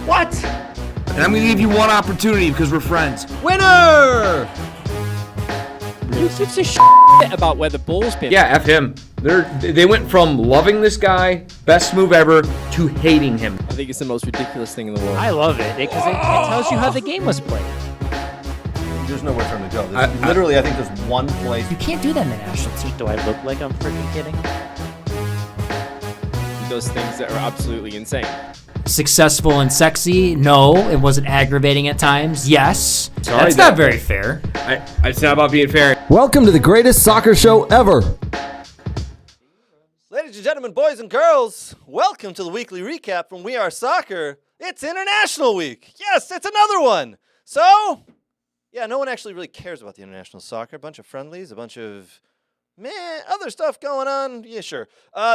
What? And I'm going to give you one opportunity because we're friends. Winner! Who gives a shit about where the ball's been? Yeah, F him. They went from loving this guy, best move ever, to hating him. I think it's the most ridiculous thing in the world. I love it because it tells you how the game was played. There's nowhere for him to go. Literally, I think there's one place. You can't do that in the national team. Do I look like I'm freaking kidding? He does things that are absolutely insane. Successful and sexy? No. It wasn't aggravating at times? Yes. Sorry, That's not very fair. It's not about being fair. Welcome to the greatest soccer show ever. Ladies and gentlemen, boys and girls, welcome to the weekly recap from We Are Soccer. It's International Week. Yes, it's another one. So, yeah, no one actually really cares about the international soccer. A bunch of friendlies, a bunch of, other stuff going on. Yeah, sure.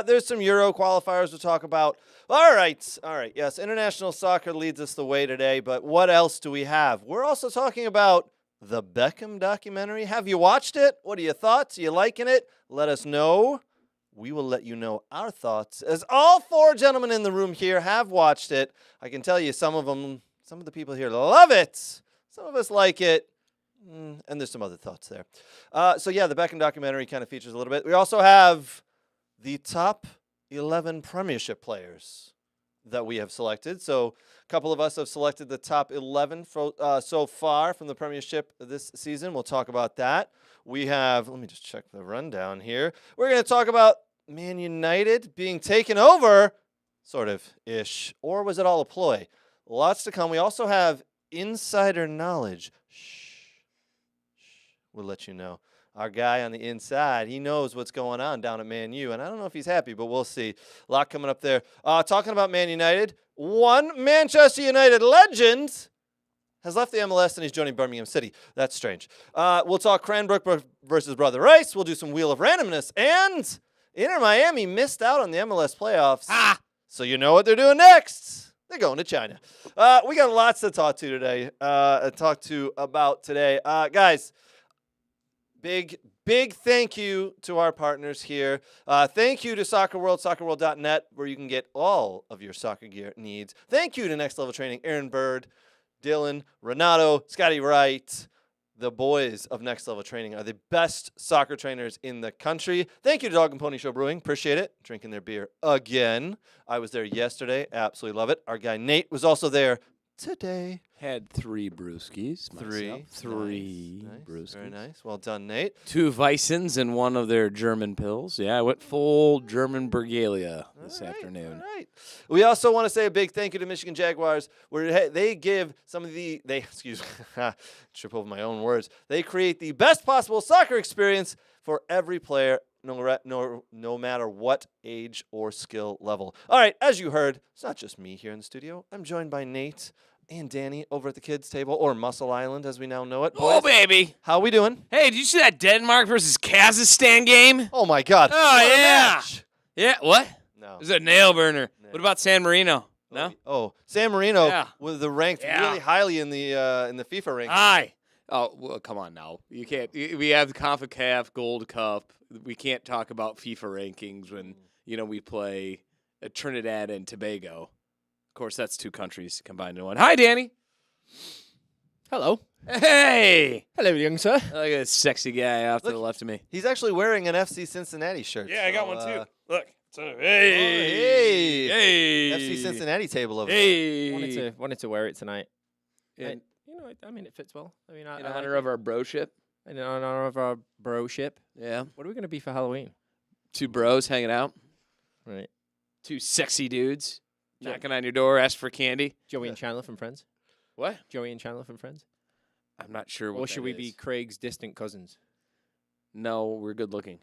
There's some Euro qualifiers to talk about. All right. Yes, international soccer leads us the way today, but what else do we have? We're also talking about the Beckham documentary. Have you watched it? What are your thoughts? Are you liking it? Let us know. We will let you know our thoughts, as all four gentlemen in the room here have watched it. I can tell you some of the people here love it. Some of us like it. And there's some other thoughts there. So, yeah, the Beckham documentary kind of features a little bit. We also have the top 11 Premiership players that we have selected. So, a couple of us have selected the top 11 so far from the Premiership this season. We'll talk about that. We have, let me just check the rundown here. We're going to talk about Man United being taken over, sort of-ish, or was it all a ploy? Lots to come. We also have insider knowledge. We'll let you know. Our guy on the inside, he knows what's going on down at Man U, and I don't know if he's happy, but we'll see. A lot coming up there. Talking about Man United, one Manchester United legend has left the MLS and he's joining Birmingham City. That's strange. We'll talk Cranbrook versus Brother Rice. We'll do some Wheel of Randomness, and Inter Miami missed out on the MLS playoffs. So you know what they're doing next. They're going to China. We got lots to talk to today. Guys, big thank you to our partners here. Thank you to Soccer World, soccerworld.net, where you can get all of your soccer gear needs. Thank you to Next Level Training, Aaron Bird, Dylan, Renato, Scotty Wright. The boys of Next Level Training are the best soccer trainers in the country. Thank you to Dog and Pony Show Brewing. Appreciate it. Drinking their beer again. I was there yesterday. Absolutely love it. Our guy Nate was also there today. Had 3 brewskis. Three Nice. brewskis. Very nice. Well done, Nate. 2 Weissens and 1 of their German pills. Yeah, I went full German Bergalia this afternoon. All right. We also want to say a big thank you to Michigan Jaguars, where they give some of trip over my own words. They create the best possible soccer experience for every player, no matter what age or skill level. All right, as you heard, it's not just me here in the studio. I'm joined by Nate and Danny over at the kids' table, or Muscle Island as we now know it. Oh, Boys, baby. how we doing? Hey, did you see that Denmark versus Kazakhstan game? Oh, my God. Oh, What a yeah. match. Yeah, what? No. It was a nail burner. No. What about San Marino? No? Oh, San Marino Yeah. was ranked Yeah. really highly in the FIFA rankings. Aye. Oh, well, come on now. You can't. We have the CONCACAF Gold Cup. We can't talk about FIFA rankings when, we play Trinidad and Tobago. Of course, that's 2 countries combined in one. Hi, Danny. Hello. Hey. Hello, young sir. Look at this sexy guy off to Look. the left of me. He's actually wearing an FC Cincinnati shirt. Yeah, I got so, one too. Look. So, hey. Hey. FC Cincinnati table over Hey. Wanted to wear it tonight. In, It fits well. in honor of our broship. in honor of our broship. Yeah. What are we going to be for Halloween? 2 bros hanging out. Right. 2 sexy dudes Yeah. knocking on your door, ask for candy. Joey and Chandler from Friends. What? Joey and Chandler from Friends. I'm not sure what Or should that we be is. Craig's distant cousins? No, we're good looking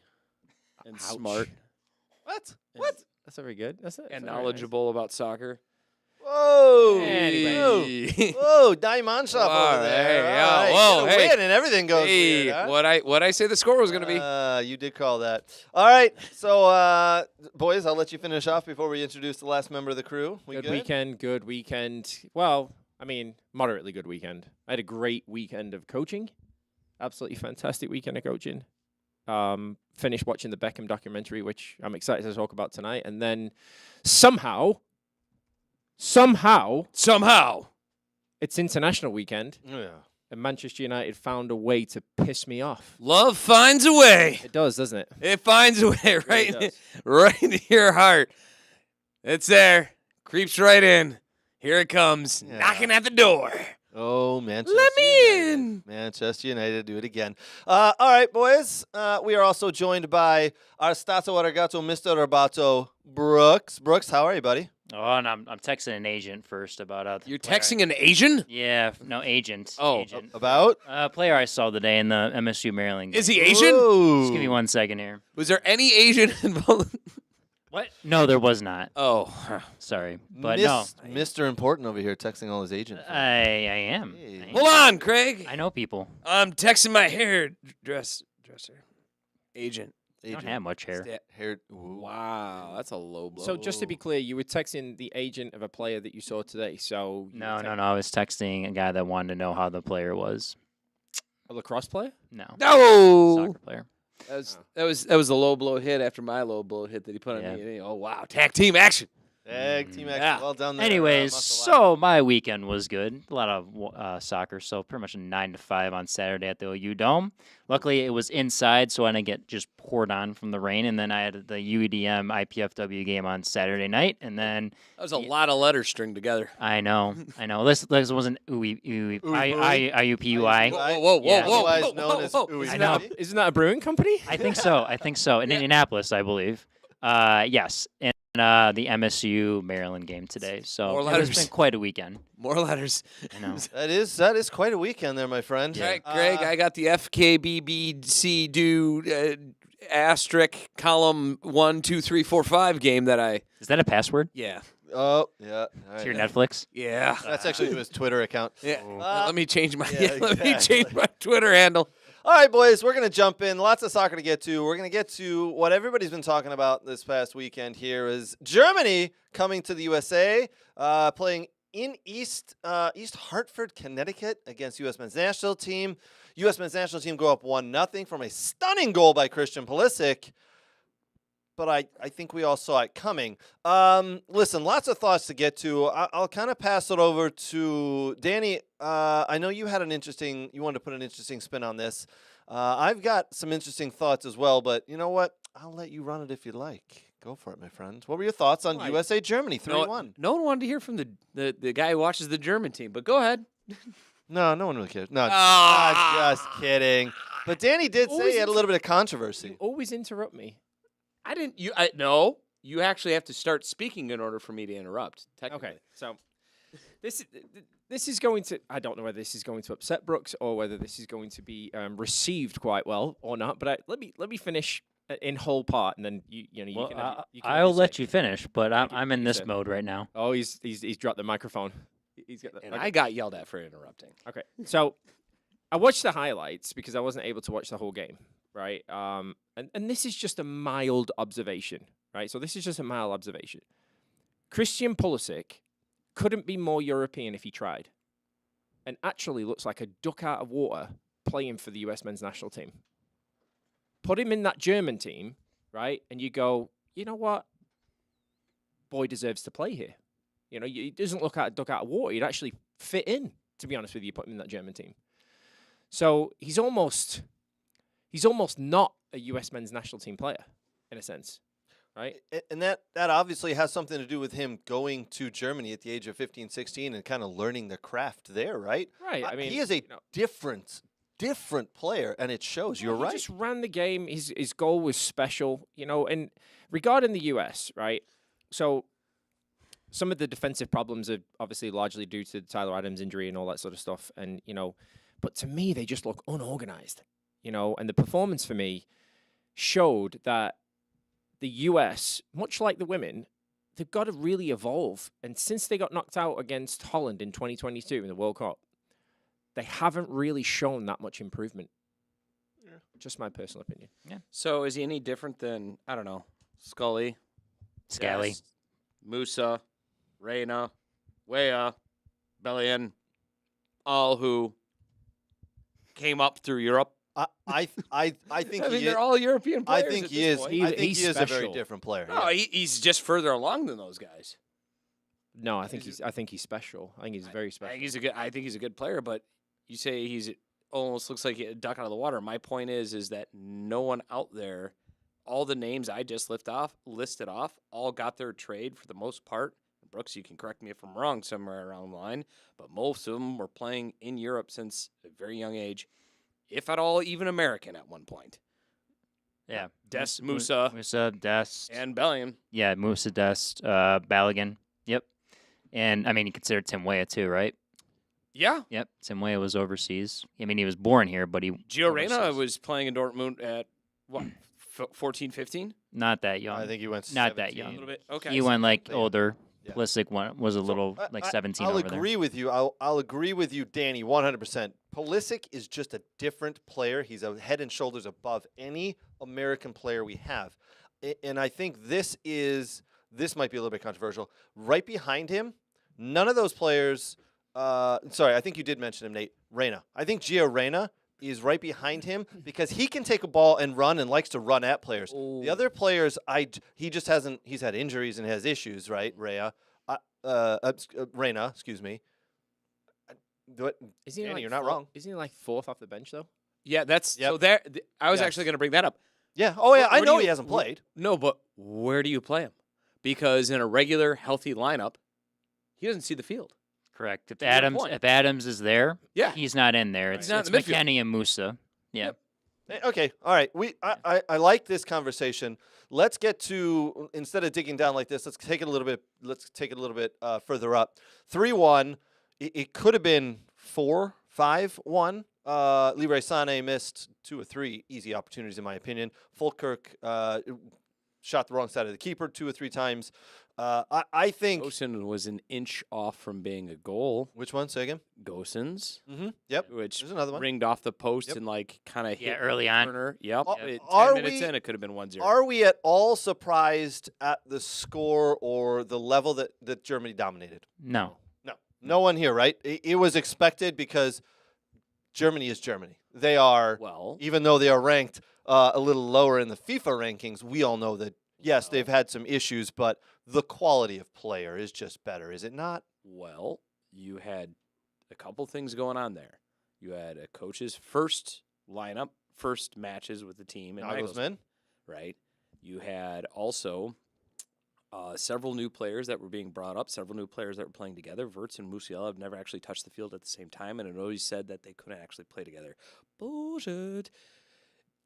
and Ouch. smart What? and, That's very good. That's it. and That's very knowledgeable about soccer. Whoa. Anyway. Whoa, Diamond Shop Whoa, over there. hey, All yeah, right, whoa, get a hey. win and everything goes Hey, weird, huh? what I say the score was going to be? You did call that. All right, so boys, I'll let you finish off before we introduce the last member of the crew. We Good weekend. Well, moderately good weekend. I had a great weekend of coaching. Absolutely fantastic weekend of coaching. Finished watching the Beckham documentary, which I'm excited to talk about tonight. And then somehow Somehow, it's international weekend, Yeah. and Manchester United found a way to piss me off. love finds a way. It does, doesn't it? It finds a way It really right, does. right into your heart. It's there. Creeps right in. Here it comes, Yeah. knocking at the door. Oh, Manchester Let me United. in. Manchester United, do it again. All right, boys. We are also joined by our Stato Arigato, Mr. Robato Brooks. Brooks, how are you, buddy? Oh, and I'm texting an agent first about the You're player. texting an Asian? Yeah, no agent. Oh, agent. About? Player I saw today in the MSU Maryland game. Is he Asian? Just give me 1 second here. Was there any Asian involved? What? No, there was not. Oh, Sorry, but no, Mr. Important over here texting all his agents. I am. Hey. I am. hold on, Craig. I know people. I'm texting my hairdresser. Agent. I don't have much hair. Hair. Wow, that's a low blow. So just to be clear, you were texting the agent of a player that you saw today. So you No. were I was texting a guy that wanted to know how the player was. a lacrosse player. No, No. soccer player. That was a low blow hit after my low blow hit that he put Yeah. on me. Oh wow, tag team action. Tag team action. Yeah. Well done there. Anyways, Muscle Lab. so my weekend was good. A lot of soccer, so pretty much a 9 to 5 on Saturday at the OU Dome. Luckily, it was inside, so I didn't get just poured on from the rain. And then I had the UEDM IPFW game on Saturday night, and then That was a lot of letters stringed together. I know. This wasn't IUPUI. Whoa, Yeah. Otherwise known as whoa. Ooey I know. Gooey. Isn't that a brewing company? I think so. In Indianapolis, I believe. Yes, and the MSU Maryland game today. So More it's letters. been quite a weekend. More letters. I know. That is quite a weekend there, my friend. All right, Greg, I got the FKBBC asterisk column 1, 2, 3, 4, 5 game that I. Is that a password Yeah. Oh, yeah. All right. to your Netflix? Yeah. That's actually to his Twitter account. Yeah. Uh, let me change my yeah, let me exactly. change my Twitter handle. All right, boys, we're going to jump in. Lots of soccer to get to. We're going to get to what everybody's been talking about this past weekend here is Germany coming to the USA, playing in East Hartford, Connecticut against U.S. men's national team. U.S. men's national team go up 1-0 from a stunning goal by Christian Pulisic. But I think we all saw it coming. Listen, lots of thoughts to get to. I'll kind of pass it over to Danny. I know you wanted to put an interesting spin on this. I've got some interesting thoughts as well, but you know what? I'll let you run it if you'd like. Go for it, my friend. What were your thoughts on Right. USA Germany 3-1? No one wanted to hear from the guy who watches the German team, but go ahead. No, no one really cares. No, Ah. I'm just kidding. But Danny did say Always he had a little bit of controversy. Always interrupt me. I didn't. No. You actually have to start speaking in order for me to interrupt. Technically. Okay, so this is going to. I don't know whether this is going to upset Brooks or whether this is going to be received quite well or not. But let me finish in whole part, and then you can. Well, have your- you can have I'll your let say. you finish, but I'm in you this say. mode right now. Oh, he's dropped the microphone. He's got the. And okay. I got yelled at for interrupting. Okay, so I watched the highlights because I wasn't able to watch the whole game, right? And this is just a mild observation, right? So this is just a mild observation. Christian Pulisic couldn't be more European if he tried, and actually looks like a duck out of water playing for the U.S. men's national team. Put him in that German team, right? And you go, you know what? Boy deserves to play here. You know, he doesn't look like a duck out of water. He'd actually fit in, to be honest with you, put him in that German team. So he's almost not a U.S. men's national team player, in a sense, right? And that obviously has something to do with him going to Germany at the age of 15, 16 and kind of learning the craft there, right? Right. I mean, he is a you know, different player, and it shows. You're he right. just ran the game. His goal was special, you know. And regarding the U.S., right? So some of the defensive problems are obviously largely due to Tyler Adams' injury and all that sort of stuff. And, you know, but to me, they just look unorganized, you know. And the performance for me showed that the U.S., much like the women, they've got to really evolve. And since they got knocked out against Holland in 2022 in the World Cup, they haven't really shown that much improvement. Yeah. Just my personal opinion. Yeah. So is he any different than, I don't know, Scully, Scally. Dest, Musa, Reyna, Weah, Bellion, all who came up through Europe? I think I mean, he they're all European I players. think at he this is. point. He- I think he's he is a very special. different player. No, yeah. he's just further along than those guys. No, I think he's special. I think he's very special. I think he's a good player, but you say he's almost looks like a duck out of the water. My point is that no one out there, all the names I just listed off, all got their trade for the most part. Brooks, you can correct me if I'm wrong somewhere around the line, but most of them were playing in Europe since a very young age, if at all even American at one point. Yeah. Dest, Musa, Dest. and Bellion. Yeah, Musa, Dest, Balogun. Yep. And, I mean, you consider Tim Weah, too, right? Yeah. Yep. Tim Weah was overseas. I mean, he was born here, but he... Gio Reyna overseas. was playing in Dortmund at, what, 14, 15? Not that young. I think he went Not 17. that A young. little bit. Okay. He went, like, Yeah. older. Yeah. Pulisic was a little, like, 17 I'll over agree with you. I'll agree with you, Danny, 100%. Pulisic is just a different player. He's a head and shoulders above any American player we have. And I think this might be a little bit controversial. Right behind him, none of those players sorry, I think you did mention him, Nate. Reyna. I think Gio Reyna is right behind him because he can take a ball and run and likes to run at players. Oh. The other players, he just hasn't. He's had injuries and has issues, right? Reyna, excuse me. Isn't he Danny, like you're not wrong. Isn't he like fourth off the bench though? Yeah, that's Yep. so there. I was Yes. actually going to bring that up. Yeah. Oh yeah, I Where do know you- he hasn't wh- played. No, but where do you play him? Because in a regular, healthy lineup, he doesn't see the field. Correct. If To your point. Adams is there, Yeah. he's not in there. It's, He's not it's in the midfield. McKennie and Musa. Yeah. Okay. All right. I like this conversation. Let's get to, instead of digging down like this, let's take it a little bit further up. 3-1. It could have been 4-5-1. Leroy Sané missed 2 or 3 easy opportunities in my opinion. Fulkirk shot the wrong side of the keeper 2 or 3 times. I think. Gosen was an inch off from being a goal. Which one? Say again. Gosen's, Mm-hmm. Yep. which There's another one. ringed off the post Yep. and like kind of Yeah, hit early on. corner. Yep. Are- 10 are minutes we- in, it could have been 1-0. Are we at all surprised at the score or the level that Germany dominated? No. No one here, right? It was expected because Germany is Germany. They are, Well, even though they are ranked a little lower in the FIFA rankings, we all know that, yes, they've had some issues, but the quality of player is just better, is it not? well, you had a couple things going on there. You had a coach's first lineup, first matches with the team in Nagelsmann, Nagelsmann. right? You had also several new players that were being brought up, several new players that were playing together. Wirtz and Musiala have never actually touched the field at the same time, and it always said that they couldn't actually play together. Bullshit.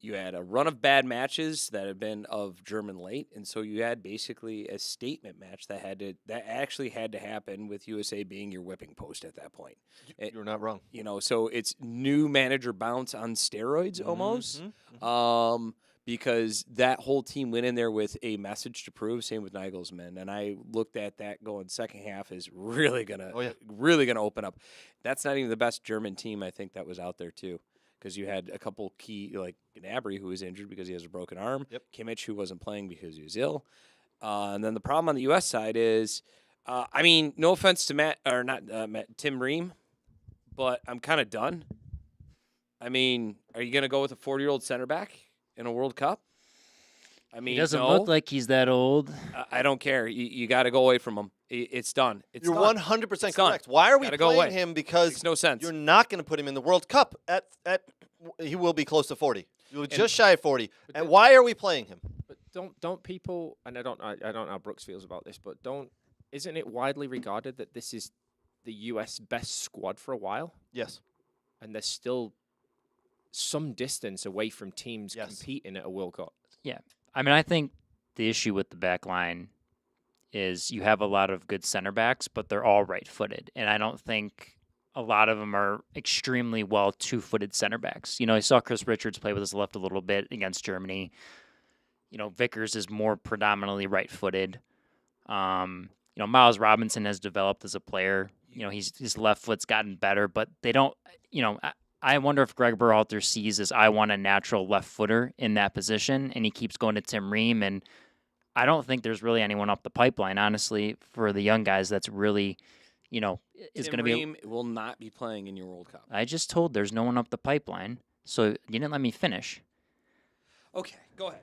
You had a run of bad matches that had been of German late, and so you had basically a statement match that actually had to happen with USA being your whipping post at that point. You're not wrong. You know, so it's new manager bounce on steroids almost. Mhm. Because that whole team went in there with a message to prove. Same with Nagelsmann, and I looked at that going second half is really gonna open up. That's not even the best German team I think that was out there too, because you had a couple key like Gnabry who was injured because he has a broken arm. Yep. Kimmich who wasn't playing because he was ill, and then the problem on the U.S. side is, I mean, no offense to Tim Ream, but I'm kind of done. I mean, are you gonna go with a 40-year-old center back in a World Cup? I mean, He doesn't no. look like he's that old. I don't care. You got to go away from him. It's done. It's You're done. 100% It's done. correct. Why are we Gotta go playing away. him? Because Makes no sense. you're not going to put him in the World Cup at he will be close to 40. You're just shy of 40. And why are we playing him? But don't people, and I don't know how Brooks feels about this, but isn't it widely regarded that this is the US best squad for a while, Yes. and there's still some distance away from teams Yes. competing at a World Cup? Yeah. I mean, I think the issue with the back line is you have a lot of good center backs, but they're all right-footed. And I don't think a lot of them are extremely well two-footed center backs. You know, I saw Chris Richards play with his left a little bit against Germany. You know, Vickers is more predominantly right-footed. You know, Miles Robinson has developed as a player. You know, his left foot's gotten better, but they don't, you know, I wonder if Greg Berhalter sees as I want a natural left footer in that position, and he keeps going to Tim Ream, and I don't think there's really anyone up the pipeline, honestly, for the young guys that's really, you know, is going to be. Ream will not be playing in your World Cup. I just told there's no one up the pipeline, so you didn't let me finish. Okay, go ahead.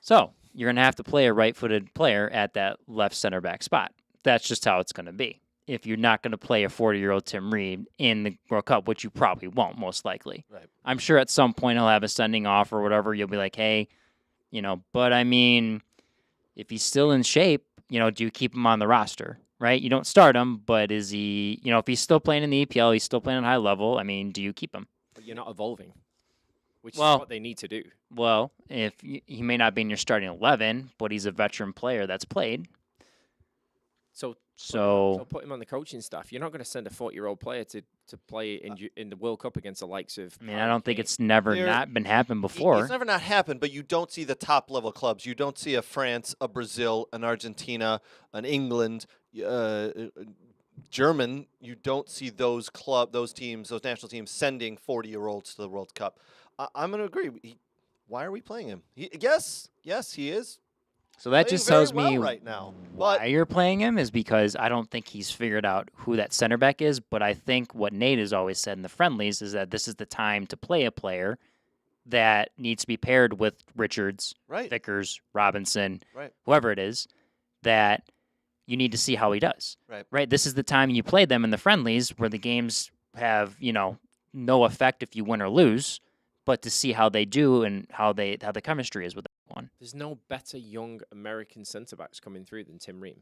So, you're going to have to play a right-footed player at that left center back spot. That's just how it's going to be. If you're not going to play a 40-year-old Tim Reed in the World Cup, which you probably won't, most likely. Right. I'm sure at some point he'll have a sending off or whatever. You'll be like, hey, but I mean, if he's still in shape, do you keep him on the roster, right? You don't start him, but is he, if he's still playing in the EPL, he's still playing at high level, I mean, do you keep him? But you're not evolving, which is Well- what they need to do. Well, if he may not be in your starting 11, but he's a veteran player that's played. So put him on the coaching staff. You're not going to send a 40-year-old player to play in the World Cup against the likes of. I mean, I don't think it's never There- not been happened before. It's never not happened, but you don't see the top level clubs. You don't see a France, a Brazil, an Argentina, an England, German. You don't see those teams, those national teams sending 40-year-olds to the World Cup. I'm going to agree. Why are we playing him? Yes, he is. So that playing just very tells me well right now. why But you're playing him is because I don't think he's figured out who that center back is. But I think what Nate has always said in the friendlies is that this is the time to play a player that needs to be paired with Richards, right, Vickers, Robinson, right. whoever it is, that you need to see how he does. Right. This is the time you play them in the friendlies where the games have, no effect if you win or lose, but to see how they do and how the chemistry is with one. There's no better young American centre backs coming through than Tim Ream.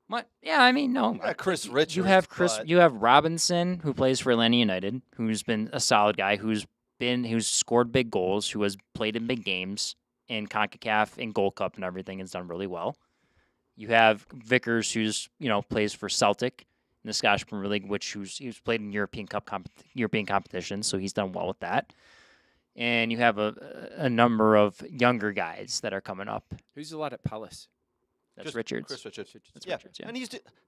What? Yeah, I mean, no. Yeah, Chris Richards. You have Chris. but- You have Robinson, who plays for Atlanta United, who's been a solid guy, who's scored big goals, who has played in big games in CONCACAF and Gold Cup and everything, and has done really well. You have Vickers, who's plays for Celtic in the Scottish Premier League, he's played in European competitions, so he's done well with that. And you have a number of younger guys that are coming up. Who's the lad at Palace? That's Richards. Chris Richards. That's Yeah. Richards, yeah. And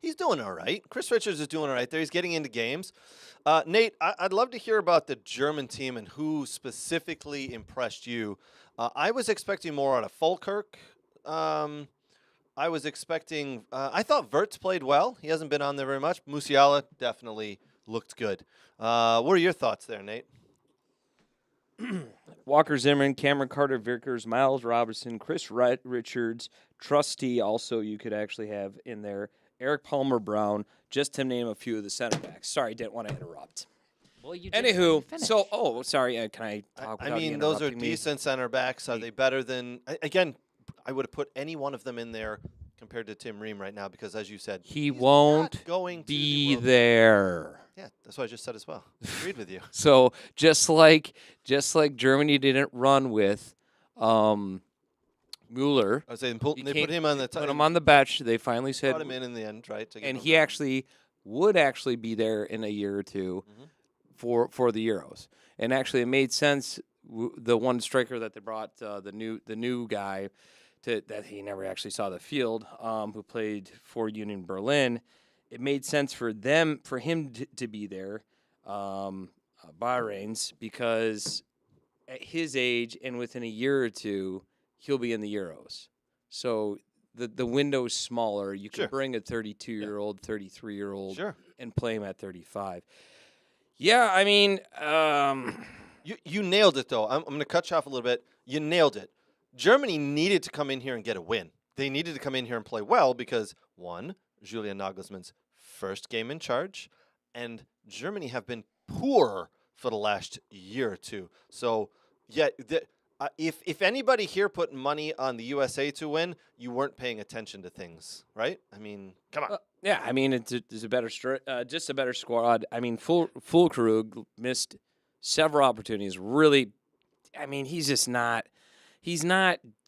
he's doing all right. Chris Richards is doing all right there. He's getting into games. Nate, I'd love to hear about the German team and who specifically impressed you. I was expecting more out of Falkirk. I was expecting. I thought Wirtz played well. He hasn't been on there very much. Musiala definitely looked good. What are your thoughts there, Nate? Walker Zimmerman, Cameron Carter, Vickers, Miles Robinson, Chris Richards, Trusty also you could actually have in there, Eric Palmer Brown, just to name a few of the center backs. Sorry, didn't want to interrupt. Well, you Anywho, sorry, can I talk I without mean, you those are interrupting me? decent center backs. Are they better than? Again, I would have put any one of them in there compared to Tim Ream right now because, as you said, He he's won't not going to the be World- there. Yeah, that's what I just said as well. Agreed with you. So just like Germany didn't run with Mueller, I was saying You they put can't him on the put him on the bench. They finally said, brought him in the end, right? to get and him he going. actually would actually be there in a year or two for the Euros. And actually, it made sense. The one striker that they brought, the new guy, that he never actually saw the field, who played for Union Berlin. It made sense for him to be there, Bahrain's, because at his age and within a year or two, he'll be in the Euros. So the window's smaller. You can Sure. bring a 32-year-old, 33-year-old, Sure. and play him at 35. Yeah, I mean, You nailed it, though. I'm going to cut you off a little bit. You nailed it. Germany needed to come in here and get a win. They needed to come in here and play well because, one, Julian Nagelsmann's first game in charge, and Germany have been poor for the last year or two. So, yeah, if anybody here put money on the USA to win, you weren't paying attention to things, right? I mean, come on. yeah, I mean, it's a better just a better squad. I mean, Fulkrug missed several opportunities. Really, I mean, he's not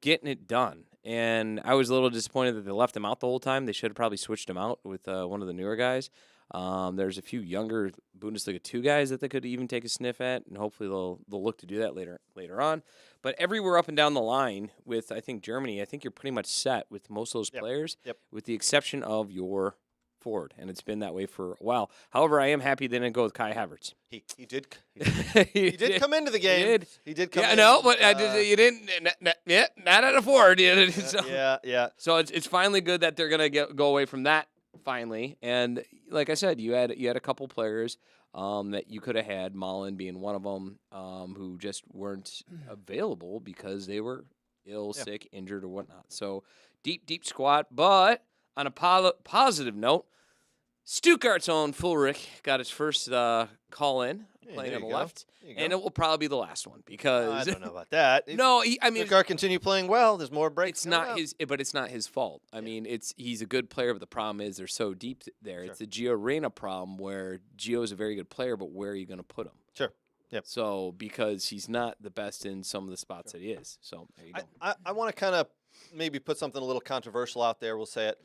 getting it done. And I was a little disappointed that they left him out the whole time. They should have probably switched him out with one of the newer guys. There's a few younger Bundesliga 2 guys that they could even take a sniff at, and hopefully they'll look to do that later on. But everywhere up and down the line with, I think, Germany, I think you're pretty much set with most of those players, with the exception of your forward, and it's been that way for a while. However, I am happy they didn't go with Kai Havertz. He did come into the game. He did come in. No, but you didn't. Not at a forward. So, Yeah. So it's finally good that they're gonna go away from that finally. And like I said, you had a couple players that you could have had, Mullen being one of them, who just weren't available because they were ill, Yeah. sick, injured, or whatnot. So deep squad. But on a positive note, Stuttgart's own Fulrich got his first call in Hey, playing there on the you go. left, There you and go. it will probably be the last one I because don't know about that. no, I mean Stuttgart continue playing well. There's more breaks. it's not coming his, but it's not his fault. I mean, he's a good player, but the problem is they're so deep there. Sure. It's the Gio Reyna problem where Gio's a very good player, but where are you going to put him? Sure. Yep. So because he's not the best in some of the spots that he is. So there you go. I want to kind of maybe put something a little controversial out there. We'll say it.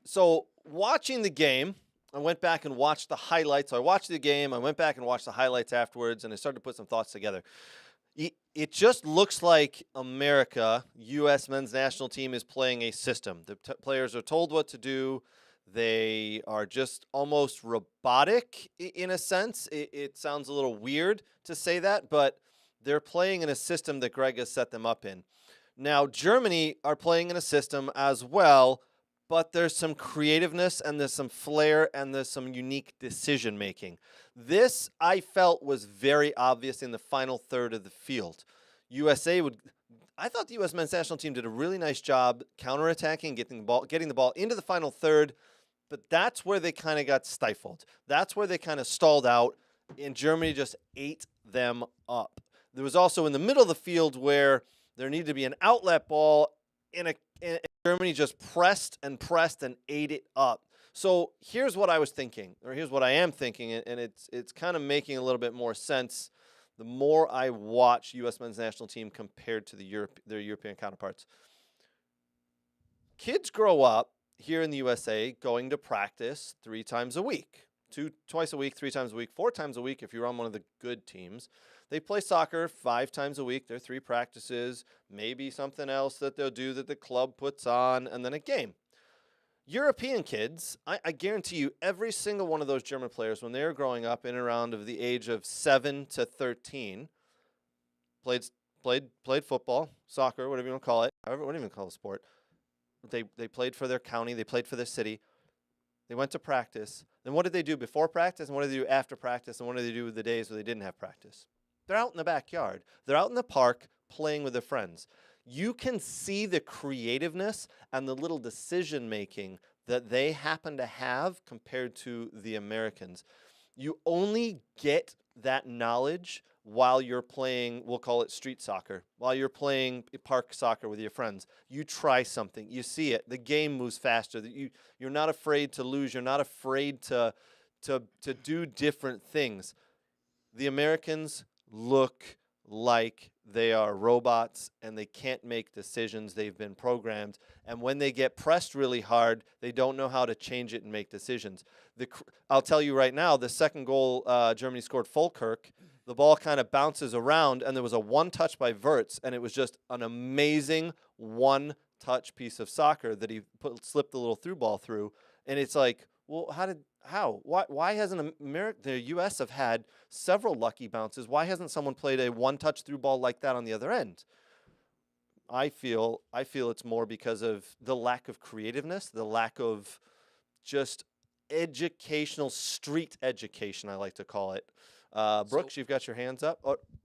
So watching the game, I went back and watched the highlights. So I watched the game. I went back and watched the highlights afterwards, and I started to put some thoughts together. It just looks like America, U.S. men's national team, is playing a system. The players are told what to do. They are just almost robotic in a sense. It sounds a little weird to say that, but they're playing in a system that Greg has set them up in. Now, Germany are playing in a system as well, but there's some creativeness and there's some flair and there's some unique decision making. This, I felt, was very obvious in the final third of the field. I thought the U.S. men's national team did a really nice job counterattacking, getting the ball into the final third, but that's where they kind of got stifled. That's where they kind of stalled out, and Germany just ate them up. There was also in the middle of the field where there needed to be an outlet ball, and Germany just pressed and ate it up. So here's what I was thinking, or here's what I am thinking, and it's kind of making a little bit more sense the more I watch U.S. men's national team compared to their European counterparts. Kids grow up here in the USA going to practice 3 times a week, twice a week, 3 times a week, 4 times a week if you're on one of the good teams. They play soccer 5 times a week. There are 3 practices, maybe something else that they'll do that the club puts on, and then a game. European kids, I guarantee you, every single one of those German players, when they were growing up in and around of the age of 7 to 13, played football, soccer, whatever you want to call it, whatever you want to call the sport. They played for their county, they played for their city. They went to practice. Then what did they do before practice, and what did they do after practice, and what did they do the days where they didn't have practice? They're out in the backyard. They're out in the park playing with their friends. You can see the creativeness and the little decision making that they happen to have compared to the Americans. You only get that knowledge while you're playing, we'll call it street soccer, while you're playing park soccer with your friends. You try something, you see it, the game moves faster, you're not afraid to lose, you're not afraid to do different things. The Americans look like they are robots and they can't make decisions. They've been programmed. And when they get pressed really hard, they don't know how to change it and make decisions. I'll tell you right now, the second goal Germany scored, Fulkirk, the ball kind of bounces around, and there was a one-touch by Wirtz, and it was just an amazing one-touch piece of soccer that he slipped the little through ball through. And it's like, well, how? Why hasn't the U.S. have had several lucky bounces? Why hasn't someone played a one-touch through ball like that on the other end? I feel it's more because of the lack of creativeness, the lack of just educational, street education, I like to call it. Brooks, you've got your hands up.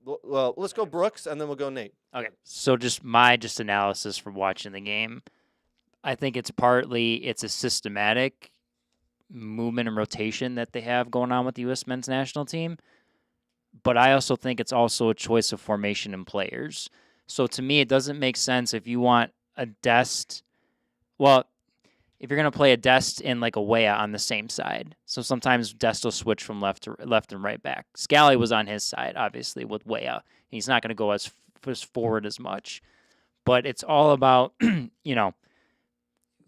Well, let's go Brooks, and then we'll go Nate. Okay, so just my analysis from watching the game. I think it's a systematic movement and rotation that they have going on with the U.S. men's national team. But I also think it's also a choice of formation and players. So to me, it doesn't make sense if you want a Dest. Well, if you're going to play a Dest and like a Weah on the same side. So sometimes Dest will switch from left and right back. Scally was on his side, obviously, with Weah. He's not going to go as forward as much. But it's all about, if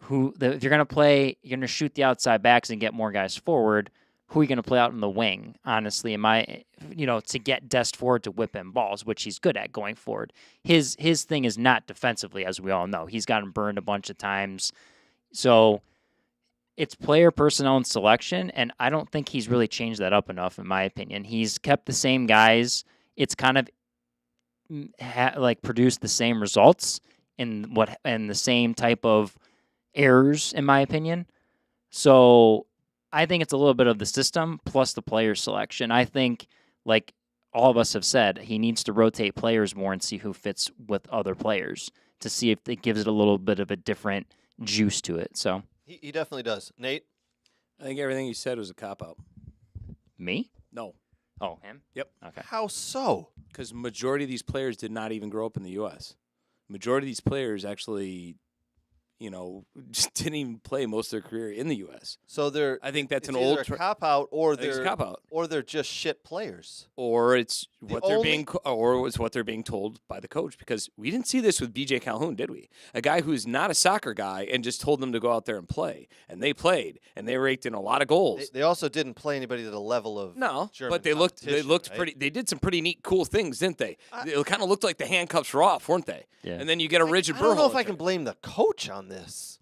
you're going to play, you're going to shoot the outside backs and get more guys forward. Who are you going to play out in the wing? Honestly, to get Dest forward to whip in balls, which he's good at going forward. His thing is not defensively, as we all know. He's gotten burned a bunch of times. So it's player personnel and selection, and I don't think he's really changed that up enough, in my opinion. He's kept the same guys. It's kind of produced the same results and the same type of errors, in my opinion. So I think it's a little bit of the system plus the player selection. I think all of us have said, he needs to rotate players more and see who fits with other players to see if it gives it a little bit of a different juice to it. So He definitely does. Nate? I think everything you said was a cop out. me? No, Oh, him? Yep. Okay. How so? because majority of these players did not even grow up in the U.S. Majority of these players actually, just didn't even play most of their career in the U.S. So they're I think that's it's an either old a cop out or I think it's a they're cop out. or they're just shit players. Or it's what they're only- being, or it's what they're being told by the coach. Because we didn't see this with B.J. Calhoun, did we? A guy who's not a soccer guy and just told them to go out there and play, and they played, and they raked in a lot of goals. They also didn't play anybody to the level of No, German but they looked competition, right? pretty. They did some pretty neat, cool things, didn't they? It kind of looked like the handcuffs were off, weren't they? Yeah. And then you get a rigid. I don't know if I Berhalter. can blame the coach on this.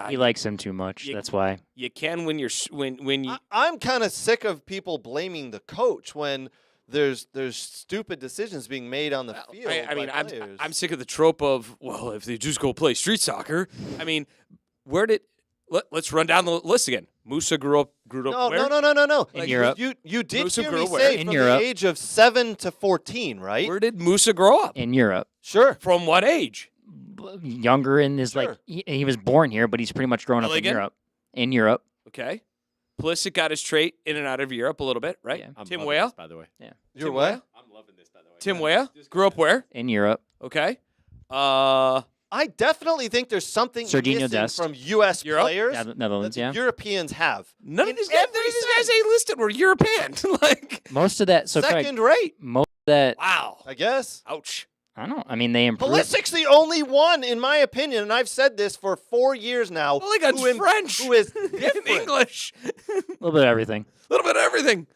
He likes him too much. you- That's why. You can when you're when you. I'm kind of sick of people blaming the coach when there's stupid decisions being made on the field. I mean, by I'm players. I'm sick of the trope of, well, if they just go play street soccer. I mean, where did let's run down the list again. Musa grew up No, where? no. In Europe. You did Musa hear grew me where? say In from Europe. the age of 7 to 14, right? Where did Musa grow up? In Europe. Sure. From what age? Younger in his, Sure. he was born here, but he's pretty much grown up in Milligan? Europe. In Europe. Okay. Pulisic got his trait in and out of Europe a little bit, right? Yeah. I'm Tim loving Weah? this, by the way. You're Tim what? Weah? I'm loving this, by the way. Tim Weah grew up where? In Europe. Okay. I definitely think there's something Serginho missing Dest. from U.S. Europe? players Netherlands, that yeah. the Europeans have. None In of these guys, every ain't listed were European. Like, Most of that. So Craig, Second rate, most of that. wow. I guess. Ouch. I don't. I mean, they improved. Pulisic's the only one, in my opinion, and I've said this for 4 years now. Well, they got who French. Who is in different. English. A little bit of everything. A little bit of everything.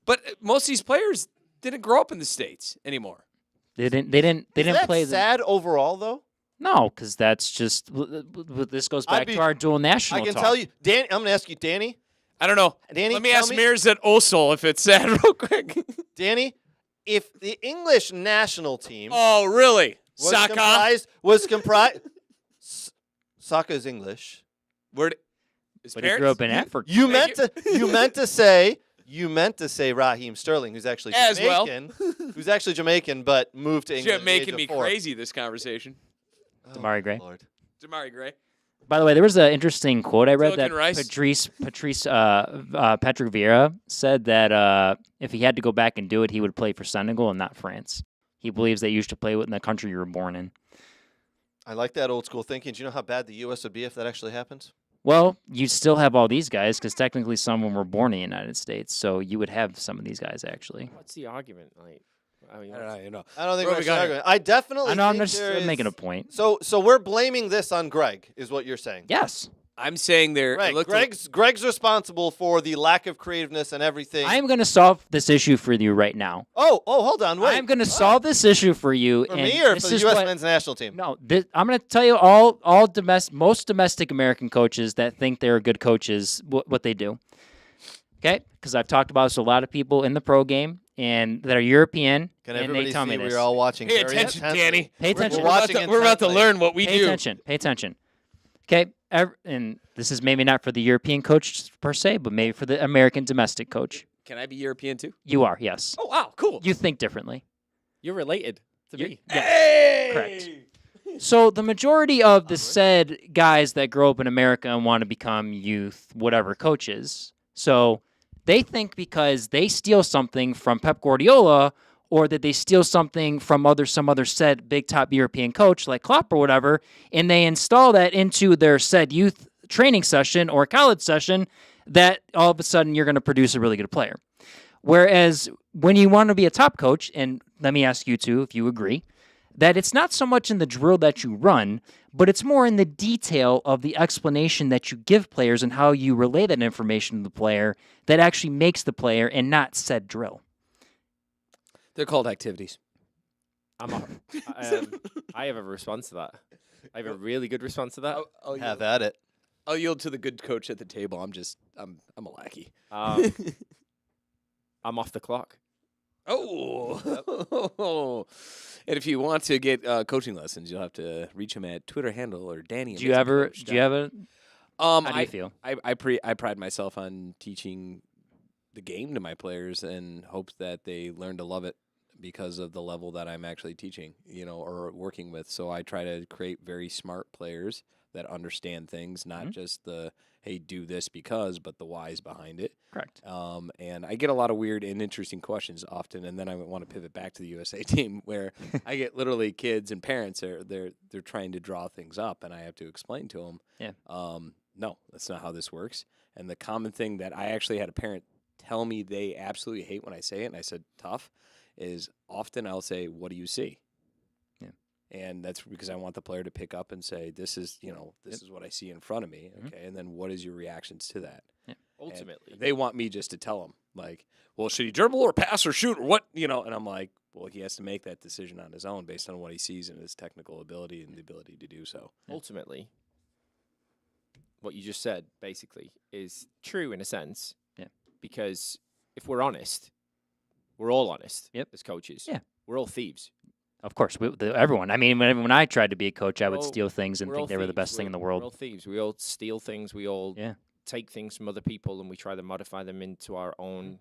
But most of these players didn't grow up in the States anymore. They didn't Is that play. sad overall, though? No, because that's just. This goes I'd back be- to our dual national. I can talk. tell you, Danny. I'm going to ask you, Danny. I don't know. Danny, Let me tell ask Mears at Osel if it's sad real quick. Danny, if the English national team Oh, really? was comprised. Saka is English. Where did, his But he parents? grew up in Africa. You Thank meant to say Raheem Sterling, who's actually As well. Jamaican, but moved to England. You're at the age making of me 4. crazy, this conversation. Damari Gray. Lord. Damari Gray. By the way, there was an interesting quote I read Silicon that Rice. Patrick Vieira said that if he had to go back and do it, he would play for Senegal and not France. He believes that you should play in the country you were born in. I like that old school thinking. Do you know how bad the U.S. would be if that actually happens? Well, you still have all these guys because technically some of them were born in the United States, so you would have some of these guys actually. What's the argument? Like, I mean, I don't know. You know. I don't think What we're we got actually arguing. I definitely I know I'm think just there is- making a point. So we're blaming this on Greg, is what you're saying. Yes. I'm saying there. Right. Greg's responsible for the lack of creativeness and everything. I am going to solve this issue for you right now. Oh, hold on. Wait. I'm going to solve this issue for you. For and me or this for the is U.S. what- men's national team? No, I'm going to tell you most domestic American coaches that think they're good coaches, what they do. Okay? Because I've talked about this to a lot of people in the pro game and that are European, Can and everybody they tell see me this. we're all watching Pay very attention, intensely? Danny. Pay attention. We're watching We're about to intently. learn what we Pay do. attention. Pay attention. Okay? And this is maybe not for the European coach per se, but maybe for the American domestic coach. Can I be European too? You are, yes. Oh wow, cool. You think differently. you're related to You- me. yes. Hey! Correct. So the majority of the said guys that grow up in America and want to become youth, whatever coaches, so they think because they steal something from Pep Guardiola or that they steal something from some other said big top European coach like Klopp or whatever, and they install that into their said youth training session or college session, that all of a sudden you're going to produce a really good player. Whereas when you want to be a top coach, and let me ask you too if you agree, that it's not so much in the drill that you run, but it's more in the detail of the explanation that you give players and how you relay that information to the player that actually makes the player and not said drill. They're called activities. I have a response to that. I have a really good response to that. I'll Have yield. at it. I'll yield to the good coach at the table. I'm a lackey. I'm off the clock. Oh. And if you want to get coaching lessons, you'll have to reach him at Twitter handle or Danny. Do you have a? How How do you feel? I pride myself on teaching the game to my players and hope that they learn to love it because of the level that I'm actually teaching, or working with. So I try to create very smart players that understand things, not just the, hey, do this because, but the whys behind it. Correct. And I get a lot of weird and interesting questions often, and then I want to pivot back to the USA team where I get literally kids and parents, they're trying to draw things up, and I have to explain to them, no, that's not how this works. And the common thing that I actually had a parent tell me they absolutely hate when I say it, and I said, tough, is often I'll say, what do you see? Yeah. And that's because I want the player to pick up and say, this is, this is what I see in front of me. Okay. And then what is your reactions to that? Yeah. Ultimately. And they want me just to tell them, like, well, should he dribble or pass or shoot or what? And I'm like, well, he has to make that decision on his own based on what he sees and his technical ability and the ability to do so. Ultimately, what you just said basically is true in a sense. Yeah. Because if we're honest, we're all honest as coaches. Yeah. We're all thieves. Of course, everyone. I mean, when I tried to be a coach, I would Well, steal things and we're think all they were the thieves. best thing in the We're all world. thieves. We all steal things. We all take things from other people and we try to modify them into our own,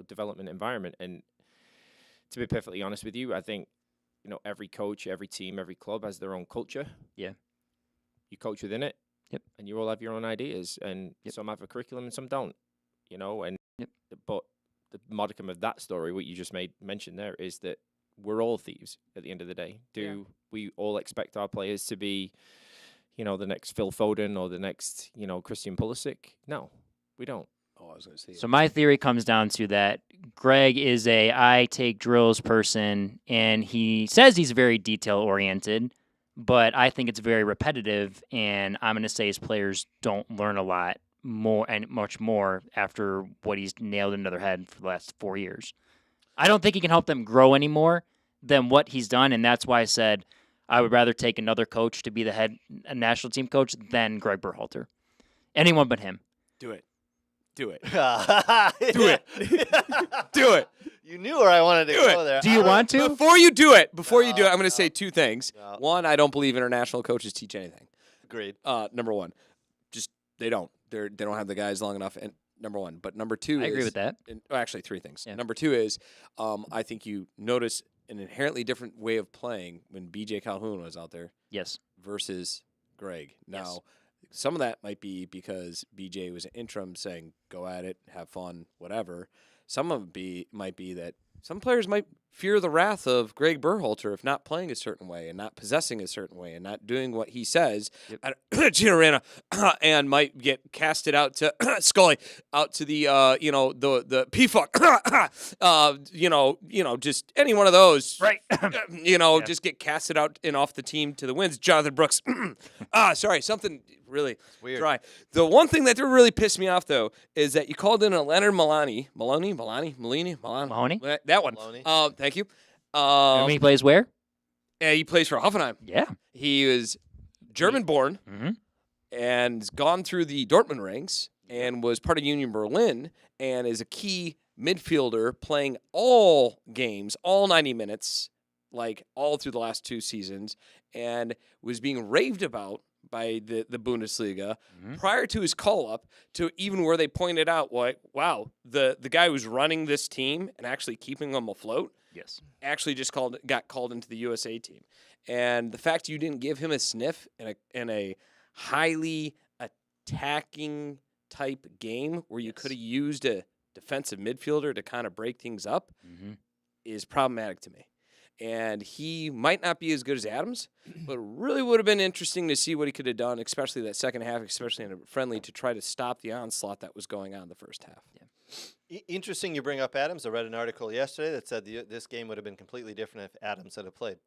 development environment. And to be perfectly honest with you, I think, every coach, every team, every club has their own culture. Yeah. You coach within it. Yep. And you all have your own ideas, and some have a curriculum and some don't. But the modicum of that story, what you just mentioned there, is that we're all thieves at the end of the day. Do we all expect our players to be, the next Phil Foden or the next, Christian Pulisic? No, we don't. Oh, I was going to say. So my theory comes down to that Greg is a I take drills person, and he says he's very detail oriented, but I think it's very repetitive, and I'm going to say his players don't learn a lot more and much more after what he's nailed into their head for the last 4 years. I don't think he can help them grow any more than what he's done, and that's why I said I would rather take another coach to be the head national team coach than Greg Berhalter. Anyone but him. Do it. Do it. Do it. Do it. You knew where I wanted to go there. Do you want to? Before you do it, I'm going to say two things. No. One, I don't believe international coaches teach anything. Agreed. Number one, just they don't. They don't have the guys long enough. And number one, but number two, I agree with that. Actually, three things. Yeah. Number two is, I think you notice an inherently different way of playing when BJ Calhoun was out there Yes. versus Greg. Now, Yes. some of that might be because BJ was an interim saying, go at it, have fun, whatever. Some of it might be that some players might fear the wrath of Greg Berhalter if not playing a certain way and not possessing a certain way and not doing what he says at Gino Reyna, and might get casted out to Scully, out to the the P-fuck, just any one of those, Right. just get casted out and off the team to the winds. Jonathan Brooks, sorry, something really Weird. dry. The one thing that really pissed me off though is that you called in a Leonard Maloney, Mahoney? that one. Maloney. Thank you. I mean, he plays where? He plays for Hoffenheim. Yeah. He is German-born Mm-hmm. and has gone through the Dortmund ranks and was part of Union Berlin and is a key midfielder playing all games, all 90 minutes, like all through the last two seasons, and was being raved about by the Bundesliga prior to his call-up, to even where they pointed out, wow, the guy who's running this team and actually keeping them afloat Yes. actually just got called into the USA team. And the fact you didn't give him a sniff in a highly attacking type game where you could have used a defensive midfielder to kind of break things up is problematic to me. And he might not be as good as Adams, but really would have been interesting to see what he could have done, especially that second half, especially in a friendly, to try to stop the onslaught that was going on in the first half. Yeah. Interesting you bring up Adams. I read an article yesterday that said this game would have been completely different if Adams had played.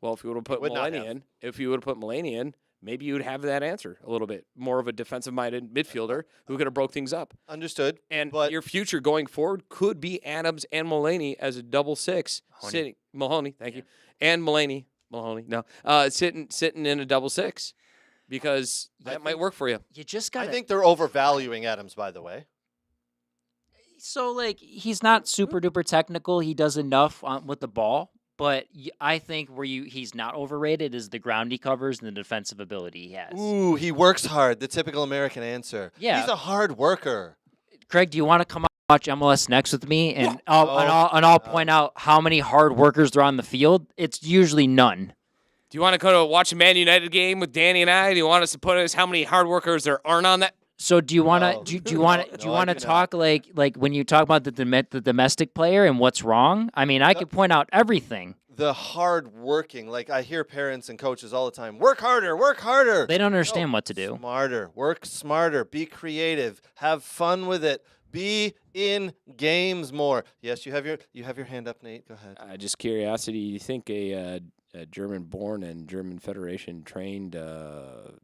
Well, if you would have put Would not Mulaney in, maybe you would have that answer a little bit more of a defensive-minded midfielder who could have broke things up. Understood. And but your future going forward could be Adams and Mulaney as a double six sitting. Mahoney, thank you, and Mahoney. No, sitting in a double six, because that might work for you. You just got. I think they're overvaluing Adams, by the way. So, like, he's not super duper technical. He does enough with the ball. But I think he's not overrated is the ground he covers and the defensive ability he has. Ooh, he works hard. The typical American answer. Yeah. He's a hard worker. Craig, do you want to come watch MLS Next with me, and I'll point out how many hard workers there are on the field. It's usually none. Do you want to go to watch a Man United game with Danny and I? Do you want us to put us how many hard workers there aren't on that? So do you want No. to do you want to No, I do talk like when you talk about the domestic player and what's wrong? I mean, I could point out everything. The hard working, like I hear parents and coaches all the time, work harder, work harder. They don't understand what to do. Smarter, work smarter, be creative, have fun with it, be in games more. Yes, you have your hand up, Nate. Go ahead. Just curiosity. Do you think a German-born and German Federation-trained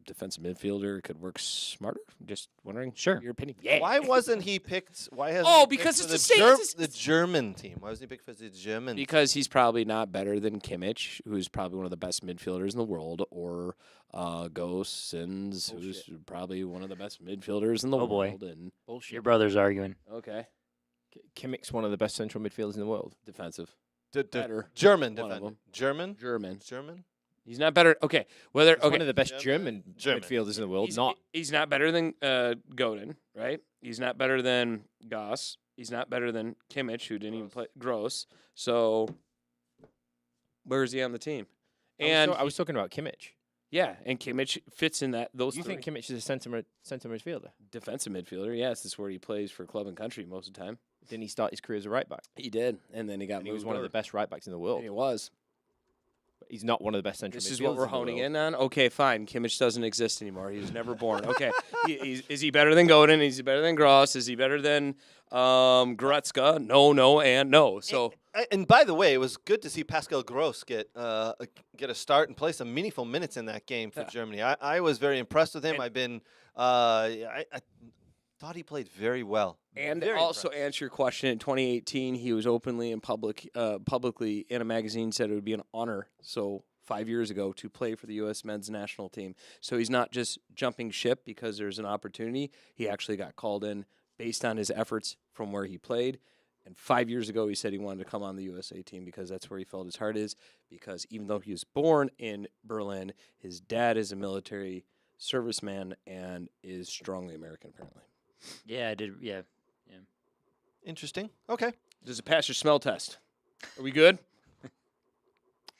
defensive midfielder could work smarter? Just wondering. Sure. Your opinion. Yeah. Why wasn't he picked? Why hasn't Oh, he because picked it's for the same- the German team. Why wasn't he picked for the German? Because he's probably not better than Kimmich, who's probably one of the best midfielders in the world, or Gosens, who's probably one of the best midfielders in the Oh, boy. world. And Your brother's arguing. okay, Kimmich's one of the best central midfielders in the world. defensive. Better. German One of defender. them. German. German. German. He's not better. Okay, whether He's one okay, of the best German. German midfielders in the world. he's not better than Godin, right? He's not better than Goss. He's not better than Kimmich, who didn't even play Gross. So where is he on the team? And I was talking about Kimmich. yeah, and Kimmich fits in those. You think Kimmich is a centre midfielder? defensive midfielder? Yes, that's where he plays for club and country most of the time. Didn't he start his career as a right back? He did, and then he got And he moved was one of over. the best right backs in the world. And he was. But he's not one of the best central midfielders. This is what we're honing in on. Okay, fine. Kimmich doesn't exist anymore. He was never born. Okay, is he better than Godin? Is he better than Gross? Is he better than Goretzka? No, and no. So And by the way, it was good to see Pascal Gross get a start and play some meaningful minutes in that game for Germany. I was very impressed with him. And- I've been I thought he played very well. and Very also impressed. answer your question. In 2018, he was openly and publicly in a magazine said it would be an honor. So 5 years ago to play for the U.S. men's national team. So he's not just jumping ship because there's an opportunity. He actually got called in based on his efforts from where he played. And 5 years ago, he said he wanted to come on the USA team because that's where he felt his heart is. Because even though he was born in Berlin, his dad is a military serviceman and is strongly American, apparently. Yeah, I did. Yeah. Interesting. Okay. Does it pass your smell test? Are we good?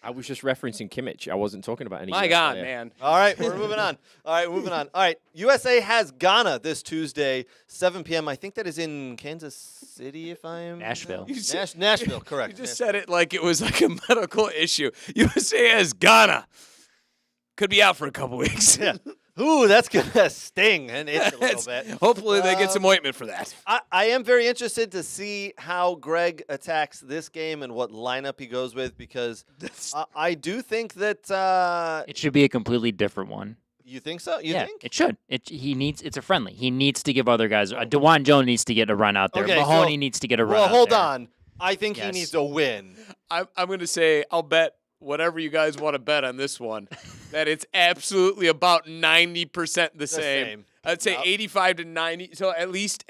I was just referencing Kimmich. I wasn't talking about any. My US God, player. man. All right, we're moving on. All right, moving on. All right, USA has Ghana this Tuesday, 7 p.m. I think that is in Kansas City, if I'm Nashville. You said- Nashville, correct. You just said it like it was like a medical issue. USA has Ghana. Could be out for a couple weeks. Yeah. Ooh, that's gonna sting and itch a little bit. Hopefully they get some ointment for that. I am very interested to see how Greg attacks this game and what lineup he goes with because I do think that It should be a completely different one. you think so. You yeah, think? it should. It's a friendly. He needs to give other guys. DeJuan Jones needs to get a run out there. Okay, Mahoney so- needs to get a run Well, out hold there. on. I think he Yes. needs to win. I'm going to say I'll bet whatever you guys want to bet on this one that it's absolutely about 90% the same. I'd say Yep. 85 to 90. So at least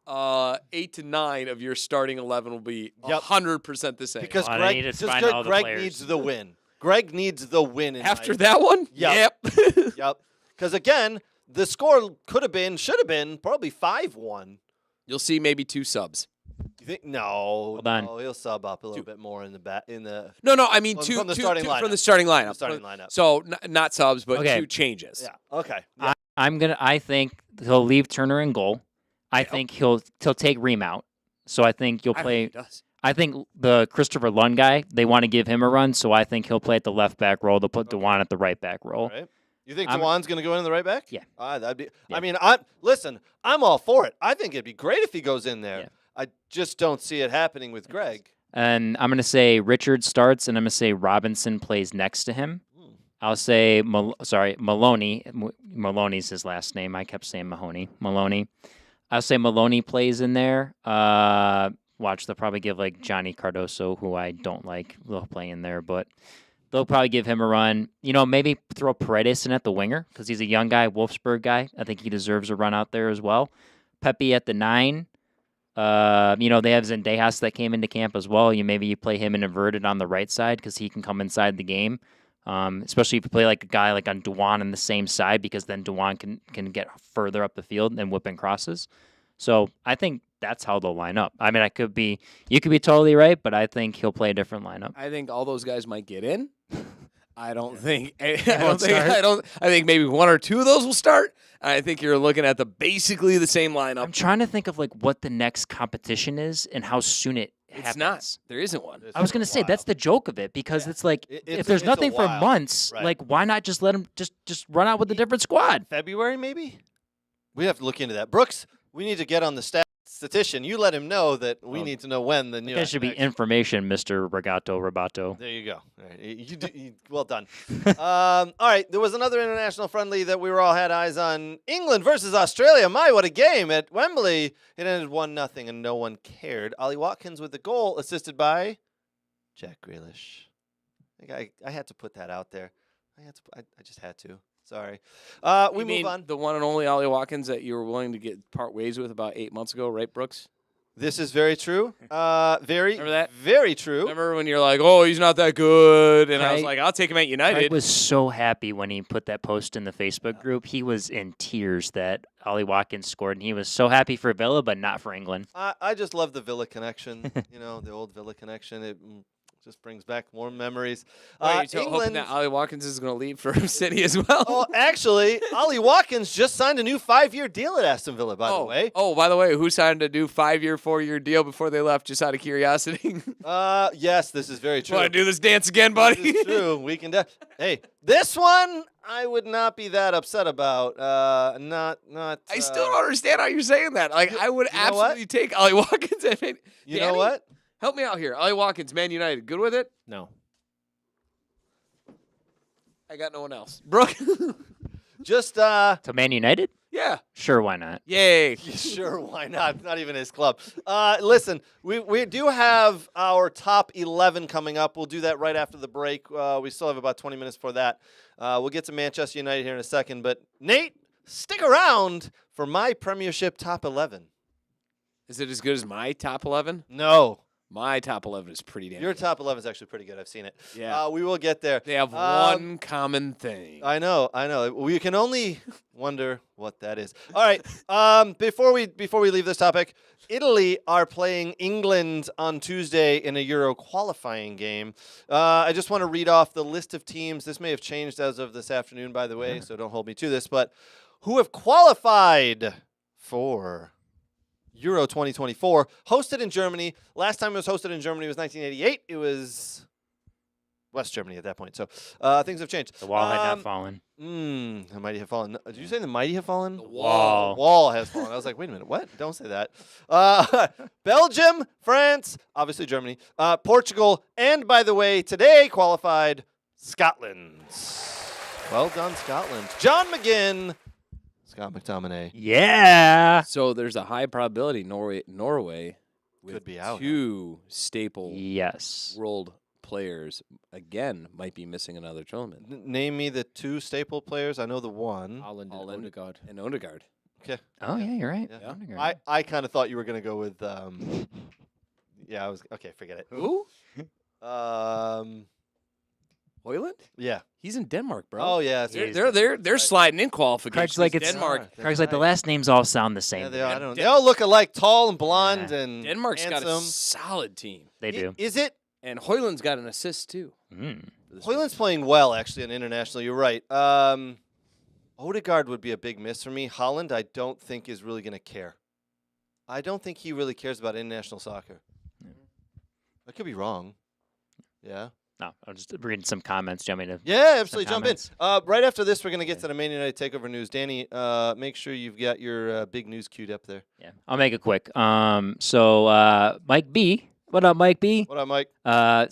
8 to 9 of your starting 11 will be Yep. 100% the same. Because Well, I Greg, need to just find good, all the Greg players. needs the win. Greg needs the win. in after my- that one, Yep. yep. Yep. Because again, the score should have been probably 5-1. You'll see maybe 2 subs. You think? No, Hold on. no, he'll sub up a little bit more in the back in the No, I mean From 2 the starting lineup. from the starting lineup. The starting lineup. So not subs, but Okay. 2 changes. yeah. Okay. I think he'll leave Turner in goal. I think he'll take Ream out. So I think you'll I play. think he does. I think the Christopher Lund guy, they want to give him a run, so I think he'll play at the left back role. They'll put DeJuan at the right back role. All right. You think I'm- DeJuan's going to go in the right back? Yeah. That'd be. Yeah. I mean, listen. I'm all for it. I think it'd be great if he goes in there. Yeah. I just don't see it happening with Greg. And I'm going to say Richard starts, and I'm going to say Robinson plays next to him. Hmm. I'll say, Maloney. Maloney's his last name. I kept saying Mahoney. Maloney. I'll say Maloney plays in there. Watch, they'll probably give like Johnny Cardoso, who I don't like, they'll play in there, but they'll probably give him a run. You know, maybe throw Paredes in at the winger because he's a young guy, Wolfsburg guy. I think he deserves a run out there as well. Pepe at the 9. You know, they have Zendejas that came into camp as well. Maybe you play him in inverted on the right side because he can come inside the game. Especially if you play like a guy like on DeJuan on the same side because then DeJuan can get further up the field and whip in crosses. So I think that's how they'll line up. I mean, you could be totally right, but I think he'll play a different lineup. I think all those guys might get in. I don't think. I think maybe one or two of those will start. I think you're looking at basically the same lineup. I'm trying to think of like what the next competition is and how soon it happens. It's not. There isn't one. I was gonna say that's the joke of it because it's like if there's nothing for months, right. like why not just let him just run out with a different squad? February, maybe? We have to look into that. Brooks, we need to get on the statistician. You let him know that we need to know when the new. That should be information, Mr. Robato. There you go. All right. Well done. All right. There was another international friendly that we were all had eyes on. England versus Australia. My, what a game at Wembley. It ended 1-0, and no one cared. Ollie Watkins with the goal, assisted by Jack Grealish. I had to put that out there. I just had to. Sorry. We move on. The one and only Ollie Watkins that you were willing to part ways with about 8 months ago, right, Brooks? This is very true. Remember that? Very true. Remember when you're like, oh, he's not that good? And I was like, I'll take him at United. Craig was so happy when he put that post in the Facebook group. He was in tears that Ollie Watkins scored, and he was so happy for Villa, but not for England. I just love the Villa connection. The old Villa connection. It just brings back warm memories. You're hoping that Ollie Watkins is going to leave for City as well? Oh, actually, Ollie Watkins just signed a new 5-year deal at Aston Villa, by the way. Oh, by the way, who signed a new 5-year, 4-year deal before they left, just out of curiosity? Yes, this is very true. Want to do this dance again, buddy? This is true. We can. Hey, this one I would not be that upset about. Not. I still don't understand how you're saying that. Like, I would absolutely take Ollie Watkins. You know what? Help me out here. Ollie Watkins, Man United. Good with it? No. I got no one else. Brooke? Just To Man United? Yeah. Sure, why not? Yay. Sure, why not? Not even his club. Listen, we do have our top 11 coming up. We'll do that right after the break. We still have about 20 minutes for that. We'll get to Manchester United here in a second. But, Nate, stick around for my Premiership top 11. Is it as good as my top 11? No. My top 11 is pretty damn Your good. top 11 is actually pretty good. I've seen it. Yeah. We will get there. They have one common thing. I know. We can only wonder what that is. All right. Before we leave this topic, Italy are playing England on Tuesday in a Euro qualifying game. I just want to read off the list of teams. This may have changed as of this afternoon, by the way, so don't hold me to this. But who have qualified for Euro 2024, hosted in Germany. Last time it was hosted in Germany was 1988. It was West Germany at that point. So things have changed. The wall had not fallen. The mighty have fallen. Did you say the mighty have fallen? The wall has fallen. I was like, wait a minute, what? Don't say that. Belgium, France, obviously Germany, Portugal, and by the way, today qualified Scotland. Well done, Scotland. John McGinn. Scott McTominay. Yeah. So there's a high probability Norway with Could be out. two staple Yes. world players again might be missing another tournament. Name me the two staple players. I know the one. Holland and Odegaard. And Odegaard. Okay. Oh yeah, you're right. Yeah. Odegaard. I kind of thought you were going to go with yeah, I was okay, forget it. Who? Hoyland? Yeah. He's in Denmark, bro. Oh yeah, They're sliding in qualifications. Craig's like it's Denmark. Craig's like the last names all sound the same. Yeah, to they me. are. I don't. They all look alike, tall and blonde and Denmark's got a handsome. solid team. They do. Is it? And Hoyland's got an assist too. Hoyland's playing well actually in international. You're right. Odegaard would be a big miss for me. Holland, I don't think is really going to care. I don't think he really cares about international soccer. I could be wrong. Yeah. No, I'm just reading some comments. Do you want me to? Yeah, absolutely. Jump in. comments? Right after this, we're going to get to the Man United takeover news. Danny, make sure you've got your big news queued up there. Yeah, I'll make it quick. So Mike B. What up, Mike B? What up, Mike?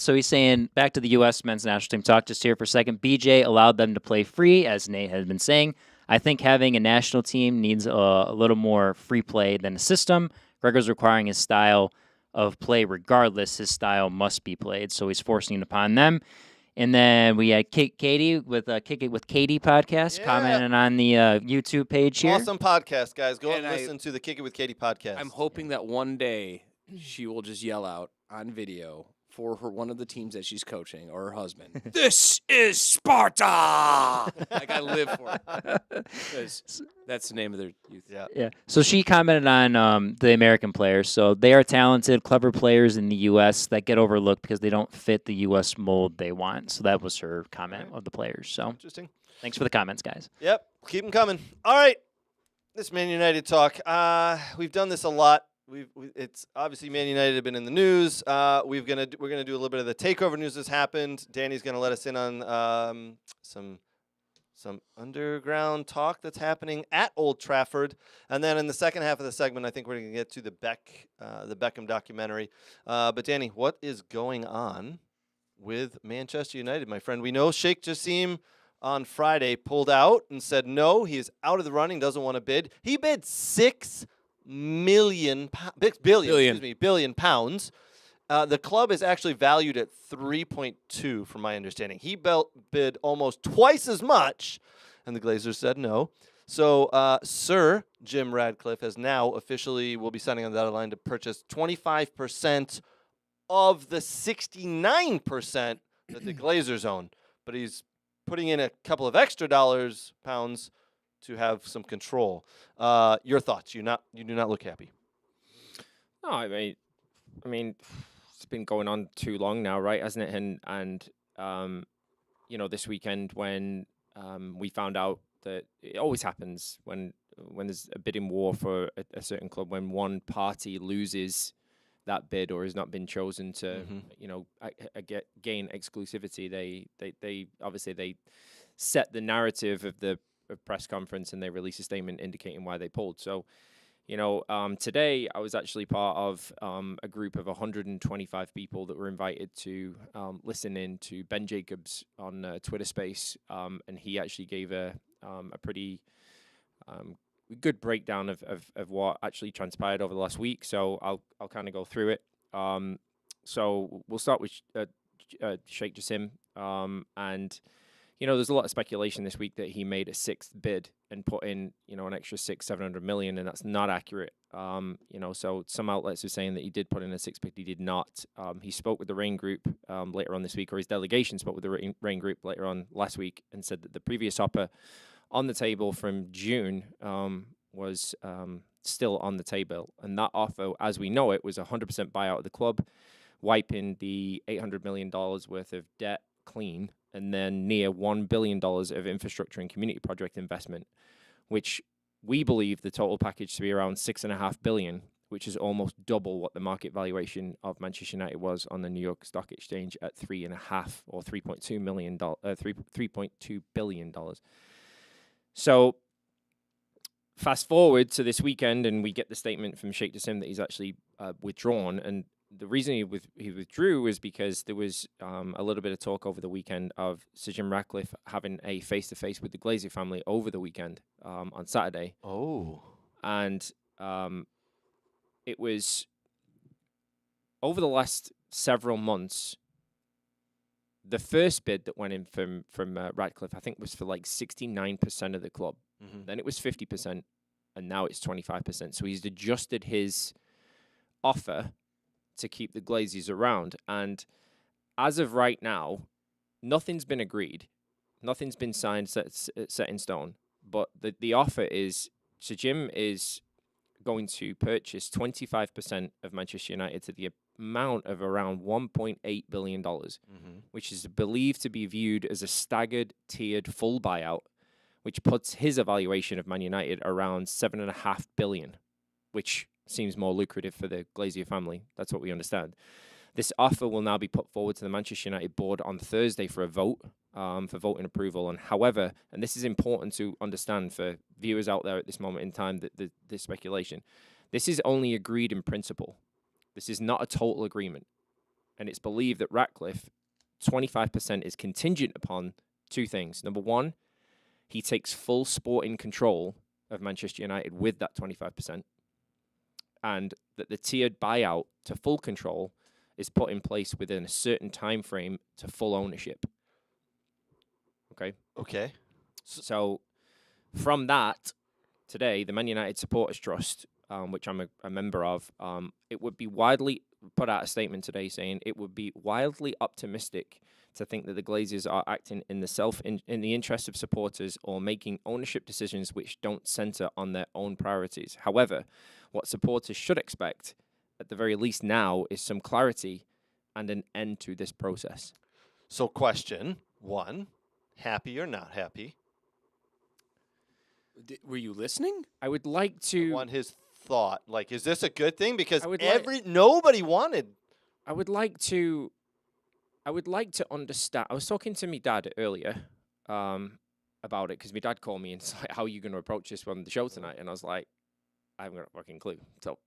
So he's saying back to the U.S. men's national team talk just here for a second. BJ allowed them to play free, as Nate has been saying. I think having a national team needs a little more free play than a system. Gregor's requiring his style of play regardless. His style must be played, so he's forcing it upon them. And then we had Katie with Kick It with Katie podcast commenting on the YouTube page here. Awesome podcast, guys. Go and And listen to the Kick It with Katie podcast. I'm hoping that one day she will just yell out on video for one of the teams that she's coaching or her husband. This is Sparta. Like I live for it. 'Cause that's the name of their youth. Yeah. Yeah. So she commented on the American players. So they are talented, clever players in the U.S. that get overlooked because they don't fit the U.S. mold they want. So that was her comment of the players. So Interesting. thanks for the comments, guys. Yep. Keep them coming. All right. This Man United talk. We've done this a lot. It's obviously Man United have been in the news. We're gonna do a little bit of the takeover news that's happened. Danny's gonna let us in on some underground talk that's happening at Old Trafford, and then in the second half of the segment, I think we're gonna get to the Beckham documentary. But Danny, what is going on with Manchester United, my friend? We know Sheikh Jassim on Friday pulled out and said no, he is out of the running, doesn't want to bid. He bid £6 billion pounds. The club is actually valued at 3.2, from my understanding. He bid almost twice as much, and the Glazers said no. So Sir Jim Radcliffe has now officially will be signing on the dotted line to purchase 25% of the 69% that the Glazers own. But he's putting in a couple of extra pounds to have some control. Your thoughts? You do not look happy. No, I mean, it's been going on too long now, right? Hasn't it? And this weekend when we found out that it always happens when there's a bidding war for a certain club, when one party loses that bid or has not been chosen to, gain exclusivity. They obviously set the narrative of the press conference and they release a statement indicating why they pulled. So, today I was actually part of a group of 125 people that were invited to listen in to Ben Jacobs on Twitter Space, and he actually gave a pretty good breakdown of what actually transpired over the last week. So I'll kind of go through it. So we'll start with Sheikh Jassim, and there's a lot of speculation this week that he made a sixth bid and put in, an extra 600-700 million, and that's not accurate. So some outlets are saying that he did put in a sixth bid. He did not. He spoke with the Rain Group later on this week, or his delegation spoke with the Rain Group later on last week, and said that the previous offer on the table from June was still on the table, and that offer, as we know it, was 100% buyout of the club, wiping the $800 million worth of debt clean, and then near $1 billion of infrastructure and community project investment, which we believe the total package to be around $6.5 billion, which is almost double what the market valuation of Manchester United was on the New York Stock Exchange at $3.5 or $3.2 billion. So fast forward to this weekend, and we get the statement from Sheikh Jassim that he's actually withdrawn. And the reason he withdrew was because there was a little bit of talk over the weekend of Sir Jim Ratcliffe having a face-to-face with the Glazer family over the weekend on Saturday. Oh. And it was over the last several months, the first bid that went in from Ratcliffe, I think, was for like 69% of the club. Mm-hmm. Then it was 50%, and now it's 25%. So he's adjusted his offer to keep the Glazers around. And as of right now, nothing's been agreed. Nothing's been signed, set in stone. But the offer is, Sir Jim is going to purchase 25% of Manchester United to the amount of around $1.8 billion, which is believed to be viewed as a staggered, tiered full buyout, which puts his evaluation of Man United around $7.5 billion, which seems more lucrative for the Glazer family. That's what we understand. This offer will now be put forward to the Manchester United board on Thursday for a vote, for voting approval. And however, and this is important to understand for viewers out there at this moment in time, that this speculation, this is only agreed in principle. This is not a total agreement. And it's believed that Ratcliffe, 25% is contingent upon two things. Number one, he takes full sporting control of Manchester United with that 25%. And that the tiered buyout to full control is put in place within a certain time frame to full ownership. Okay. So from that, today, the Man United Supporters Trust, which I'm a member of, it would be widely put out a statement today saying it would be wildly optimistic to think that the Glazers are acting in the interest of supporters or making ownership decisions which don't center on their own priorities. However, what supporters should expect, at the very least now, is some clarity and an end to this process. So question 1, happy or not happy? Were you listening? I would like I to. want his thought. Like, is this a good thing? Because I would nobody wanted. I would like to understand. I was talking to my dad earlier about it because my dad called me and said, like, "How are you going to approach this on the show tonight?" And I was like, "I haven't got a fucking clue."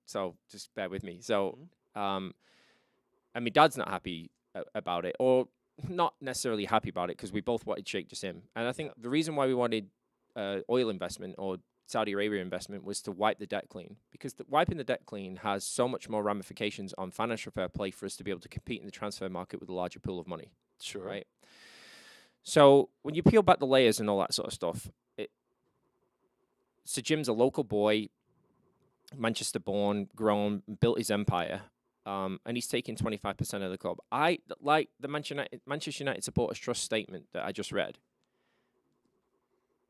So just bear with me. So, and my dad's not happy about it, or not necessarily happy about it, because we both wanted Sheikh Jassim, and I think the reason why we wanted oil investment or Saudi Arabia investment was to wipe the debt clean, because wiping the debt clean has so much more ramifications on financial fair play for us to be able to compete in the transfer market with a larger pool of money. Sure. Right. So when you peel back the layers and all that sort of stuff, Sir Jim's a local boy, Manchester born, grown, built his empire, and he's taking 25% of the club. I like the Manchester United Supporters Trust statement that I just read.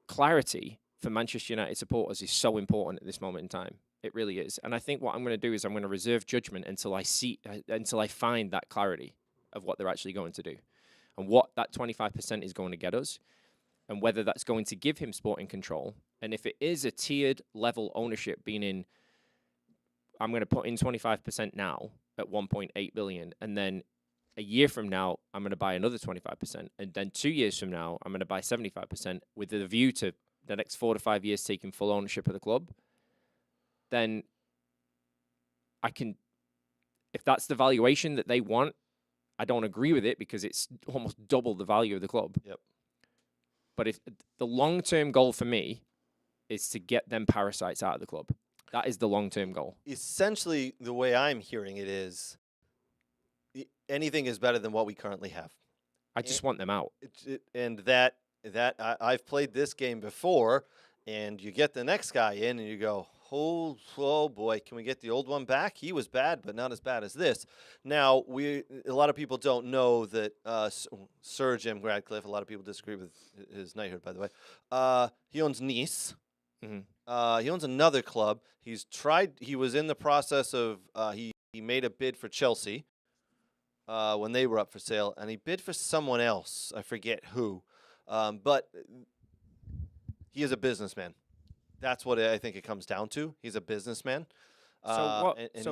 Clarity for Manchester United supporters is so important at this moment in time. It really is. And I think what I'm going to do is I'm going to reserve judgment until I find that clarity of what they're actually going to do and what that 25% is going to get us, and whether that's going to give him sporting control. And if it is a tiered level ownership, meaning I'm going to put in 25% now at 1.8 billion, and then a year from now, I'm going to buy another 25%. And then 2 years from now, I'm going to buy 75% with the view to the next 4 to 5 years taking full ownership of the club. Then I can, if that's the valuation that they want, I don't agree with it because it's almost double the value of the club. Yep. But if the long-term goal for me is to get them parasites out of the club. That is the long-term goal. Essentially, the way I'm hearing it is anything is better than what we currently have. I just want them out. I've played this game before, and you get the next guy in, and you go, oh boy, can we get the old one back? He was bad, but not as bad as this. Now, a lot of people don't know that Sir Jim Radcliffe, a lot of people disagree with his knighthood, by the way. He owns Nice. Mm-hmm. He owns another club. He was in the process of, he made a bid for Chelsea when they were up for sale, and he bid for someone else. I forget who. But he is a businessman. That's what I think it comes down to. He's a businessman. It's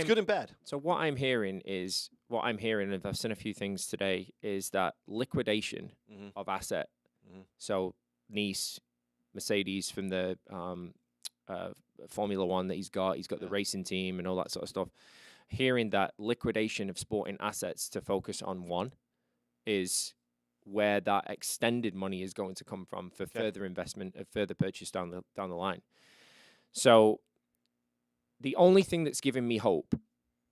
good and bad. So what I'm hearing, and I've seen a few things today, is that liquidation of asset. Mm-hmm. So Nice, Mercedes from the Formula One that he's got the racing team and all that sort of stuff. Hearing that liquidation of sporting assets to focus on one is where that extended money is going to come from for further investment and further purchase down the line. So the only thing that's given me hope,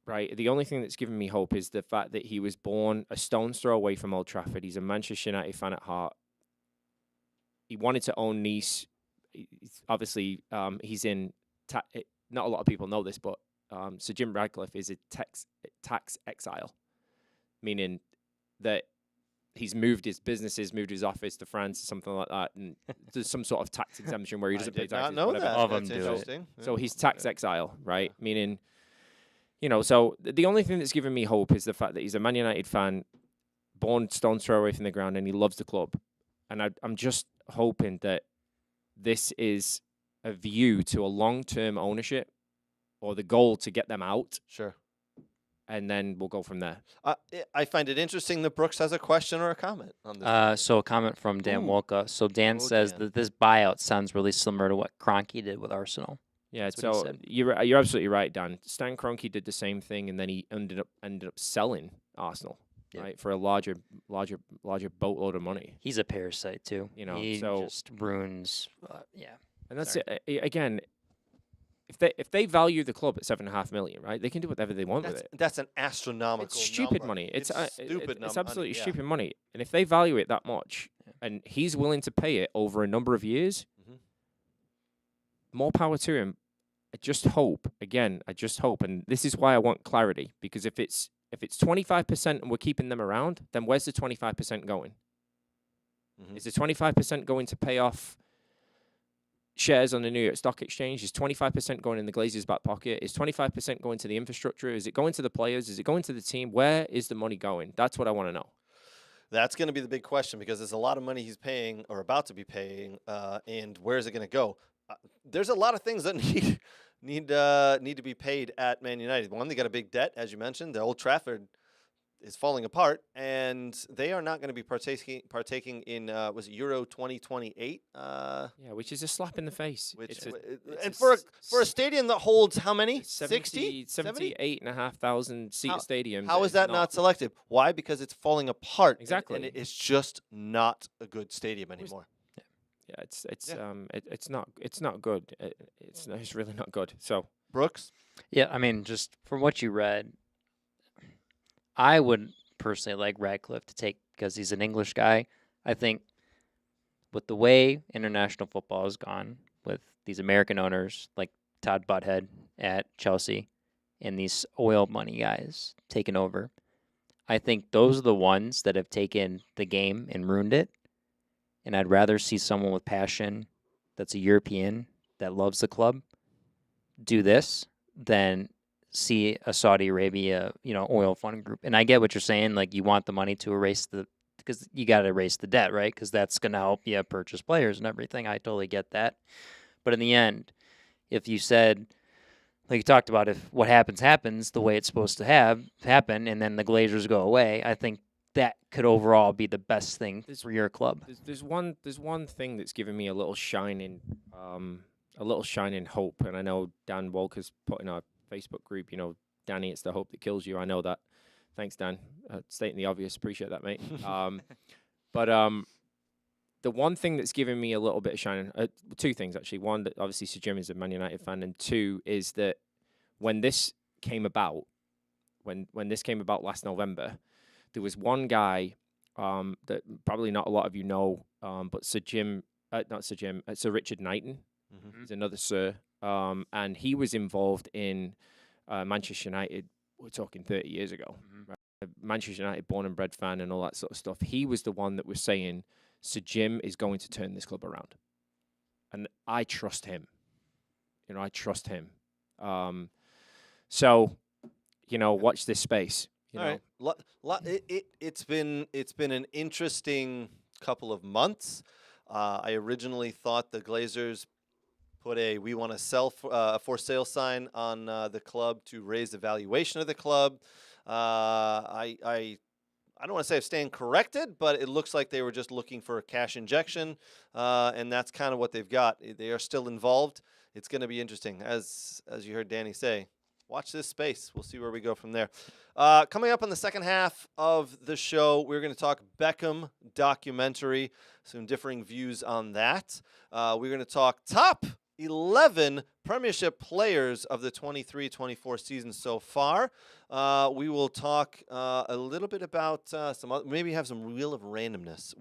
right? The only thing that's given me hope is the fact that he was born a stone's throw away from Old Trafford. He's a Manchester United fan at heart. He wanted to own Nice. Obviously, he's in. Not a lot of people know this, but Sir Jim Radcliffe is a tax exile, meaning that he's moved his businesses, moved his office to France, something like that, and there's some sort of tax exemption where he doesn't pay taxes. I did not know whatever. that. All of them That's do it. interesting. So he's tax exile, right? Meaning, so the only thing that's given me hope is the fact that he's a Man United fan, born stone's throw away from the ground, and he loves the club. And I'm just hoping that this is a view to a long-term ownership or the goal to get them out. Sure. And then we'll go from there. I find it interesting that Brooks has a question or a comment on this. So a comment from Dan Wolka. So Dan says Dan. that this buyout sounds really similar to what Kroenke did with Arsenal. Yeah, That's what he so said. you're absolutely right, Dan. Stan Kroenke did the same thing, and then he ended up selling Arsenal, right, for a larger boatload of money. He's a parasite too. He just ruins. And that's it. Again, if they value the club at $7.5 million, right, they can do whatever they want with it. That's an astronomical. It's stupid number. money. It's stupid. It's absolutely stupid money. And if they value it that much, and he's willing to pay it over a number of years, more power to him. just hope, again, and this is why I want clarity, because if it's 25% and we're keeping them around, then where's the 25% going? Is the 25% going to pay off shares on the New York Stock Exchange? Is 25% going in the Glazers' back pocket? Is 25% going to the infrastructure? Is it going to the players? Is it going to the team? Where is the money going? That's what I want to know. That's going to be the big question, because there's a lot of money he's paying or about to be paying, and where is it going to go? There's a lot of things that need to be paid at Man United. One, they got a big debt, as you mentioned. The Old Trafford is falling apart, and they are not going to be partaking in was it Euro 2028? Yeah, which is a slap in the face. For a stadium that holds how many? 78,500 seat stadium. How is that not selected? Why? Because it's falling apart. Exactly. and it's just not a good stadium anymore. Yeah, it's not good. It's really not good. So Brooks? Yeah, I mean, just from what you read, I would personally like Radcliffe to take, because he's an English guy. I think with the way international football has gone, with these American owners like Todd Butthead at Chelsea and these oil money guys taking over, I think those are the ones that have taken the game and ruined it. And I'd rather see someone with passion that's a European that loves the club do this than see a Saudi Arabia, oil fund group. And I get what you're saying. Like, you want the money to erase because you got to erase the debt, right? Because that's going to help you purchase players and everything. I totally get that. But in the end, if you said, like you talked about, if what happens the way it's supposed to happen, and then the Glazers go away, I think that could overall be the best thing for your club. There's one thing that's given me a little shining hope, and I know Dan Walker's put in our Facebook group, Danny, it's the hope that kills you. I know that. Thanks, Dan. Stating the obvious. Appreciate that, mate. But the one thing that's given me a little bit of shining, two things actually. One, that obviously Sir Jim is a Man United fan, and two is that when this came about last November, there was one guy that probably not a lot of you know, but Sir Richard Knighton. He's another Sir, and he was involved in Manchester United. We're talking 30 years ago. Right? Manchester United, born and bred fan, and all that sort of stuff. He was the one that was saying Sir Jim is going to turn this club around, and I trust him. I trust him. So, watch this space. All right. It's been an interesting couple of months. I originally thought the Glazers put a "we want to sell" for sale sign on the club to raise the valuation of the club. I don't want to say I stand corrected, but it looks like they were just looking for a cash injection, and that's kind of what they've got. They are still involved. It's going to be interesting, as you heard Danny say. Watch this space. We'll see where we go from there. Coming up on the second half of the show, we're going to talk Beckham documentary, some differing views on that. We're going to talk top 11 Premiership players of the 23-24 season so far. We will talk a little bit about maybe have some wheel of randomness.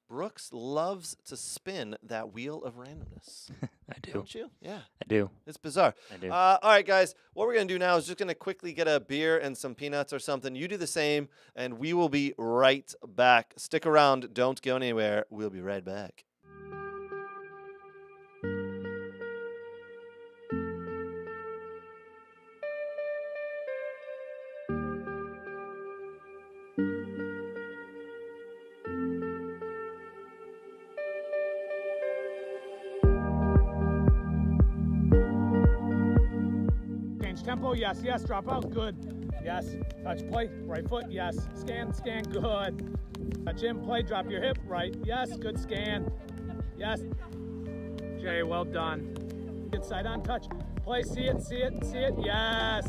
Brooks loves to spin that wheel of randomness. I do. Don't you? Yeah. I do. It's bizarre. I do. All right, guys. What we're going to do now is just going to quickly get a beer and some peanuts or something. You do the same, and we will be right back. Stick around. Don't go anywhere. We'll be right back. Tempo, yes, drop out, good. Yes, touch play, right foot, yes. Scan, good. Touch in, play, drop your hip, right, yes, good scan. Yes. Jay, well done. Get side on touch. Play, see it, yes.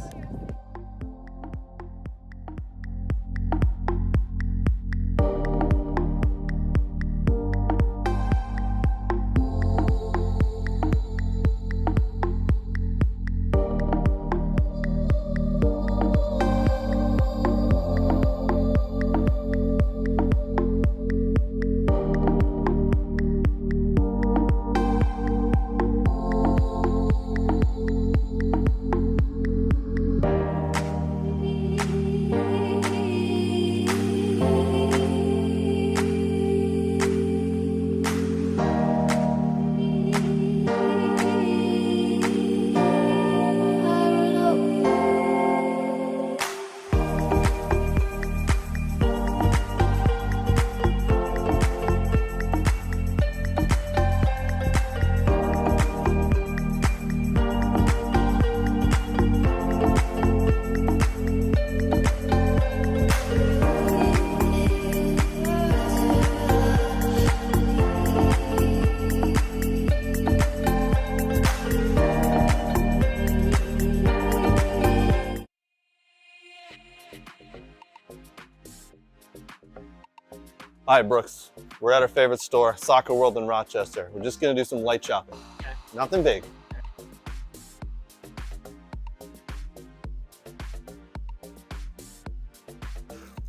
All right, Brooks. We're at our favorite store, Soccer World in Rochester. We're just gonna do some light shopping. Okay. Nothing big.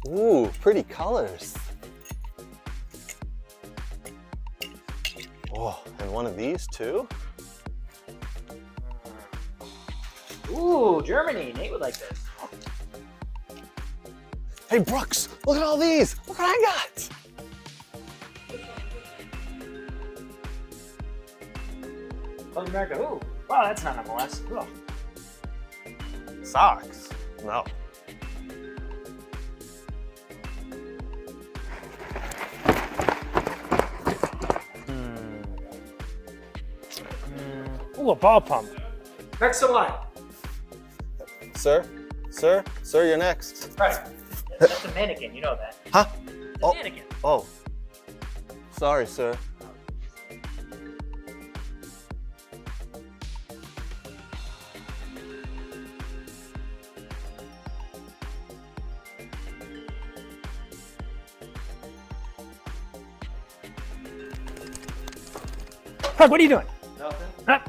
Ooh, pretty colors. Oh, and one of these too? Ooh, Germany. Nate would like this. Hey, Brooks, look at all these. Look what I got. South America. Ooh. Wow, that's not MLS. Ugh. Socks? No. Ooh, a ball pump. Next in line. Sir, you're next. Right. That's a mannequin. You know that. Huh? It's a mannequin. Oh. Sorry, sir. Hug, what are you doing? Nothing. Huh?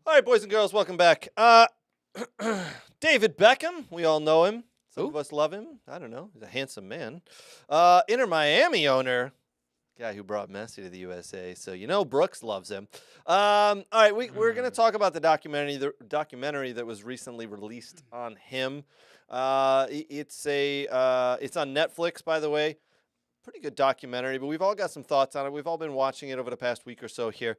All right, boys and girls, welcome back. David Beckham, we all know him. Some of us love him. I don't know. He's a handsome man. Inter Miami owner, guy who brought Messi to the USA. So you know Brooks loves him. All right, we're going to talk about the documentary that was recently released on him. It's on Netflix, by the way. Pretty good documentary, but we've all got some thoughts on it. We've all been watching it over the past week or so here.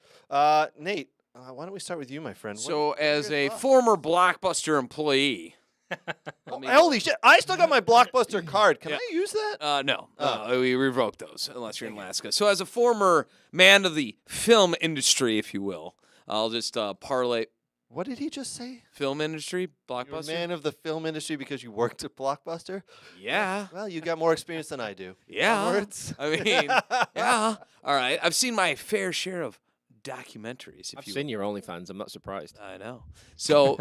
Nate, why don't we start with you, my friend? So, what are as your a thoughts? former Blockbuster employee, Holy shit! I still got my Blockbuster card. Can I use that? no, we revoked those unless you're in Alaska. So, as a former man of the film industry, if you will, I'll just parlay What did he just say? film industry, You're a Blockbuster. man of the film industry because you worked at Blockbuster? Yeah, Well, you got more experience than I do. yeah. Onwards. I mean, yeah. All right, I've seen my fair share of documentaries. If I've you seen your OnlyFans. I'm not surprised. I know. So,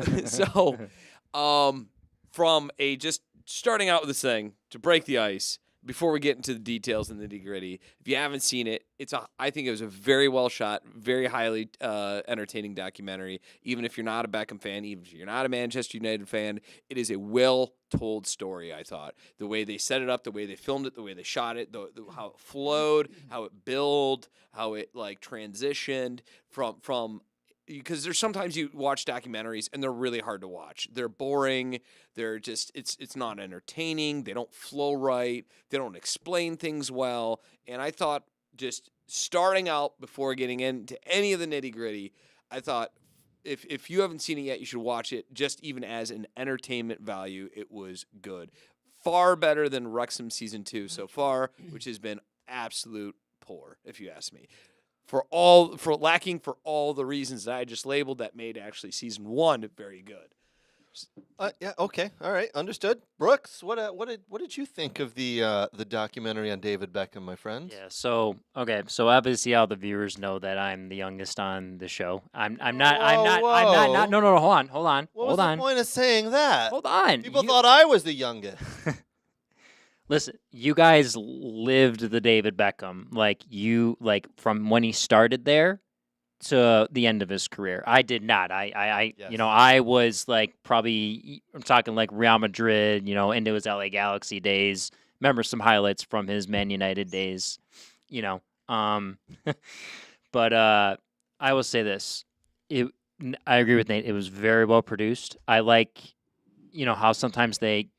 from a just starting out with this thing to break the ice before we get into the details and the nitty gritty. If you haven't seen it, I think it was a very well shot, very highly entertaining documentary. Even if you're not a Beckham fan, even if you're not a Manchester United fan, it is a well told story. I thought the way they set it up, the way they filmed it, the way they shot it, how it flowed, how it built, how it like transitioned from. Because there's sometimes you watch documentaries and they're really hard to watch. They're boring. They're just it's not entertaining. They don't flow right. They don't explain things well. And I thought just starting out before getting into any of the nitty gritty, I thought if you haven't seen it yet, you should watch it. Just even as an entertainment value, it was good. Far better than Wrexham season 2 so far, which has been absolute poor, if you ask me. For lacking for all the reasons that I just labeled that made actually season 1 very good. Yeah. Okay. All right. Understood. Brooks, what did you think of the documentary on David Beckham, my friend? Yeah. So obviously all the viewers know that I'm the youngest on the show. I'm not. No. Hold on. What was the point of saying that? Hold on. People thought I was the youngest. Listen, you guys lived the David Beckham like from when he started there to the end of his career. I did not. Yes. I was like probably I'm talking like Real Madrid, into his LA Galaxy days. Remember some highlights from his Man United days, you know. Um, but I will say this: I agree with Nate. It was very well produced. I like, how sometimes they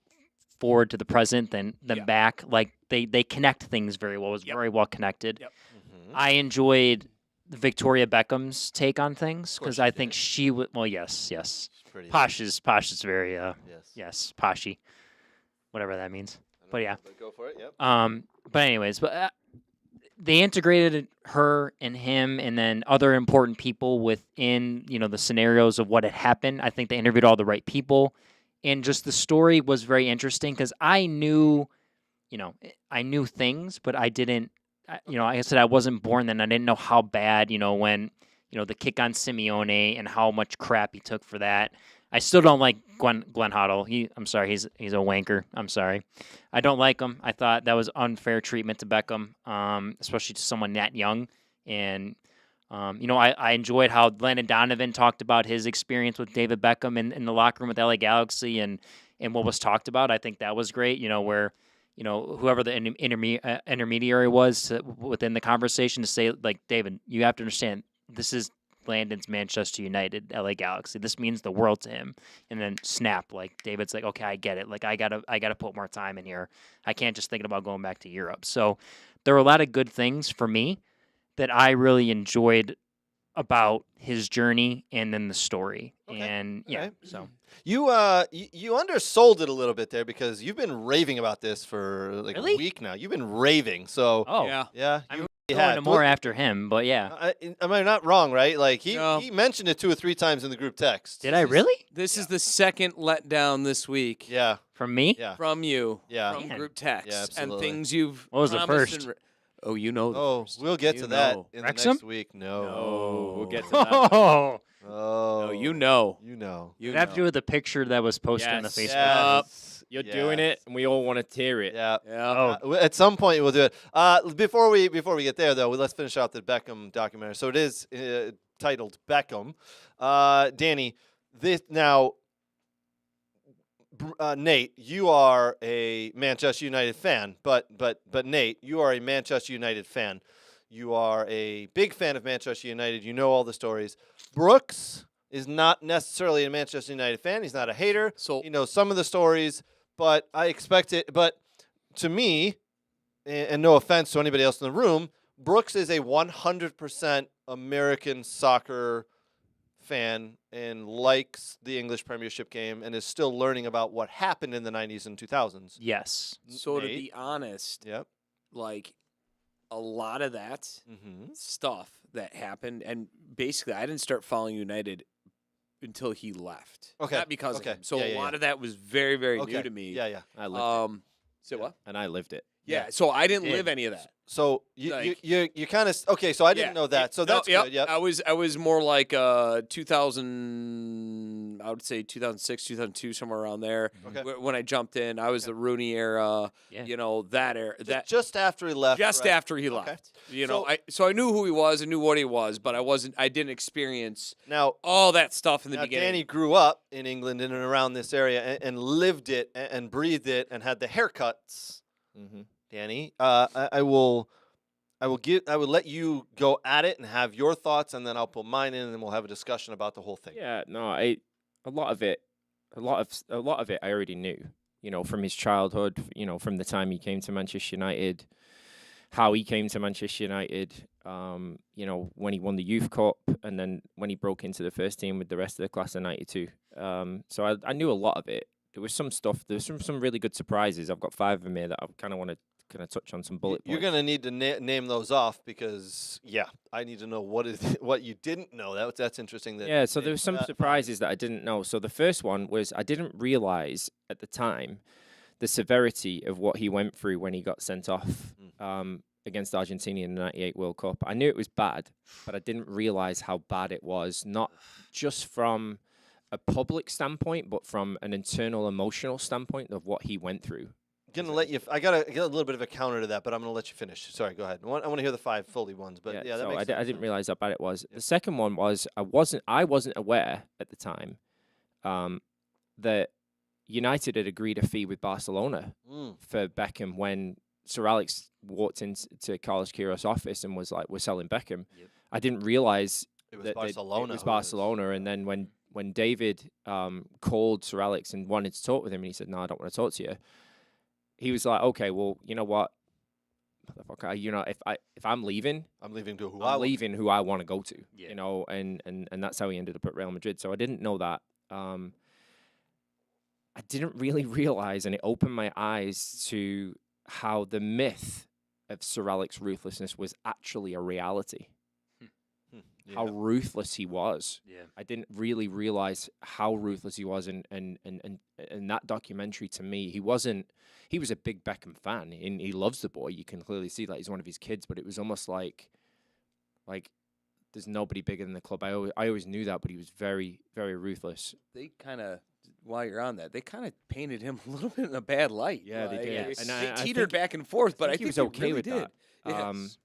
forward to the present, then back. Like they connect things very well. It was very well connected. Yep. I enjoyed Victoria Beckham's take on things because she I did. think she would. Well, yes. Pretty Posh is very Yes. poshy, whatever that means. But yeah. Go for it. Yep. But anyways, they integrated her and him, and then other important people within the scenarios of what had happened. I think they interviewed all the right people, and just the story was very interesting because I knew things, but I didn't. Like I said, I wasn't born then. I didn't know how bad, when, the kick on Simeone and how much crap he took for that. I still don't like Glenn Hoddle. I'm sorry, he's a wanker. I'm sorry. I don't like him. I thought that was unfair treatment to Beckham, especially to someone that young. And, I enjoyed how Landon Donovan talked about his experience with David Beckham in the locker room with LA Galaxy and what was talked about. I think that was great, where whoever the intermediary was within the conversation to say, like, David, you have to understand, this is Landon's Manchester United, LA Galaxy. This means the world to him. And then snap, like, David's like, okay, I get it. Like, I gotta put more time in here. I can't just think about going back to Europe. So there were a lot of good things for me that I really enjoyed about his journey and then the story. Okay. And yeah, Okay. so. You undersold it a little bit there because you've been raving about this for like Really? a week now. You've been raving. So Oh, yeah, I'm you going really to have. more after him, but yeah. Am I not wrong? Right? Like No. he mentioned it 2 or 3 times in the group text. Did I really? This is the second letdown this week Yeah. From me? Yeah. from you, Yeah. from Man. group text, Yeah, and absolutely. things you've. What was the promised first? Oh, you know. The Oh, first. we'll get You to that know. in Wrexham? the next week. No. No. We'll get to that. Oh, Oh. No, you know. You know. You it have to do know. with the picture that was posted on the Yes. Facebook. Yes. You're doing it, and we all want to hear it. Yeah. Yeah. At some point we'll do it. Before we get there though, let's finish out the Beckham documentary. So it is titled Beckham. Danny, this now. Nate, you are a Manchester United fan, but Nate, you are a Manchester United fan. You are a big fan of Manchester United. You know all the stories. Brooks is not necessarily a Manchester United fan. He's not a hater. So- he knows some of the stories, but I expect it. But to me, and no offense to anybody else in the room, Brooks is a 100% American soccer fan and likes the English Premiership game and is still learning about what happened in the 90s and 2000s. Yes. So to Nate? be honest, Yep. like a lot of that Mm-hmm. stuff that happened, and basically I didn't start following United until he left. Okay, Not because okay. of him. So Yeah, a yeah, lot yeah. of that was very, very Okay. new to me. Yeah. I lived Say Yeah. what? it, and I lived it. Yeah. So I didn't did. live any of that. So you Like- kind of okay. So I didn't Yeah, know that. So no, that's yep, good. Yep. I was more like 2000. I would say 2006, 2002, somewhere around there. Okay. When I jumped in, I was the Rooney era. Yeah. That era. That Just after he left. just right? after he Okay. left. So I knew who he was, I knew what he was, but I didn't experience Now, all that stuff in the beginning. Danny grew up in England in and around this area and lived it and breathed it and had the haircuts. Mm-hmm. Danny, I will let you go at it and have your thoughts, and then I'll put mine in, and then we'll have a discussion about the whole thing. Yeah, no, a lot of it I already knew. From his childhood. From the time he came to Manchester United, how he came to Manchester United. When he won the Youth Cup, and then when he broke into the first team with the rest of the class of '92. So I knew a lot of it. There was some stuff. There's some really good surprises. I've got 5 of them here that I kind of want to touch on some bullet points. You're gonna need to name those off because I need to know what you didn't know. That's interesting. Yeah, so there were some surprises that I didn't know. So the first one was I didn't realize at the time the severity of what he went through when he got sent off against Argentina in the '98 World Cup. I knew it was bad, but I didn't realize how bad it was, not just from a public standpoint, but from an internal emotional standpoint of what he went through. Gonna let you. I got a little bit of a counter to that, but I'm gonna let you finish. Sorry, go ahead. I want to hear the 5 fully ones, but yeah, that so makes I sense. didn't realize how bad it was. The second one was I wasn't aware at the time that United had agreed a fee with Barcelona for Beckham when Sir Alex walked into Carlos Queiroz' office and was like, "We're selling Beckham." Yep. I didn't realize It was that Barcelona. It was Barcelona, and then when David called Sir Alex and wanted to talk with him, and he said, "No, I don't want to talk to you." He was like, "Okay, well, you know what? Motherfucker, if I'm leaving, I'm leaving to who I'm leaving who I want to go to." Yeah. You know, and that's how he ended up at Real Madrid. So I didn't know that. I didn't really realize, and it opened my eyes to how the myth of Sir Alex ruthlessness was actually a reality. How ruthless he was. Yeah. I didn't really realize how ruthless he was, and that documentary to me, he was a big Beckham fan, and he loves the boy. You can clearly see that he's one of his kids, but it was almost like there's nobody bigger than the club. I always knew that, but he was very, very ruthless. They kind of, while you're on that, they kind of painted him a little bit in a bad light. Yeah, they did. And And they I teetered think- back and forth, but I he think was they okay really with did. that. Yes.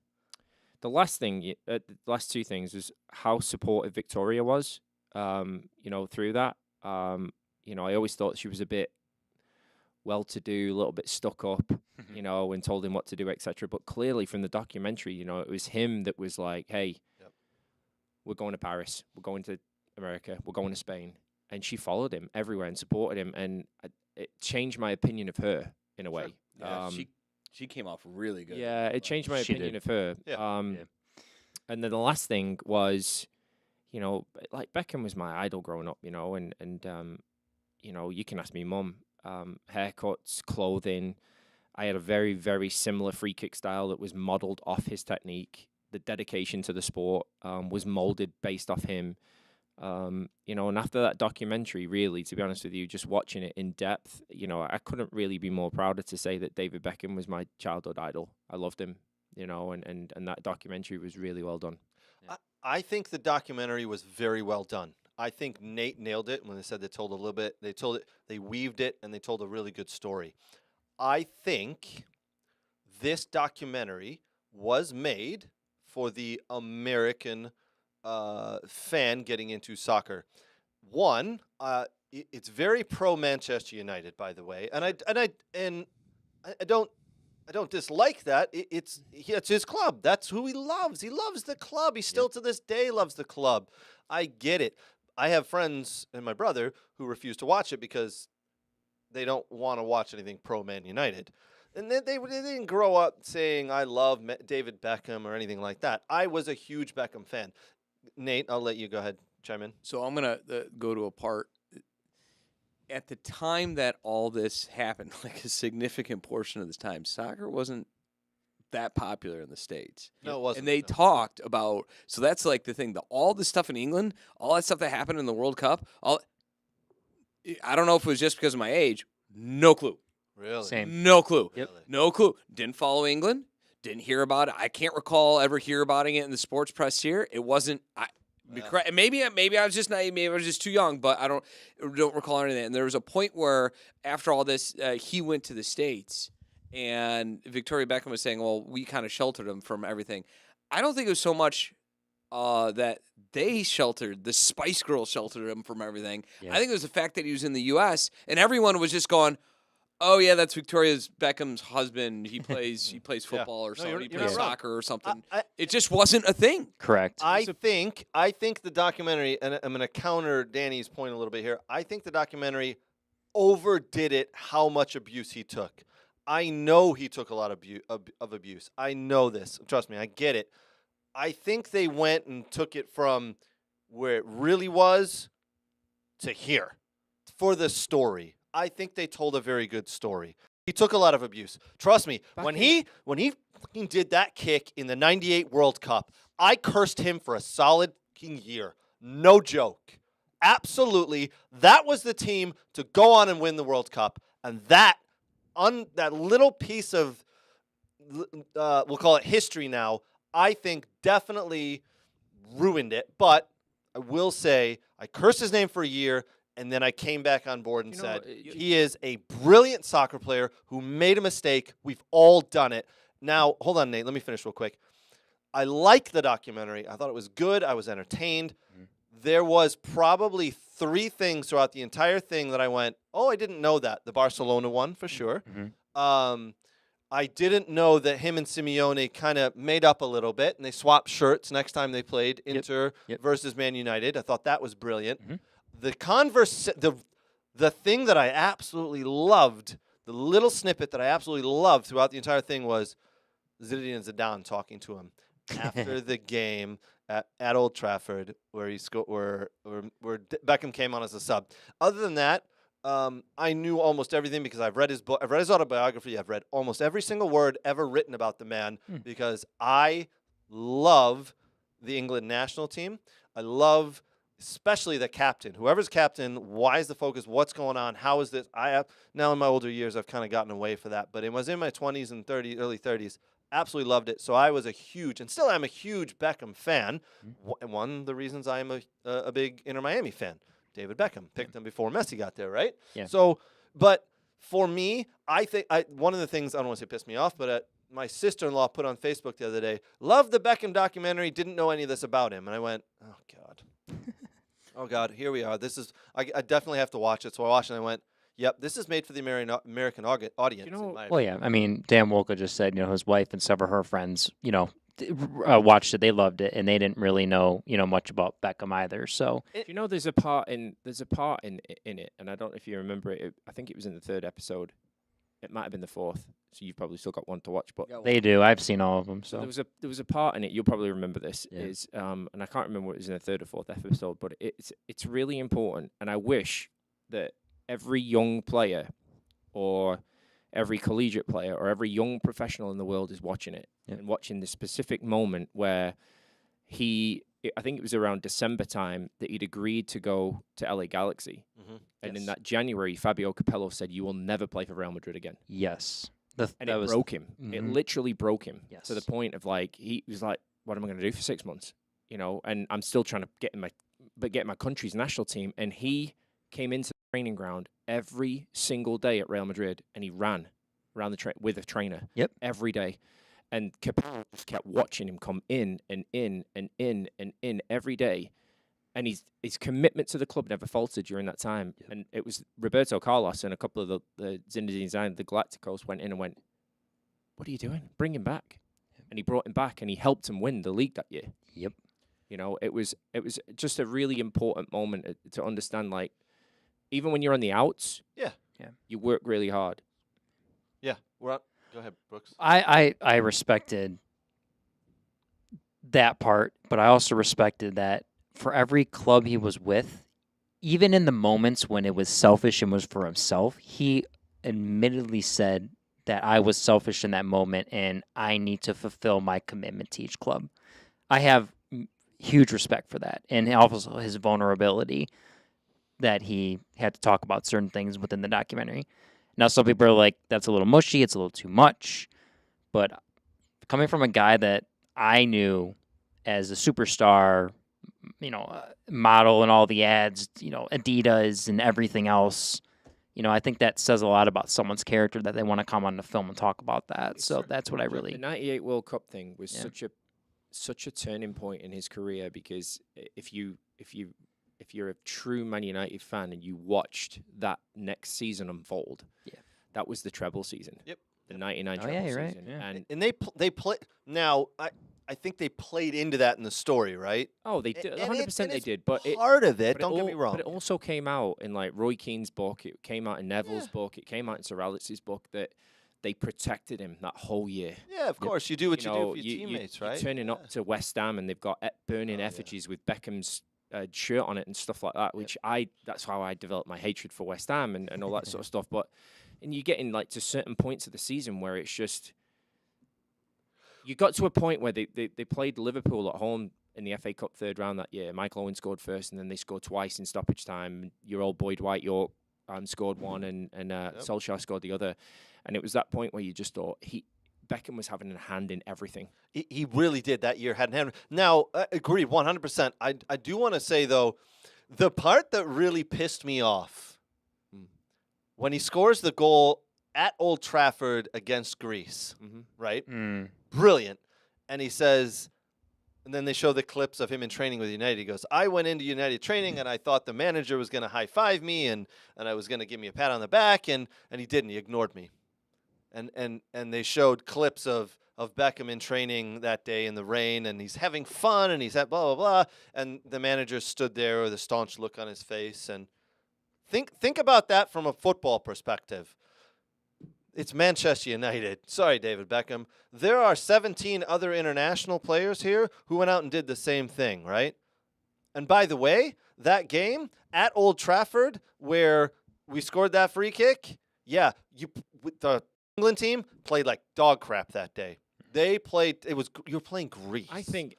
The last thing, the last two things was how supportive Victoria was, through that. I always thought she was a bit well-to-do, a little bit stuck up, and told him what to do, etc. But clearly from the documentary, it was him that was like, hey, we're going to Paris, we're going to America, we're going to Spain. And she followed him everywhere and supported him. And it changed my opinion of her in a way. Yeah, she came off really good. Yeah, it changed my She opinion did. of her. Yeah. And then the last thing was, like Beckham was my idol growing up, and you can ask me mum, haircuts, clothing. I had a very, very similar free kick style that was modeled off his technique. The dedication to the sport was molded based off him. And after that documentary, really, to be honest with you, just watching it in depth, I couldn't really be more prouder to say that David Beckham was my childhood idol. I loved him, and that documentary was really well done. I think the documentary was very well done. I think Nate nailed it when they said they told a little bit. They weaved it, and they told a really good story. I think this documentary was made for the American fan getting into soccer. One, it's very pro Manchester United, by the way, and I don't dislike that. It's his club. That's who he loves. He loves the club. He still to this day loves the club. I get it. I have friends and my brother who refuse to watch it because they don't want to watch anything pro Man United. And they didn't grow up saying, I love David Beckham or anything like that. I was a huge Beckham fan. Nate, I'll let you go ahead, chime in. So I'm going to go to a part. At the time that all this happened, like a significant portion of this time, soccer wasn't that popular in the States. No, it wasn't. And they talked about, so that's like the thing, all the stuff in England, all that stuff that happened in the World Cup, I don't know if it was just because of my age, no clue. Really? Same. No clue. Yep. No clue. Didn't follow England. Didn't hear about it. I can't recall ever hear about it in the sports press here. It wasn't. Maybe I was just naive. Maybe I was just too young. But I don't recall anything. And there was a point where after all this, he went to the States, and Victoria Beckham was saying, "Well, we kind of sheltered him from everything." I don't think it was so much that they sheltered, the Spice Girls sheltered him from everything. Yeah. I think it was the fact that he was in the U.S. and everyone was just going, "Oh yeah, that's Victoria's Beckham's husband. He plays football or something. He you're plays not wrong. soccer or something." I- It just wasn't a thing. Correct. I think the documentary, and I'm going to counter Danny's point a little bit here. I think the documentary overdid it how much abuse he took. I know he took a lot of abuse. I know this. Trust me, I get it. I think they went and took it from where it really was to here for the story. I think they told a very good story. He took a lot of abuse. Trust me, when he fucking did that kick in the 98 World Cup, I cursed him for a solid fucking year. No joke. Absolutely. That was the team to go on and win the World Cup. And that little piece of, we'll call it history now, I think definitely ruined it. But I will say, I cursed his name for a year. And then I came back on board and You know, said, he is a brilliant soccer player who made a mistake. We've all done it. Now, hold on, Nate. Let me finish real quick. I like the documentary. I thought it was good. I was entertained. There was probably 3 things throughout the entire thing that I went, oh, I didn't know that. The Barcelona one, for sure. I didn't know that him and Simeone kind of made up a little bit, and they swapped shirts next time they played Inter versus Man United. I thought that was brilliant. The the thing that I absolutely loved, the little snippet that I absolutely loved throughout the entire thing was Zinedine Zidane talking to him after the game at Old Trafford, where he where Beckham came on as a sub. Other than that, I knew almost everything because I've read his book. I've read his autobiography. I've read almost every single word ever written about the man because I love the England national team. I love especially the captain. Whoever's captain, why is the focus? What's going on? How is this? Now in my older years, I've kind of gotten away for that. But it was in my 20s and early 30s. Absolutely loved it. So I was a huge, and still am a huge Beckham fan. One of the reasons I am a big Inter Miami fan. David Beckham picked him before Messi got there, right? Yeah. So, but for me, I think one of the things, I don't want to say pissed me off, but my sister-in-law put on Facebook the other day, loved the Beckham documentary, didn't know any of this about him. And I went, oh, God. Oh, God, here we are. I definitely have to watch it. So I watched it and I went, yep, this is made for the American audience. Well, yeah. I mean, Dan Wolka just said, his wife and several of her friends, watched it. They loved it, and they didn't really know, much about Beckham either. So, there's a part in it, and I don't know if you remember it. I think it was in the 3rd episode. It might have been the 4th, so you've probably still got one to watch. But they do. I've seen all of them. so So there was a part in it. You'll probably remember this. Yeah. Is and I can't remember what it was in the 3rd or 4th episode, but it's really important, and I wish that every young player or every collegiate player or every young professional in the world is watching it and watching the specific moment where I think it was around December time that he'd agreed to go to LA Galaxy. And in that January, Fabio Capello said, you will never play for Real Madrid again. yes, And it broke him. It literally broke him Yes. to the point of he was like, what am I going to do for 6 months? And I'm still trying to get my country's national team. And he came into the training ground every single day at Real Madrid, and he ran around the with a trainer every day. And Capello just kept watching him come in and in and in and in every day. And his commitment to the club never faltered during that time. And it was Roberto Carlos and a couple of the Zinedine Zidane, the Galacticos, went in and went, what are you doing? Bring him back. And he brought him back, and he helped him win the league that year. Yep. It was just a really important moment to understand, even when you're on the outs, you work really hard. Yeah, we're up. Go ahead, Brooks. I respected that part, but I also respected that for every club he was with, even in the moments when it was selfish and was for himself, he admittedly said that I was selfish in that moment and I need to fulfill my commitment to each club. I have huge respect for that, and also his vulnerability that he had to talk about certain things within the documentary. Now, some people are like, that's a little mushy, it's a little too much, but coming from a guy that I knew as a superstar, model and all the ads, Adidas and everything else, I think that says a lot about someone's character that they want to come on the film and talk about that. So that's what I really. The '98 World Cup thing was such a turning point in his career, because if you're a true Man United fan and you watched that next season unfold, that was the treble season. Yep. The '99 treble you're right. season. Yeah. And they play now. I think they played into that in the story, right? oh, they did. And 100% they did. But part of it. but Don't get me wrong. But it also came out in Roy Keane's book. It came out in Neville's book. It came out in Sir Alex's book that they protected him that whole year. Yeah, of course. You do what you do know, for your teammates, right? You're turning up to West Ham and they've got burning effigies with Beckham's shirt on it and stuff like that, which that's how I developed my hatred for West Ham and all that sort of stuff. But and you get in to certain points of the season where it's just, you got to a point where they played Liverpool at home in the FA Cup 3rd round that year. Michael Owen scored first, and then they scored twice in stoppage time. Your old Boyd White York scored one, and Solskjaer scored the other. And it was that point where you just thought Beckham was having a hand in everything. He really did that year. Had an hand. Now, agreed, 100%. I do want to say though, The part that really pissed me off when he scores the goal at Old Trafford against Greece, right? Brilliant. And he says, and then they show the clips of him in training with United. He goes, I went into United training and I thought the manager was going to high-five me and I was going to give me a pat on the back, and he didn't. He ignored me. And they showed clips of Beckham in training that day in the rain, and he's having fun, and he's at blah, blah, blah. And the manager stood there with a staunch look on his face. And think about that from a football perspective. It's Manchester United. Sorry, David Beckham. There are 17 other international players here who went out and did the same thing, right? And by the way, that game at Old Trafford where we scored that free kick, the England team played like dog crap that day. They played. You're playing Greece. I think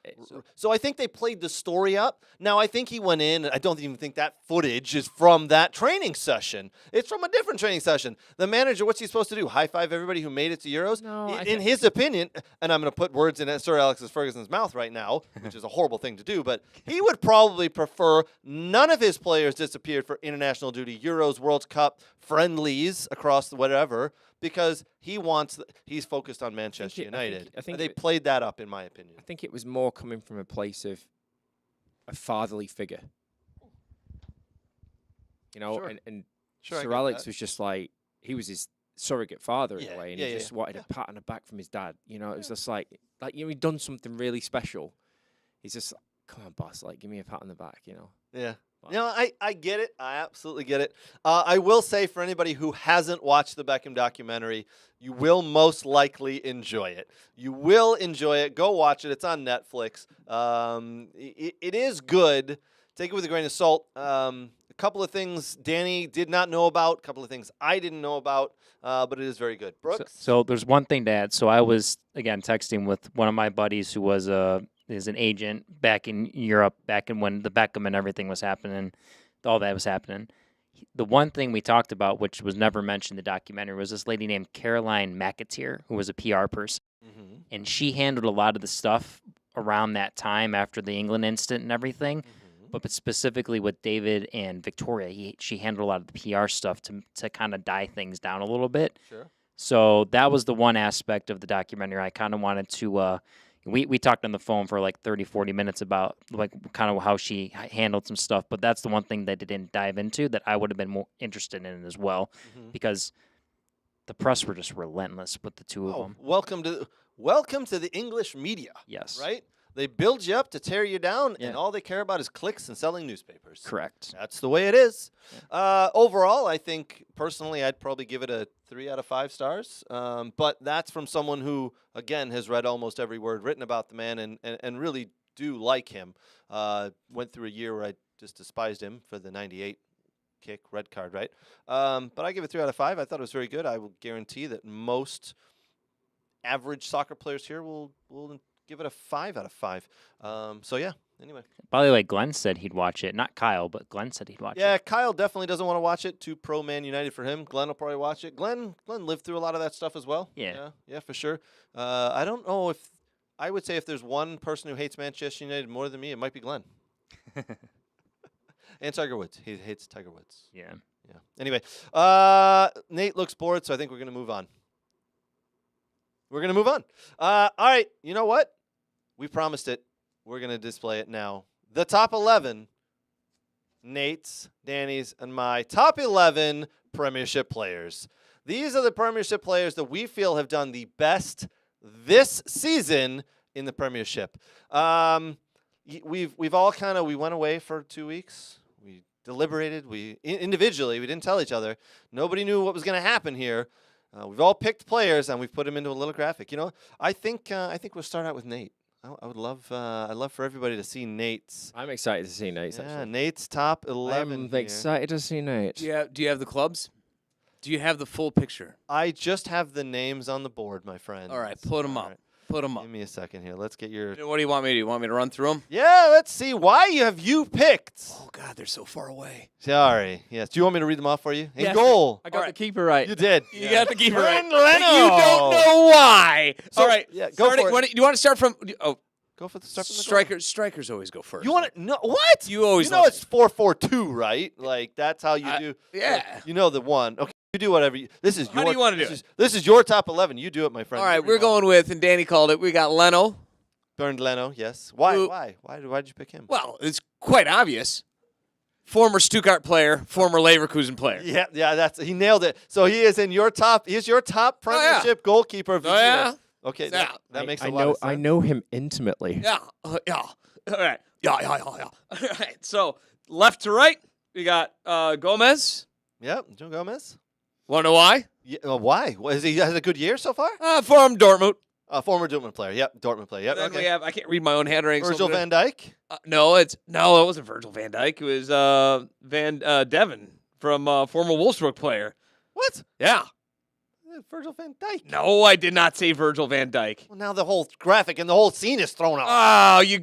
so. I think they played the story up. Now I think he went in. I don't even think that footage is from that training session. It's from a different training session. The manager, what's he supposed to do? High five everybody who made it to Euros? No, in his opinion, and I'm going to put words in Sir Alex Ferguson's mouth right now, which is a horrible thing to do. But he would probably prefer none of his players disappeared for international duty, Euros, World Cup, friendlies across whatever. Because he's focused on Manchester United. I think they played that up, in my opinion. I think it was more coming from a place of a fatherly figure. You know, Sure. and Sure, I Sir get Alex that. was just like, he was his surrogate father in Yeah, a way, and yeah, he yeah, just wanted a pat on the back from his dad. You know, it was just like he'd done something really special. He's just like, come on, boss, like, give me a pat on the back, you know. Yeah. You know, I get it. I absolutely get it. I will say, for anybody who hasn't watched the Beckham documentary, you will most likely enjoy it. You will enjoy it. Go watch it. It's on Netflix. It is good. Take it with a grain of salt. A couple of things Danny did not know about, a couple of things I didn't know about, but it is very good. Brooks? So there's one thing to add. So I was, again, texting with one of my buddies who was is an agent back in Europe, back in when the Beckham and everything was happening, all that was happening. The one thing we talked about, which was never mentioned in the documentary, was this lady named Caroline McAteer, who was a PR person. Mm-hmm. And she handled a lot of the stuff around that time after the England incident and everything. But specifically with David and Victoria, she handled a lot of the PR stuff to kind of die things down a little bit. Sure. So that was the one aspect of the documentary I kind of wanted to we talked on the phone for like 30, 40 minutes about like kind of how she handled some stuff, but that's the one thing that they didn't dive into that I would have been more interested in as well, because the press were just relentless with the two of them. Welcome to the English media. Yes. Right? They build you up to tear you down, Yeah. and all they care about is clicks and selling newspapers. Correct. That's the way it is. Overall, I think, personally, I'd probably give it a 3 out of 5 stars. But that's from someone who, again, has read almost every word written about the man and really do like him. Went through a year where I just despised him for the 98 kick, red card, right? But I give it 3 out of 5. I thought it was very good. I will guarantee that most average soccer players here will give it a 5 out of 5. So, yeah, anyway. By the way, Glenn said he'd watch it. Not Kyle, but Glenn said he'd watch it. Yeah, Kyle definitely doesn't want to watch it. Too pro Man United for him. Glenn will probably watch it. Glenn lived through a lot of that stuff as well. Yeah. Yeah, for sure. I don't know if I would say if there's one person who hates Manchester United more than me, it might be Glenn. And Tiger Woods. He hates Tiger Woods. Yeah. Yeah. Anyway, Nate looks bored, so I think we're going to move on. All right. You know what? We promised it. We're going to display it now. The top 11, Nate's, Danny's, and my top 11 Premiership players. These are the Premiership players that we feel have done the best this season in the Premiership. We've all we went away for 2 weeks. We deliberated. Individually, we didn't tell each other. Nobody knew what was going to happen here. We've all picked players, and we've put them into a little graphic. You know, I think we'll start out with Nate. I'd love for everybody to see Nate's. I'm excited to see Nate's. Yeah, Actually. Nate's top 11. I'm here. excited to see Nate. Do you have the clubs? Do you have the full picture? I just have the names on the board, my friend. All right, put them up. right. Put them up. Give me a second here. Let's get your. What do you want me to do? You want me to run through them? Yeah, let's see. Why have you picked? Oh, God, they're so far away. Sorry. Yes. Do you want me to read them off for you? In Yes. goal. I got All the keeper right. You did. You got the keeper right. Bernd But Leno. you don't know why. So- All right. yeah, go for it. Do you want to start from? Oh, Go for the start from the goal. Strikers always go first. You want to no what? You always know love it's 4-4-2, right? Like that's how you do. Yeah. You know the one. Okay, you do whatever. This is How your. do you wanna do it? This is your top 11. You do it, my friend. All right, we're going with, and Danny called it. We got Leno. Bernd Leno. Yes. Why? Who- Why? Why did you pick him? Well, it's quite obvious. Former Stuttgart player, former Leverkusen player. Yeah. He nailed it. So he is in your top. He is your top Premiership goalkeeper of the year. Yeah. Okay. Yeah. That makes a I lot know. of sense. I know him intimately. Yeah. Yeah. All right. Yeah. All right. So left to right, we got Gomez. Yep. Joe Gomez. Want to know why? Yeah, why? Has he had a good year so far? From Dortmund. Former Dortmund player. Yep. Dortmund player. Yep. Then Okay. we have, I can't read my own handwriting. so Virgil I'm gonna- van Dijk. No, it wasn't Virgil van Dijk. It was Van Devon from former Wolfsburg player. What? Yeah. Virgil van Dijk. No, I did not say Virgil van Dijk. Well, now the whole graphic and the whole scene is thrown out. Oh,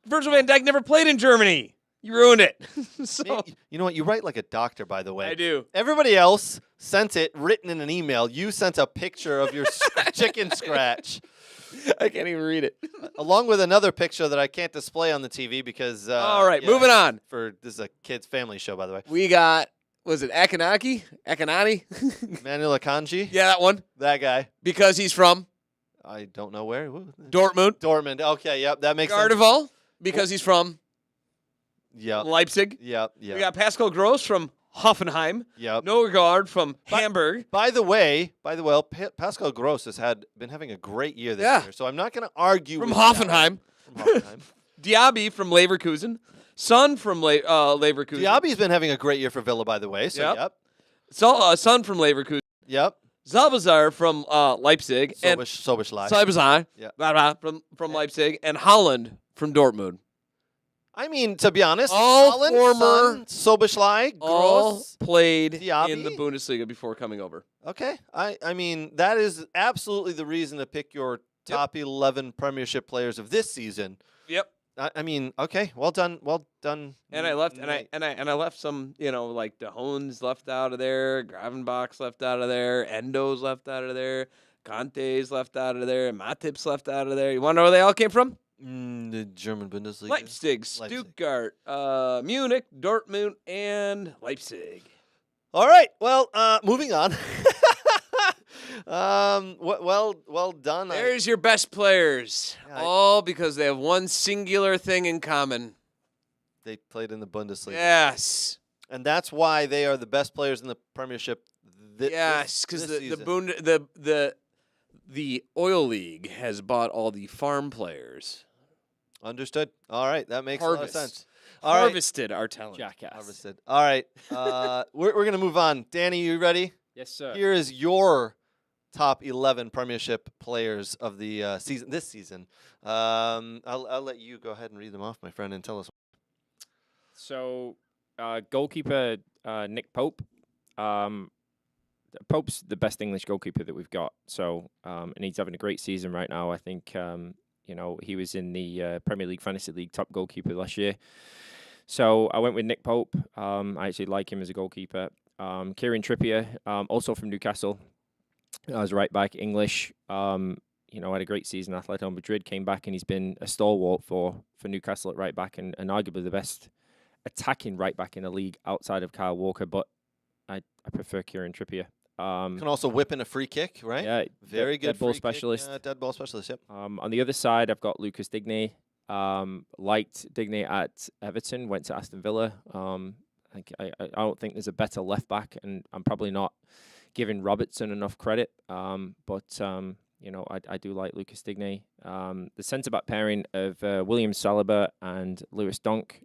Virgil van Dijk never played in Germany. You ruined it. So You know what? You write like a doctor, by the way. I do. Everybody else sent it written in an email. You sent a picture of your chicken scratch, I can't even read it. along with another picture that I can't display on the TV because. All right, moving on. This is a kids' family show, by the way. We got, was it Akanani? Manuel Akanji. Yeah, that one. That guy. Because he's from I don't know where. Dortmund. Dortmund. Okay, yep, that makes sense. Gardeval, because he's from Yep. Leipzig. Yep. We Yep. got Pascal Gross from Hoffenheim. Yep. Noregard from Hamburg. By the way, Pascal Gross has been having a great year this year, so I'm not going to argue From with Hoffenheim. that. From Hoffenheim. Diaby from Leverkusen. Son from Leverkusen. Diaby's been having a great year for Villa, by the way. So Yep. yep. So, son from Leverkusen. Yep. Zabazar from Leipzig. And Sobischlei. Zabazar Yeah. from Leipzig. And Holland from Dortmund. I mean, to be honest, All Holland, former- Son, Sobischlei, All Gross. played Diaby? in the Bundesliga before coming over. Okay. I mean, that is absolutely the reason to pick your top 11 Premiership players of this season. Yep. I mean, okay, well done. And I left, and I left some, like De Hoon's left out of there, Gravenbach's left out of there, Endo's left out of there, Conte's left out of there, Matip's left out of there. You want to know where they all came from? The German Bundesliga. Leipzig, Stuttgart, Munich, Dortmund, and Leipzig. All right. Well, moving on. Well done. There's your best players, Yeah, all because they have one singular thing in common. They played in the Bundesliga. Yes. And that's why they are the best players in the Premiership. Yes, because the Oil League has bought all the farm players. Understood. All right, that makes a lot of sense. Harvested our talent. Jackass. Harvested. All right, we're gonna move on. Danny, you ready? Yes, sir. Here is your top 11 Premiership players of the season. This season, I'll let you go ahead and read them off, my friend, and tell us. So, goalkeeper Nick Pope. Pope's the best English goalkeeper that we've got. So, and he's having a great season right now. I think, he was in the Premier League Fantasy League top goalkeeper last year. So I went with Nick Pope. I actually like him as a goalkeeper. Kieran Trippier, also from Newcastle, as right back, English. Had a great season. Atletico Madrid came back, and he's been a stalwart for Newcastle at right back, and arguably the best attacking right back in the league outside of Kyle Walker. But I prefer Kieran Trippier. Can also whip in a free kick, right? Yeah, Very good dead ball free kick, specialist. dead ball specialist. Yep. On the other side, I've got Lucas Digne. Liked Digne at Everton, went to Aston Villa. I don't think there's a better left back, and I'm probably not giving Robertson enough credit. But I do like Lucas Digne. The centre back pairing of William Saliba and Lewis Dunk.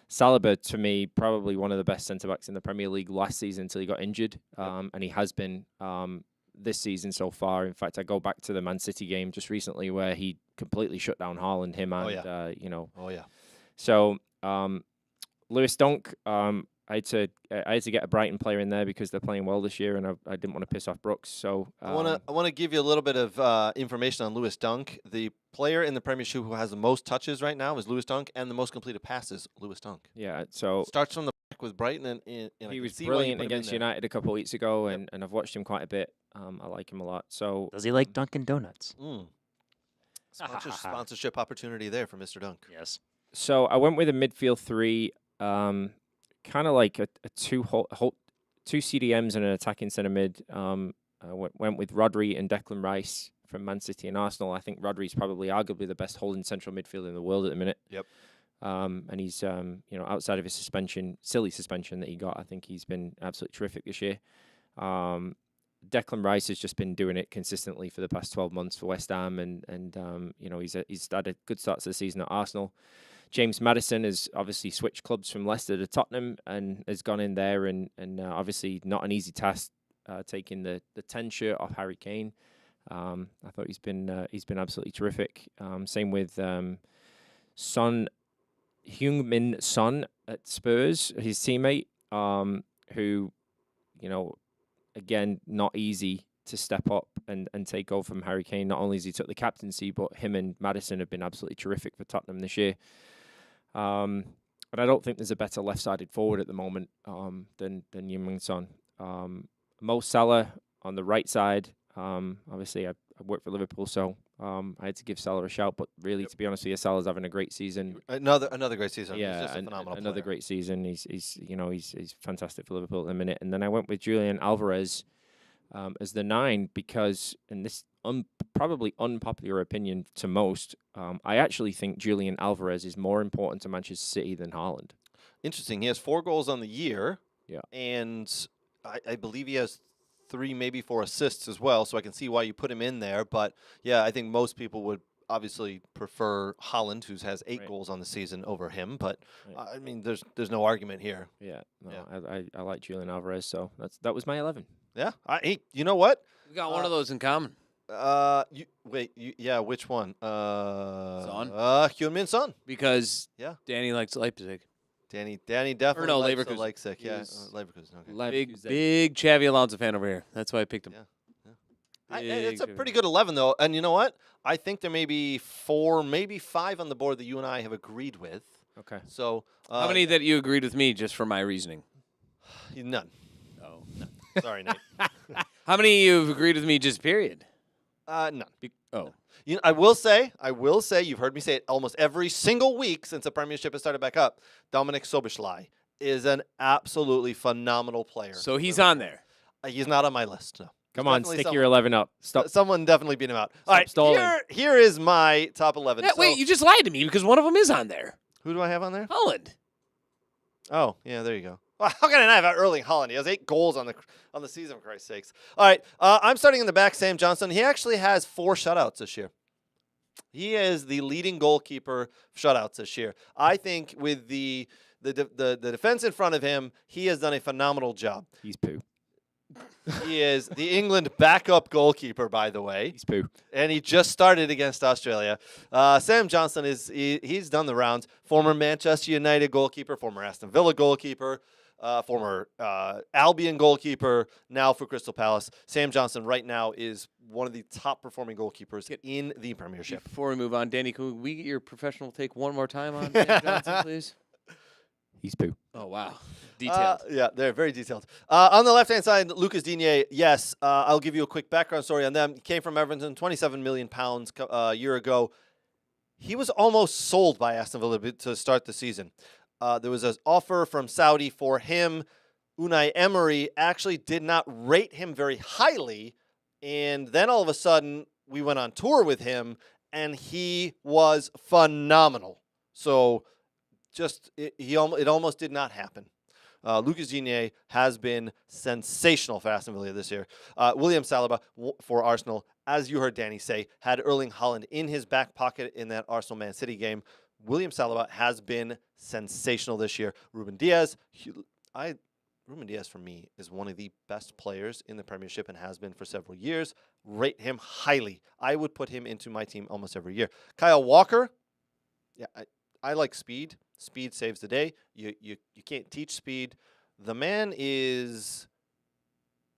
Saliba, to me, probably one of the best centre-backs in the Premier League last season until he got injured, and he has been this season so far. In fact, I go back to the Man City game just recently where he completely shut down Haaland, Oh yeah. So, Lewis Dunk, I had to get a Brighton player in there because they're playing well this year, and I didn't want to piss off Brooks. So I want to give you a little bit of information on Lewis Dunk. The player in the Premiership who has the most touches right now is Lewis Dunk, and the most completed passes, Lewis Dunk. Yeah, so Starts from the back with Brighton, and he was brilliant against United a couple of weeks ago, and I've watched him quite a bit. I like him a lot. So Does he like Dunkin' Donuts? Sponsorship opportunity there for Mr. Dunk. Yes. So I went with a midfield three, kind of like a two CDMs and an attacking centre mid. I went with Rodri and Declan Rice from Man City and Arsenal. I think Rodri's probably arguably the best holding central midfielder in the world at the minute. Yep. And he's outside of his silly suspension that he got, I think he's been absolutely terrific this year. Declan Rice has just been doing it consistently for the past 12 months for West Ham, and he's had a good start to the season at Arsenal. James Maddison has obviously switched clubs from Leicester to Tottenham and has gone in there, and obviously not an easy task taking the 10 shirt off Harry Kane. I thought he's been absolutely terrific. Same with Son Heung-min Son at Spurs, his teammate, who, again, not easy to step up and take over from Harry Kane. Not only has he took the captaincy, but him and Maddison have been absolutely terrific for Tottenham this year. And I don't think there's a better left-sided forward at the moment than Heung-min Son. Mo Salah on the right side. Obviously, I work for Liverpool, so I had to give Salah a shout. But really, to be honest with you, Salah's having a great season. Another great season. Yeah, he's just a phenomenal another player. great season. He's fantastic for Liverpool at the minute. And then I went with Julian Alvarez as the 9 because, and this probably unpopular opinion to most, I actually think Julian Alvarez is more important to Manchester City than Haaland. Interesting. He has 4 goals on the year. Yeah. And I believe he has 3, maybe 4 assists as well, so I can see why you put him in there. But, yeah, I think most people would obviously prefer Haaland, who has 8 goals on the season, over him. But, I mean, there's no argument here. Yeah. No, I like Julian Alvarez, so that was my 11. Yeah. You know what? We got one of those in common. Which one? Son? Heung-min Son. Because Yeah. Danny likes Leipzig. Danny definitely Or no, likes Leverkusen. Leipzig. Yeah, Yes. Leverkusen. Okay. Big Xavi Alonso fan over here. That's why I picked him. Yeah. It's a pretty good 11, though. And you know what? I think there may be 4, maybe 5 on the board that you and I have agreed with. Okay. So How many that you agreed with me just for my reasoning? None. Oh. Sorry, Nate. How many you've agreed with me just period? None. Oh. I will say, you've heard me say it almost every single week since the Premiership has started back up. Dominic Soboslai is an absolutely phenomenal player. So he's on there. He's not on my list. No. Come on, stick your 11 up. Stop. Someone definitely beat him out. All right, stalling. here is my top 11. Yeah, So, wait, you just lied to me because one of them is on there. who do I have on there? Holland. Oh, yeah, there you go. Well, how can I not have Erling Haaland? He has 8 goals on the season, for Christ's sakes. All right, I'm starting in the back, Sam Johnson. He actually has 4 shutouts this year. He is the leading goalkeeper shutouts this year. I think with the defense in front of him, he has done a phenomenal job. He's poo. He is the England backup goalkeeper, by the way. He's poo. And he just started against Australia. Sam Johnson he's done the rounds. Former Manchester United goalkeeper, former Aston Villa goalkeeper, former Albion goalkeeper, now for Crystal Palace. Sam Johnson right now is one of the top performing goalkeepers in the Premiership. Before we move on, Danny, can we get your professional take one more time on Sam Johnson, please? He's poo. Oh, wow. Detailed. Yeah, they're very detailed. On the left-hand side, Lucas Digne, yes, I'll give you a quick background story on them. He came from Everton, £27 million a year ago. He was almost sold by Aston Villa to start the season. There was an offer from Saudi for him. Unai Emery actually did not rate him very highly, and then all of a sudden, we went on tour with him, and he was phenomenal. So it almost did not happen. Lucas Digne has been sensational for Aston Villa this year. William Saliba for Arsenal, as you heard Danny say, had Erling Haaland in his back pocket in that Arsenal-Man City game. William Saliba has been sensational this year. Ruben Diaz, Ruben Diaz for me is one of the best players in the Premiership and has been for several years. Rate him highly. I would put him into my team almost every year. Kyle Walker, yeah, I like speed. Speed saves the day. You can't teach speed. The man is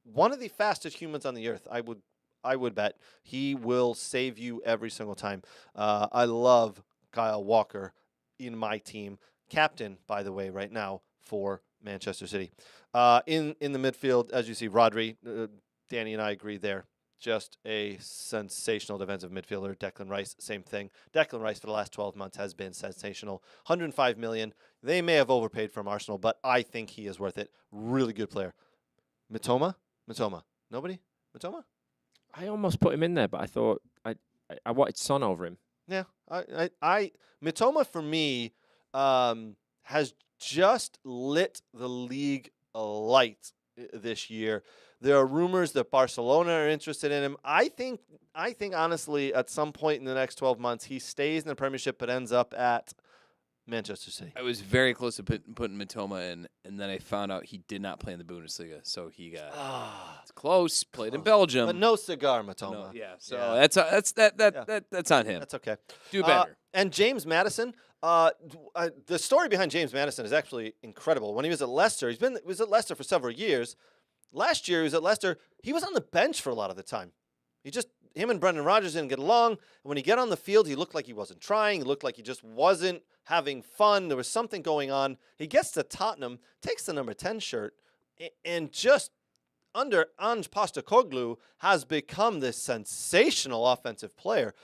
one of the fastest humans on the earth. I would bet he will save you every single time. I love Kyle Walker in my team. Captain, by the way, right now for Manchester City. In the midfield, as you see, Rodri. Danny and I agree there. just a sensational defensive midfielder. Declan Rice, same thing. Declan Rice for the last 12 months has been sensational. 105 million. They may have overpaid from Arsenal, but I think he is worth it. Really good player. Mitoma? Nobody? Mitoma? I almost put him in there, but I thought I wanted Son over him. Yeah. I Mitoma for me has just lit the league alight this year. There are rumors that Barcelona are interested in him. I think honestly, at some point in the next 12 months, he stays in the Premiership but ends up at Manchester City. I was very close to putting Mitoma in, and then I found out he did not play in the Bundesliga, so he got it's close. Played in Belgium, But no cigar, Mitoma. No, yeah. So Yeah. that's on him. That's okay. Do better. And James Maddison, the story behind James Maddison is actually incredible. When he was at Leicester, he was at Leicester for several years. Last year he was at Leicester. He was on the bench for a lot of the time. Him and Brendan Rodgers didn't get along. And when he got on the field, he looked like he wasn't trying. He looked like he just wasn't having fun. There was something going on. He gets to Tottenham, takes the number 10 shirt, and just under Ange Postecoglou has become this sensational offensive player.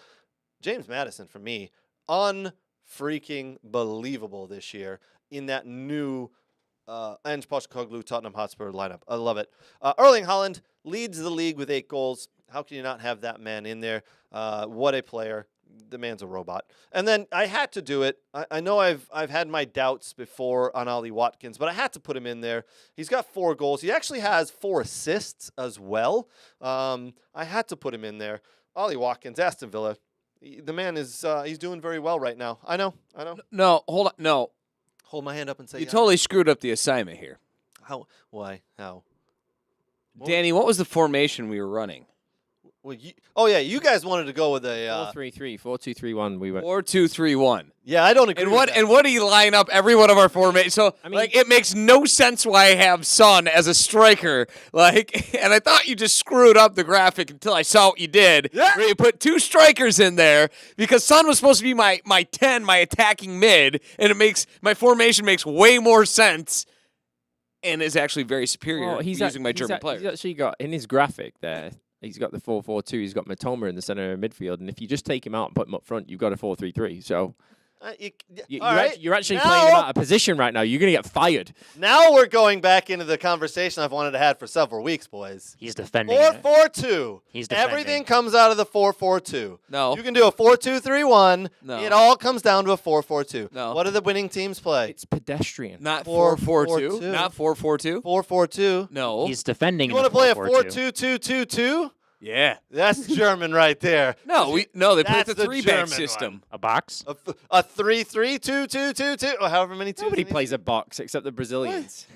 James Maddison, for me, unfreaking believable this year in that new Ange Postecoglou Tottenham Hotspur lineup. I love it. Erling Haaland leads the league with 8 goals. How can you not have that man in there? What a player. The man's a robot. And then I had to do it. I know I've had my doubts before on Ollie Watkins, but I had to put him in there. He's got 4 goals. He actually has 4 assists as well. I had to put him in there. Ollie Watkins, Aston Villa. The man is he's doing very well right now. I know. No, hold on. No, Hold my hand up and say you yeah. totally screwed up the assignment here. How? Why? How? Danny, what was the formation we were running? Well, you guys wanted to go with a 4-3-3, 4-2-3-1. We went. 4-2-3-1. yeah. I don't agree. And with what that. do you line up every one of our formations? So I mean- it makes no sense why I have Son as a striker. And I thought you just screwed up the graphic until I saw what you did. Yeah. Where you put 2 strikers in there because Son was supposed to be my 10, my attacking mid, and my formation makes way more sense and is actually very superior Well, using my German He's players. actually got in his graphic there. He's got the 4-4-2. He's got Matoma in the center of midfield, and if you just take him out and put him up front, you've got a 4-3-3. So all right. you're actually Now- playing him out of position right now. You're gonna get fired. Now we're going back into the conversation I've wanted to have for several weeks, boys. He's defending it. 4-4-2. He's defending. Everything comes out of the 4-4-2. No. You can do a 4-2-3-1. No. It all comes down to a 4-4-2. No. What do the winning teams play? It's pedestrian. Not 4-4-2. 4-4-2. Not 4-4-2. 4-4-2. No. He's defending. You in want to the play a 4-4-2. 4-2-2-2-2? Yeah. That's German right there. No, they play That's the the 3-back German system. A box. A 3-3-2-2-2-2, or however many twos. Nobody you need. plays a box except the Brazilians.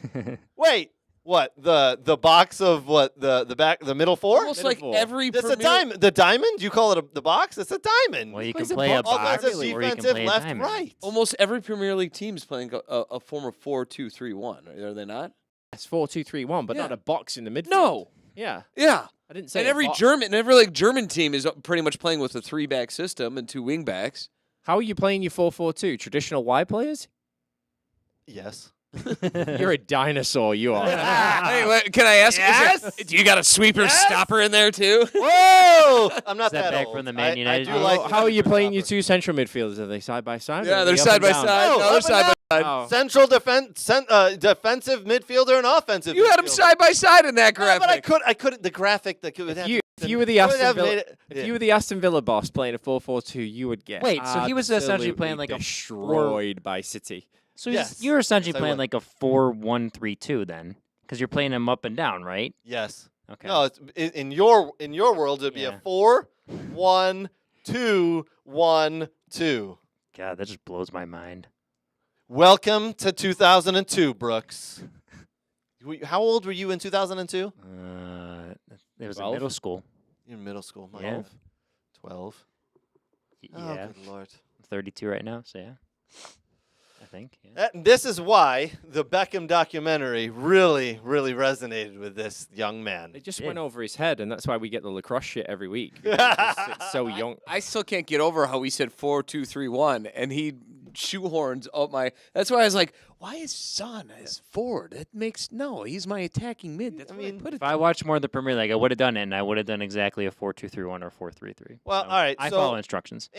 Wait, what? The box of what? The middle 4? Almost like Middle four. every That's a Premier- diamond. The diamond? You call it the box? It's a diamond. Well, you can plays a play a box? box, Offensive, or you can defensive, play a left, diamond. right. Almost every Premier League team's playing a form of 4-2-3-1. Are they not? It's 4-2-3-1, but Yeah. not a box in the midfield. No. Yeah. Yeah. I didn't say And a every box. German team is pretty much playing with a 3-back system and 2 wing backs. How are you playing your 4-4-2? Traditional wide players? Yes. You're a dinosaur, you are. Hey, can I ask? Yes? Do you got a sweeper Yes? stopper in there too? Whoa! I'm not Is that that back old. from the Man I United do days? like How are you playing your 2 central midfielders? Are they side by side? or Yeah, are they're they up side and by down? side. No, No, up they're and side by side. Oh. Central defensive midfielder and offensive. You had them midfielder. side by side in that Yeah, graphic. but I couldn't. The graphic that could have. If you were the I would Aston have Villa, made it- if yeah. you were the Aston Villa boss playing a 4-4-2, you would get Wait, so he was essentially playing absolutely like a destroyed by City. So Yes. you're essentially Yes, I playing would. like a 4-1-3-2 then, because you're playing him up and down, right? Yes. Okay. No, it's, in your world it'd be Yeah. a 4-1-2-1-2. God, that just blows my mind. Welcome to 2002, Brooks. How old were you in 2002? It was in 12? middle school. You're in middle school. My Yeah. 12. Oh, Yeah, good lord. I'm 32 right now, so yeah. I think. Yeah. This is why the Beckham documentary really, really resonated with this young man. It just Yeah. went over his head, and that's why we get the lacrosse shit every week. It's so young. I still can't get over how he said 4-2-3-1, and he shoehorns up my. That's why I was like, why is Son as forward? That makes no. He's my attacking mid. That's why I put it. If I watched more of the Premier League, I would have done it, and I would have done exactly a 4-2-3-1 or 4-3-3. Well, So all right, I so- follow instructions.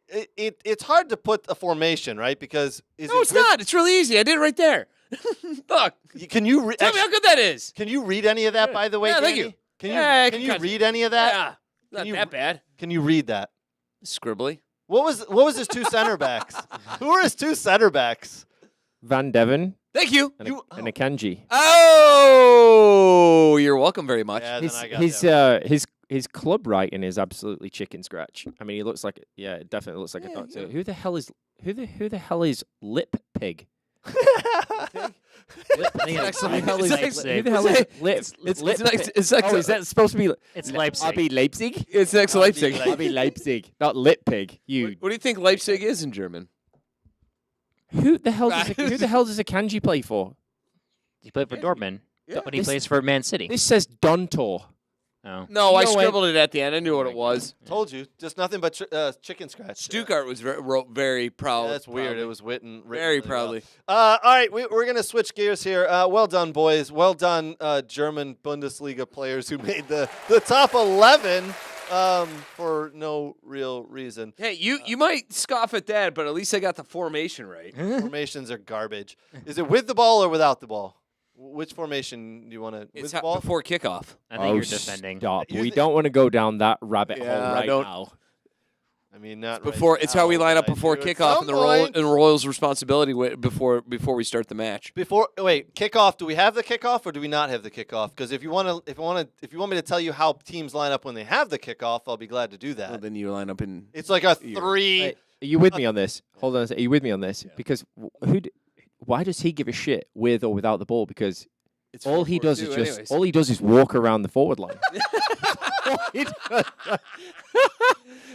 It's hard to put a formation, right? Because No, it's not. It's really easy. I did it right there. Look, Can you tell me how good that is. Can you read any of that? By the way, Yeah, thank Danny? you. Can you Yeah, I can can you catch it. read any of that? Yeah, not you- that bad. Can you read that? Scribbly. What was his two center backs? Who are his two center backs? Van Devon Thank you. and, and Akanji. Oh, you're welcome very much. Yeah, then His I got his that. his club writing is absolutely chicken scratch. I mean, he looks like it definitely looks like a doctor. Who the hell is Lip Pig? I think It's Leipzig. Who the hell is Lip? It's Lip like- Pig? it's like- Oh, is that supposed to be? It's Leipzig. RB Leipzig. It's next to Leipzig. RB Leipzig, not Lip Pig. You. What do you think Leipzig is in German? Who the hell does Akanji play for? He played for Dortmund, Yeah. but he This- plays for Man City. This says Dontor. Oh. No, I No way. scribbled it at the end. I knew what it was. Told you, just nothing but chicken scratch. Stuttgart was wrote very proud. Yeah, that's weird. proudly. It was written very really proudly. Well. All right, we're gonna switch gears here. Well done, boys. Well done, German Bundesliga players who made the top 11 for no real reason. Hey, you might scoff at that, but at least I got the formation right. Formations are garbage. Is it with the ball or without the ball? Which formation do you want to? It's With the ball? before kickoff. I think you're defending. Stop. You We thi- don't want to go down that rabbit hole Yeah, right don't- now. I mean, not Before right it's how we now, line up but I before do at kickoff some and the point. Royals' responsibility before we start the match. Before wait, kickoff. Do we have the kickoff or do we not have the kickoff? Because if you want me to tell you how teams line up when they have the kickoff, I'll be glad to do that. Well, then you line up in. It's like a Here. three. Hey, are you with me on this? Hold on a second. Are you with me on this? Because why does he give a shit with or without the ball? Because It's all he does 4-4-2 is anyways. all he does is walk around the forward line. All he does-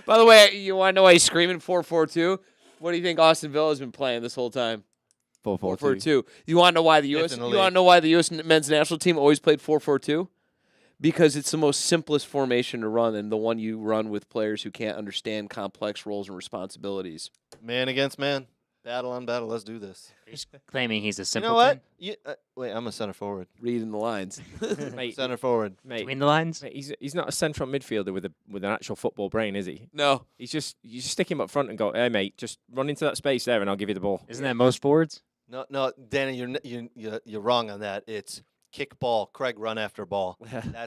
By the way, you want to know why he's screaming 4-4-2? What do you think Austin Villa has been playing this whole time? 4-4-2. 4-4-2. You want to know why the Fifth U.S. in You the want to league. know why the U.S. men's national team always played 4-4-2? Because it's the most simplest formation to run and the one you run with players who can't understand complex roles and responsibilities. Man against man, battle on battle. Let's do this. He's claiming he's a You simpleton. know what? Wait, I'm a center forward. Reading the lines. Mate, Center forward. mate, Between the lines. mate, he's not a central midfielder with an actual football brain, is he? No. He's just you just stick him up front and go, hey mate, just run into that space there and I'll give you the ball. Isn't that most forwards? No, Danny, you're wrong on that. It's kick ball, Craig run after ball.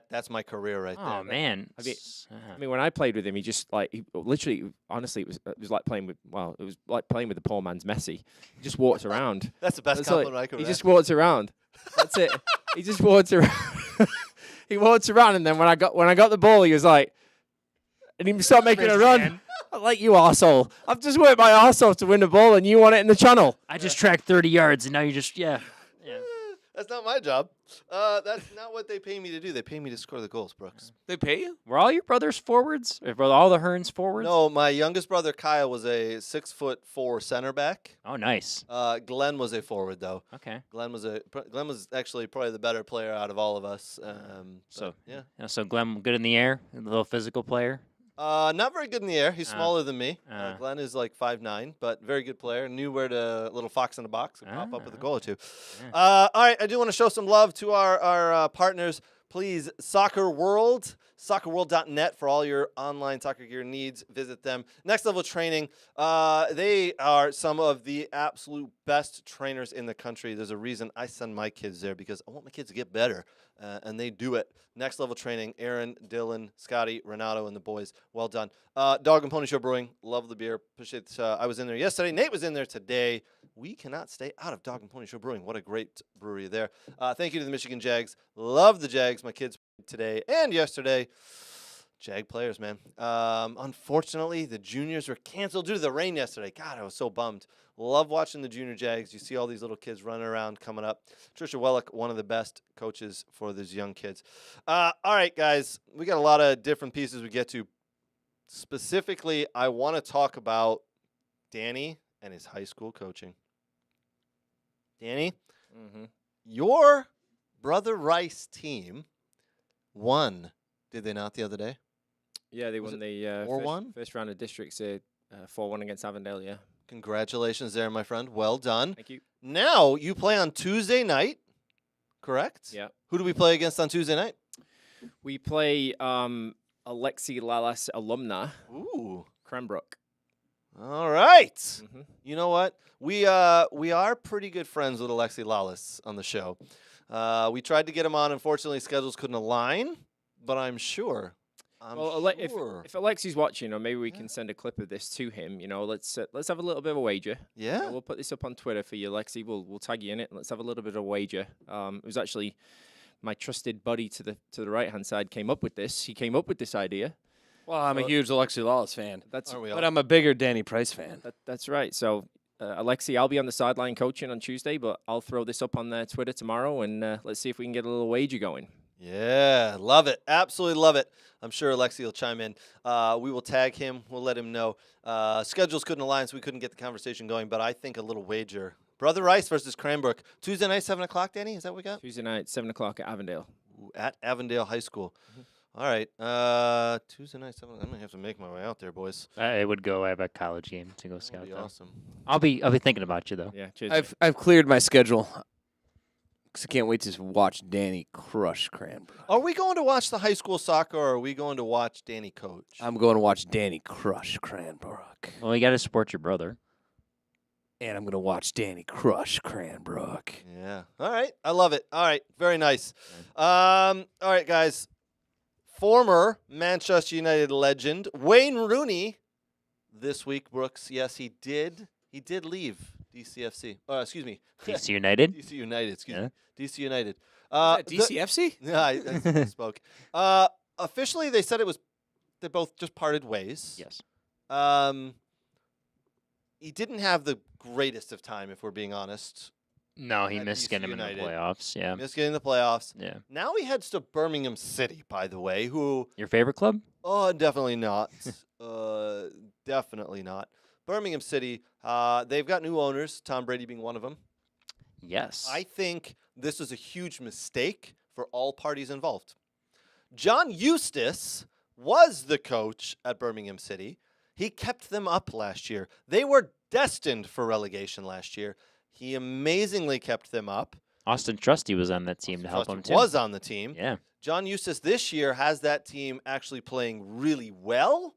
That's my career right there. Oh man. I mean- S- I mean, when I played with him, he just he literally, honestly, it was like playing with the poor man's Messi. He just walks around. That's the best That's like- compliment I could. he have just walks around. That's it. He just walks around. He walks around, and then when I got the ball, he was like, and he started making a run. I'm like, you arsehole. I've just worked my arse off to win the ball, and you want it in the channel. I just tracked 30 yards, and now you're just That's not my job. That's not what they pay me to do. They pay me to score the goals, Brooks. They pay you? Were all your brothers forwards? Or were all the Hearns forwards? No, my youngest brother Kyle was a 6'4" center back. Oh, nice. Glenn was a forward though. Okay. Glenn was actually probably the better player out of all of us. So- yeah, So Glenn, good in the air, a little physical player. not very good in the air. He's smaller than me. uh. Glenn is like 5'9", but very good player. Knew where to little fox in the box and pop up with a goal or two. All right, I do want to show some love to our partners. Please, Soccer World, soccerworld.net for all your online soccer gear needs. Visit them. Next Level Training, they are some of the absolute best trainers in the country. There's a reason I send my kids there because I want my kids to get better, and they do it. Next Level Training, Aaron, Dylan, Scotty, Renato, and the boys. Well done. Dog and Pony Show Brewing, love the beer. Appreciate I was in there yesterday. Nate was in there today. We cannot stay out of Dog and Pony Show Brewing. What a great brewery there. Thank you to the Michigan Jags. Love the Jags. My kids played today and yesterday. Jag players, man. Unfortunately, the juniors were canceled due to the rain yesterday. God, I was so bummed. Love watching the junior Jags. You see all these little kids running around coming up. Trisha Wellick, one of the best coaches for these young kids. All right, guys. We got a lot of different pieces we get to. Specifically, I want to talk about Danny and his high school coaching. Danny, your brother Rice team won, did they not, the other day? Yeah, they Was won the 4-1? first round of districts, 4-1 against Avondale. Yeah. Congratulations there, my friend. Well done. Thank you. Now you play on Tuesday night, correct? Yeah. Who do we play against on Tuesday night? We play Alexi Lalas alumna, Ooh. Cranbrook. All right. Mm-hmm. You know what? We are pretty good friends with Alexi Lawless on the show. We tried to get him on. Unfortunately, schedules couldn't align, but I'm sure. If Alexi's watching, or maybe we can send a clip of this to him. Let's have a little bit of a wager. Yeah. We'll put this up on Twitter for you, Alexi. We'll tag you in it. And let's have a little bit of a wager. It was actually my trusted buddy to the right hand side came up with this. He came up with this idea. Well, I'm a huge Alexi Lawless fan, That's Aren't we all? but I'm a bigger Danny Price fan. that's right. So. Alexi, I'll be on the sideline coaching on Tuesday, but I'll throw this up on their Twitter tomorrow, and let's see if we can get a little wager going. Yeah, love it. Absolutely love it. I'm sure Alexi will chime in. We will tag him. We'll let him know. Schedules couldn't align, so we couldn't get the conversation going, but I think a little wager. Brother Rice versus Cranbrook. Tuesday night, 7 o'clock, Danny? Is that what we got? Tuesday night, 7 o'clock at Avondale. Ooh, at Avondale High School. All right. Tuesday night, 7 I'm going to have to make my way out there, boys. I would go. I have a college game to go That'll scout. be though. awesome. I'll be thinking about you though. Yeah, cheers. I've cleared my schedule because I can't wait to watch Danny crush Cranbrook. Are we going to watch the high school soccer, or are we going to watch Danny coach? I'm going to watch Danny crush Cranbrook. Well, you got to support your brother. And I'm going to watch Danny crush Cranbrook. Yeah. All right. I love it. All right. Very nice. All right, guys. Former Manchester United legend Wayne Rooney this week, Brooks. Yes, he did. He did leave DCFC. Excuse me. DC United. DC United. Excuse Yeah. me. DC United. DCFC? Yeah, I spoke. Officially, they said they both just parted ways. Yes. He didn't have the greatest of time, if we're being honest. No, he At missed DC getting him in United. the playoffs. Yeah. Missed getting the playoffs. Yeah. Now he heads to Birmingham City, by the way, who Your favorite club? Oh, definitely not. Definitely not. Birmingham City, they've got new owners, Tom Brady being one of them. Yes. I think this is a huge mistake for all parties involved. John Eustace was the coach at Birmingham City. He kept them up last year. They were destined for relegation last year. He amazingly kept them up. Austin Trusty was on that team to help him too. Was on the team. Yeah. John Eustace this year has that team actually playing really well.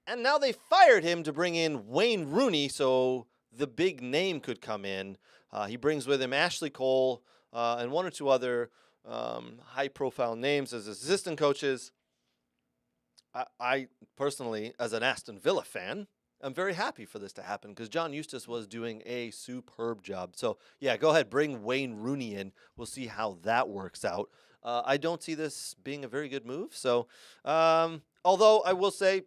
And now they fired him to bring in Wayne Rooney so the big name could come in. He brings with him Ashley Cole and one or two other high-profile names as assistant coaches. I personally, as an Aston Villa fan, I'm very happy for this to happen because John Eustace was doing a superb job. So, yeah, go ahead, bring Wayne Rooney in. We'll see how that works out. I don't see this being a very good move. So, although I will say,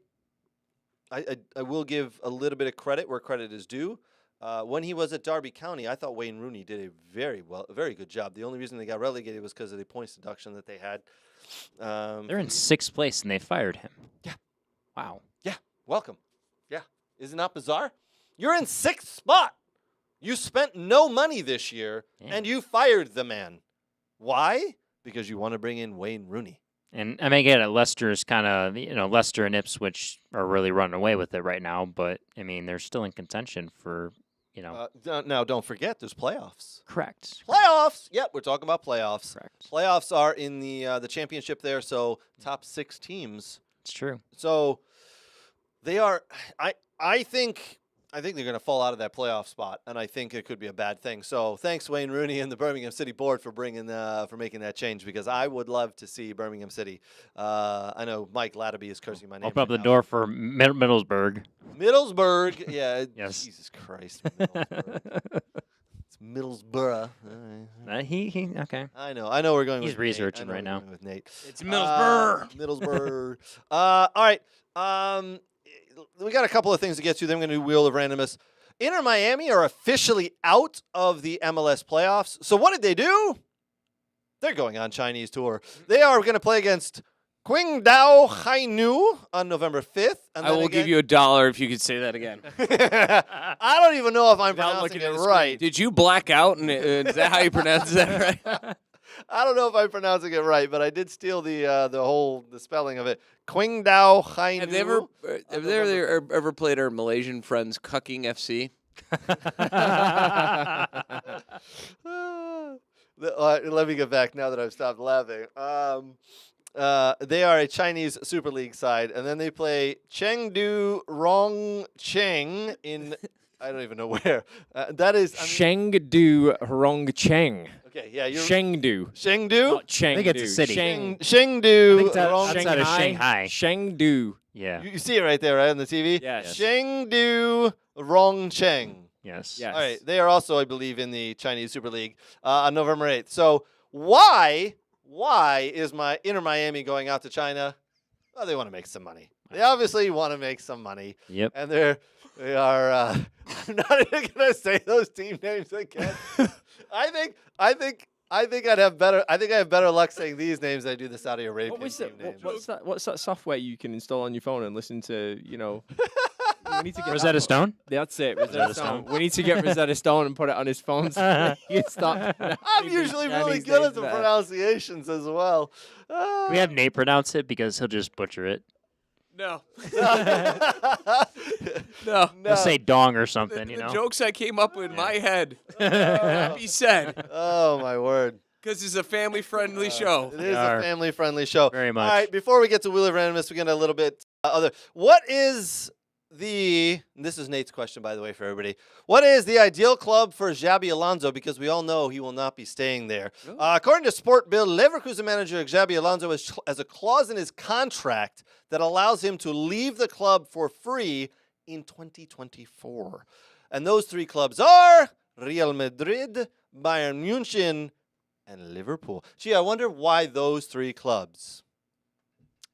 I will give a little bit of credit where credit is due. When he was at Derby County, I thought Wayne Rooney did a very good job. The only reason they got relegated was because of the points deduction that they had. They're in sixth place and they fired him. Yeah. Wow. Yeah. Welcome. Yeah. Isn't that bizarre? You're in sixth spot. You spent no money this year and you fired the man. Why? Because you want to bring in Wayne Rooney. And I mean, again, Leicester's kind of, Leicester and Ipswich are really running away with it right now. But, I mean, they're still in contention for, Now, don't forget, there's playoffs. Correct. Playoffs! Yep, we're talking about playoffs. Correct. Playoffs are in the championship there, so top 6 teams. It's true. So they are. I think they're going to fall out of that playoff spot, and I think it could be a bad thing. So thanks, Wayne Rooney and the Birmingham City Board for making that change, because I would love to see Birmingham City. I know Mike Latterby is cursing my name. Open up right the now. door for Middlesbrough. Middlesbrough. Yeah. Yes. Jesus Christ. Middlesbrough. It's Middlesbrough. Okay. I know. We're going. He's with researching Nate. I right know now. we're going with Nate. It's Middlesbrough. Middlesbrough. All right. We got a couple of things to get to. Then we're going to do Wheel of Randomness. Inter Miami are officially out of the MLS playoffs. So what did they do? They're going on Chinese tour. They are going to play against Qingdao Hainu on November 5th. And I will give you $1 if you could say that again. I don't even know if I'm Without pronouncing looking at it the right. Did you black out? And is that how you pronounce that right? I don't know if I'm pronouncing it right, but I did steal the spelling of it. Qingdao Hainu. Have they ever played our Malaysian friends Cucking FC? Let me get back now that I've stopped laughing. They are a Chinese Super League side, and then they play Chengdu Rongcheng in I don't even know where. That is Chengdu Rongcheng. okay. Yeah, you're Chengdu. Chengdu. Not Chengdu. I think it's a city. Chengdu. outside of Shanghai. Chengdu. Yeah. You see it right there, right on the TV. Yes. Chengdu Rongcheng. Yes. Yes. All right, they are also, I believe, in the Chinese Super League on November 8th. So why is my Inter Miami going out to China? Well, they want to make some money. They obviously want to make some money. Yep. And they are. I'm not even gonna say those team names again. I think I'd have better. I think I have better luck saying these names than I do the Saudi Arabian What was team it? names. What's that software you can install on your phone and listen to? We need to get Rosetta Stone? That's it. Rosetta Stone. We need to get Rosetta Stone and put it on his phone. So he can start I'm usually really good at the pronunciations as well. Can we have Nate pronounce it because he'll just butcher it? No. No. He'll say dong or something, The jokes I came up with in my head. Be said. Oh my word. Because it's a family-friendly show. It is are. a family-friendly show. Very much. All right, before we get to Wheel of Randomness, we get a little bit other. What is this is Nate's question, by the way, for everybody. What is the ideal club for Xabi Alonso? Because we all know he will not be staying there. According to Sport Bill, Leverkusen manager Xabi Alonso has a clause in his contract that allows him to leave the club for free in 2024. And those three clubs are Real Madrid, Bayern Munich, and Liverpool. Gee, I wonder why those three clubs.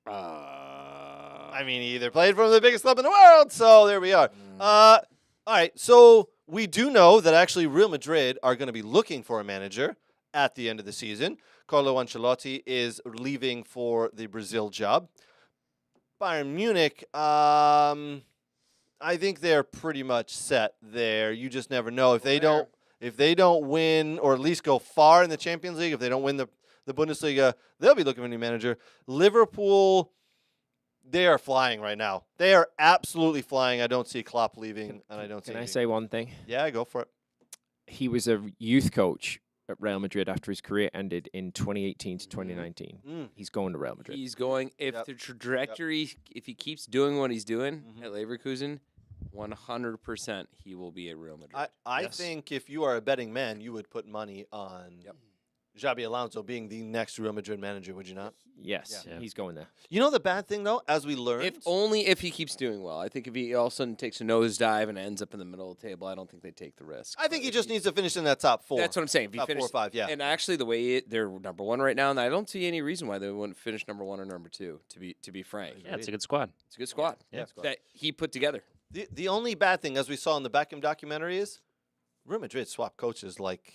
I mean, he either played for the biggest club in the world, so there we are. All right, so we do know that actually Real Madrid are going to be looking for a manager at the end of the season. Carlo Ancelotti is leaving for the Brazil job. Bayern Munich, I think they're pretty much set there. You just never know if they don't win or at least go far in the Champions League. If they don't win the Bundesliga, they'll be looking for a new manager. Liverpool. They are flying right now. They are absolutely flying. I don't see Klopp leaving, and I don't see. Can I say one thing? Yeah, go for it. He was a youth coach at Real Madrid after his career ended in 2018 to 2019. He's going to Real Madrid. He's going, if the trajectory, if he keeps doing what he's doing at Leverkusen, 100% he will be at Real Madrid. I think if you are a betting man, you would put money on Xabi Alonso being the next Real Madrid manager, would you not? Yes, he's going there. You know the bad thing, though, as we learned? If only if he keeps doing well. I think if he all of a sudden takes a nosedive and ends up in the middle of the table, I don't think they take the risk. I think he just needs to finish in that top four. That's what I'm saying. If he top 4 or 5, yeah. And actually, the way they're number one right now, and I don't see any reason why they wouldn't finish number one or number two. To be frank, Yeah, it's a good squad. it's a good squad. Yeah. That he put together. The only bad thing, as we saw in the Beckham documentary, is Real Madrid swap coaches like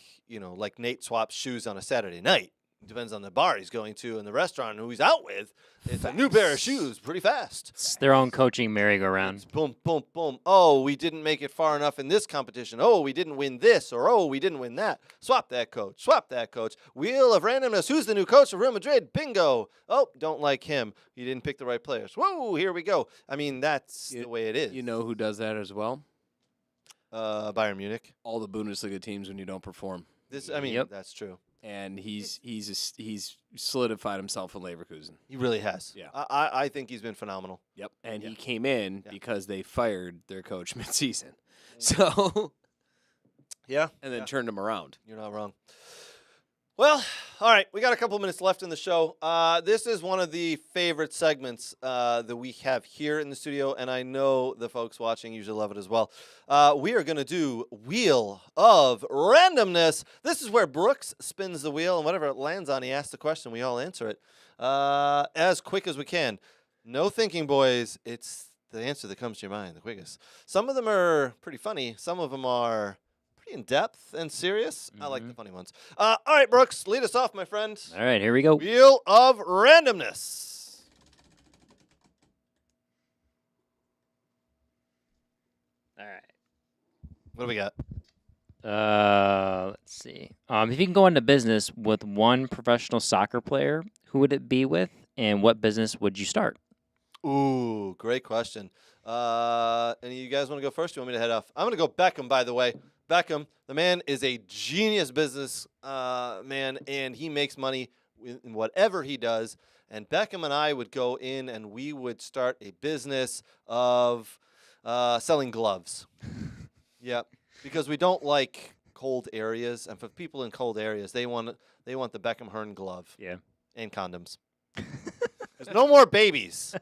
Nate swaps shoes on a Saturday night. It depends on the bar he's going to and the restaurant and who he's out with. It's a new pair of shoes pretty fast. It's their own coaching merry-go-round. It's boom, boom, boom. Oh, we didn't make it far enough in this competition. Oh, we didn't win this. Or, oh, we didn't win that. Swap that coach. Swap that coach. Wheel of randomness. Who's the new coach of Real Madrid? Bingo. Oh, don't like him. You didn't pick the right players. Whoa, here we go. I mean, that's the way it is. You know who does that as well? Bayern Munich. All the Bundesliga teams when you don't perform. That's true. And he's solidified himself in Leverkusen. He really has. Yeah. I think he's been phenomenal. Yep. And he came in because they fired their coach mid-season. So, yeah. And then turned him around. You're not wrong. Well, all right. We got a couple minutes left in the show. This is one of the favorite segments that we have here in the studio, and I know the folks watching usually love it as well. We are going to do Wheel of Randomness. This is where Brooks spins the wheel, and whatever it lands on, he asks the question. We all answer it as quick as we can. No thinking, boys. It's the answer that comes to your mind the quickest. Some of them are pretty funny. Some of them are in depth and serious. I like the funny ones. All right, Brooks, lead us off, my friend. All right, here we go. Wheel of Randomness. All right. What do we got? Let's see. If you can go into business with one professional soccer player, who would it be with, and what business would you start? Ooh, great question. Any of you guys want to go first? Do you want me to head off? I'm going to go Beckham, by the way. Beckham, the man is a genius business man, and he makes money in whatever he does. And Beckham and I would go in, and we would start a business of selling gloves. Yep, because we don't like cold areas, and for people in cold areas, they want the Beckham Hearn glove. Yeah. And condoms. There's no more babies.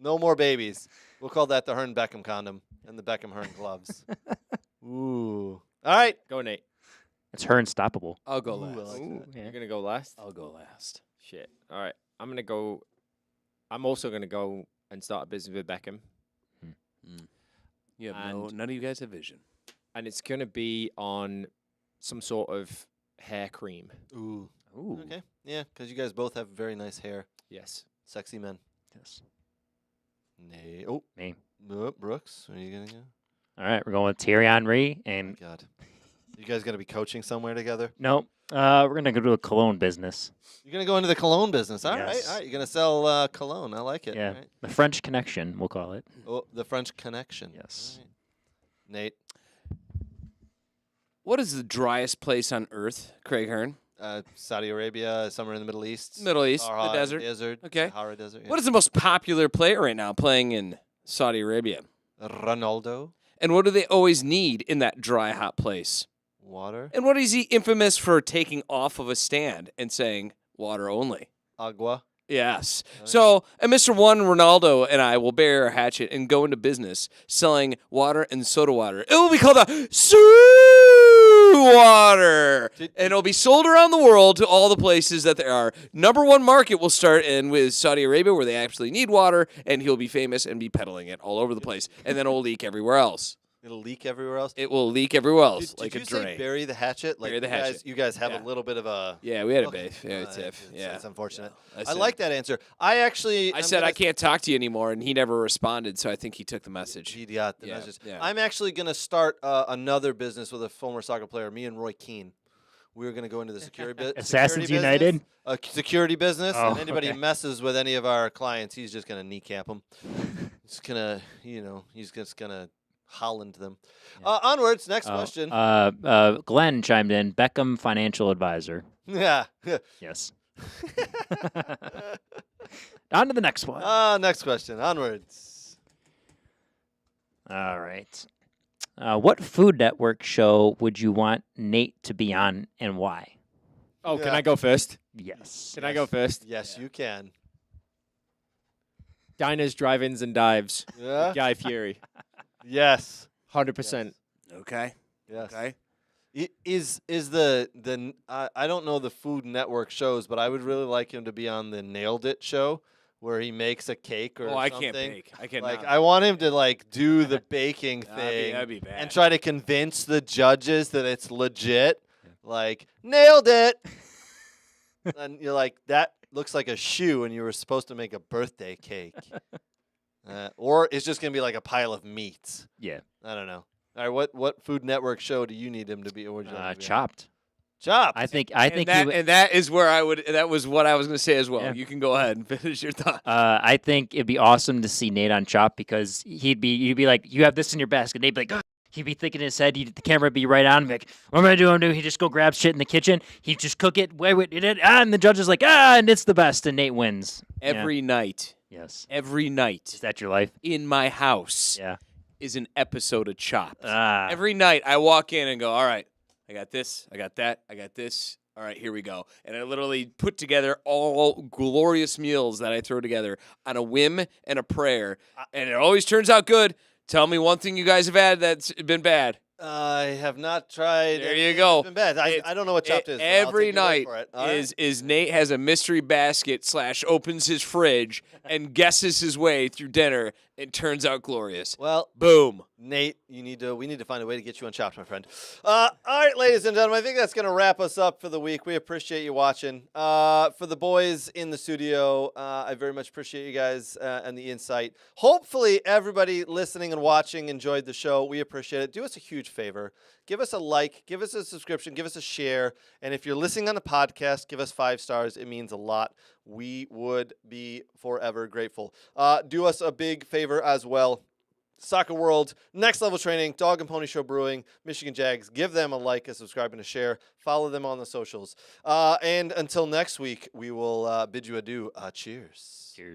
No more babies. We'll call that the Hearn Beckham condom and the Beckham Hearn gloves. Ooh. All right. Go, Nate. It's her unstoppable. I'll go Ooh, I last. like that. Yeah. You're going to go last? I'll go last. Shit. All right. I'm also going to go and start a business with Beckham. You have none of you guys have vision. And it's going to be on some sort of hair cream. Ooh. Ooh. Okay. Yeah, because you guys both have very nice hair. Yes. Sexy men. Yes. Nay. Oh. Me. Brooks, are you going to go? All right, we're going with Thierry Henry, and God. You guys going to be coaching somewhere together? nope, we're gonna go to a cologne business. You're going to go into the cologne business. All right. Yes. All right. You're going to sell cologne. I like it. Yeah, All right. the French Connection, we'll call it. Oh, the French Connection. Yes. All right. Nate. What is the driest place on earth, Craig Hearn? Saudi Arabia, somewhere in the Middle East. Middle East, the Sahara desert. Okay. Sahara Desert. Yeah. What is the most popular player right now playing in Saudi Arabia? Ronaldo? And what do they always need in that dry, hot place? Water? And what is he infamous for taking off of a stand and saying, water only? Agua? Yes. Right. So, and Mr. One Ronaldo and I will bear our hatchet and go into business selling water and soda water. It will be called a water, and it'll be sold around the world to all the places that there are. Number one market will start in with Saudi Arabia, where they actually need water, and he'll be famous and be peddling it all over the place, and then it'll leak everywhere else. It'll leak everywhere else? It will leak everywhere else, Did like you a say drain. bury the hatchet? Like Bury the hatchet. You guys have Yeah. a little bit of a... Yeah, we had a Okay. beef. Yeah, tiff. Yeah, It's unfortunate. I I said- like that answer. I actually... I I'm said gonna I can't talk to you anymore, and he never responded, so I think he took the message. He got the Yeah, message. yeah. I'm actually going to start another business with a former soccer player, me and Roy Keane. We were going to go into the security Assassins security United? business, a security business, Oh, and anybody okay. messes with any of our clients, he's just going to kneecap them. He's going to, he's just going to Holland them. Onwards, next question. Glenn chimed in. Beckham financial advisor. Yeah. Yes. On to the next one. Next question. Onwards. All right. What Food Network show would you want Nate to be on, and why? Oh, Yeah. can I go first? Yes. Can I go first? Yes, you can. Diners, drive-ins, and dives. Yeah. Guy Fieri. Yes. 100%. Okay. Yes. Okay. Is I don't know the Food Network shows, but I would really like him to be on the Nailed It show where he makes a cake or Oh, I something. can't bake. I can't. Like I want him to like do the baking thing That'd be bad. and try to convince the judges that it's legit. Like nailed it. And you're like, that looks like a shoe, and you were supposed to make a birthday cake. Or it's just gonna be like a pile of meat. Yeah. I don't know. All right, what Food Network show do you need him to be? Or would you like him to be on? Chopped. Chopped. I think and that is where I would. That was what I was going to say as well. Yeah. You can go ahead and finish your thought. I think it'd be awesome to see Nate on Chopped because you'd be like, you have this in your basket. Nate'd be like, "Ugh." He'd be thinking in his head, the camera would be right on him, like, what am I doing? He'd just go grab shit in the kitchen. He'd just cook it, and the judge is like, and it's the best, and Nate wins. Every night. Yes. Every night. Is that your life? In my house. Yeah. Is an episode of Chopped. Ah. Every night I walk in and go, all right, I got this, I got that, I got this. All right, here we go. And I literally put together all glorious meals that I throw together on a whim and a prayer. And it always turns out good. Tell me one thing you guys have had that's been bad. I have not tried. There any you that's go. been bad. I don't know what Chopped is. so I'll Every take your word night for it. All right. is Nate has a mystery basket / opens his fridge and guesses his way through dinner. It turns out glorious. Well, Boom. Nate, we need to find a way to get you on Chopped, my friend. All right, ladies and gentlemen, I think that's going to wrap us up for the week. We appreciate you watching. For the boys in the studio, I very much appreciate you guys and the insight. Hopefully, everybody listening and watching enjoyed the show. We appreciate it. Do us a huge favor. Give us a like, give us a subscription, give us a share. And if you're listening on the podcast, give us 5 stars. It means a lot. We would be forever grateful. Do us a big favor as well. Soccer World, Next Level Training, Dog and Pony Show Brewing, Michigan Jags. Give them a like, a subscribe, and a share. Follow them on the socials. And until next week, we will bid you adieu. Cheers. Cheers.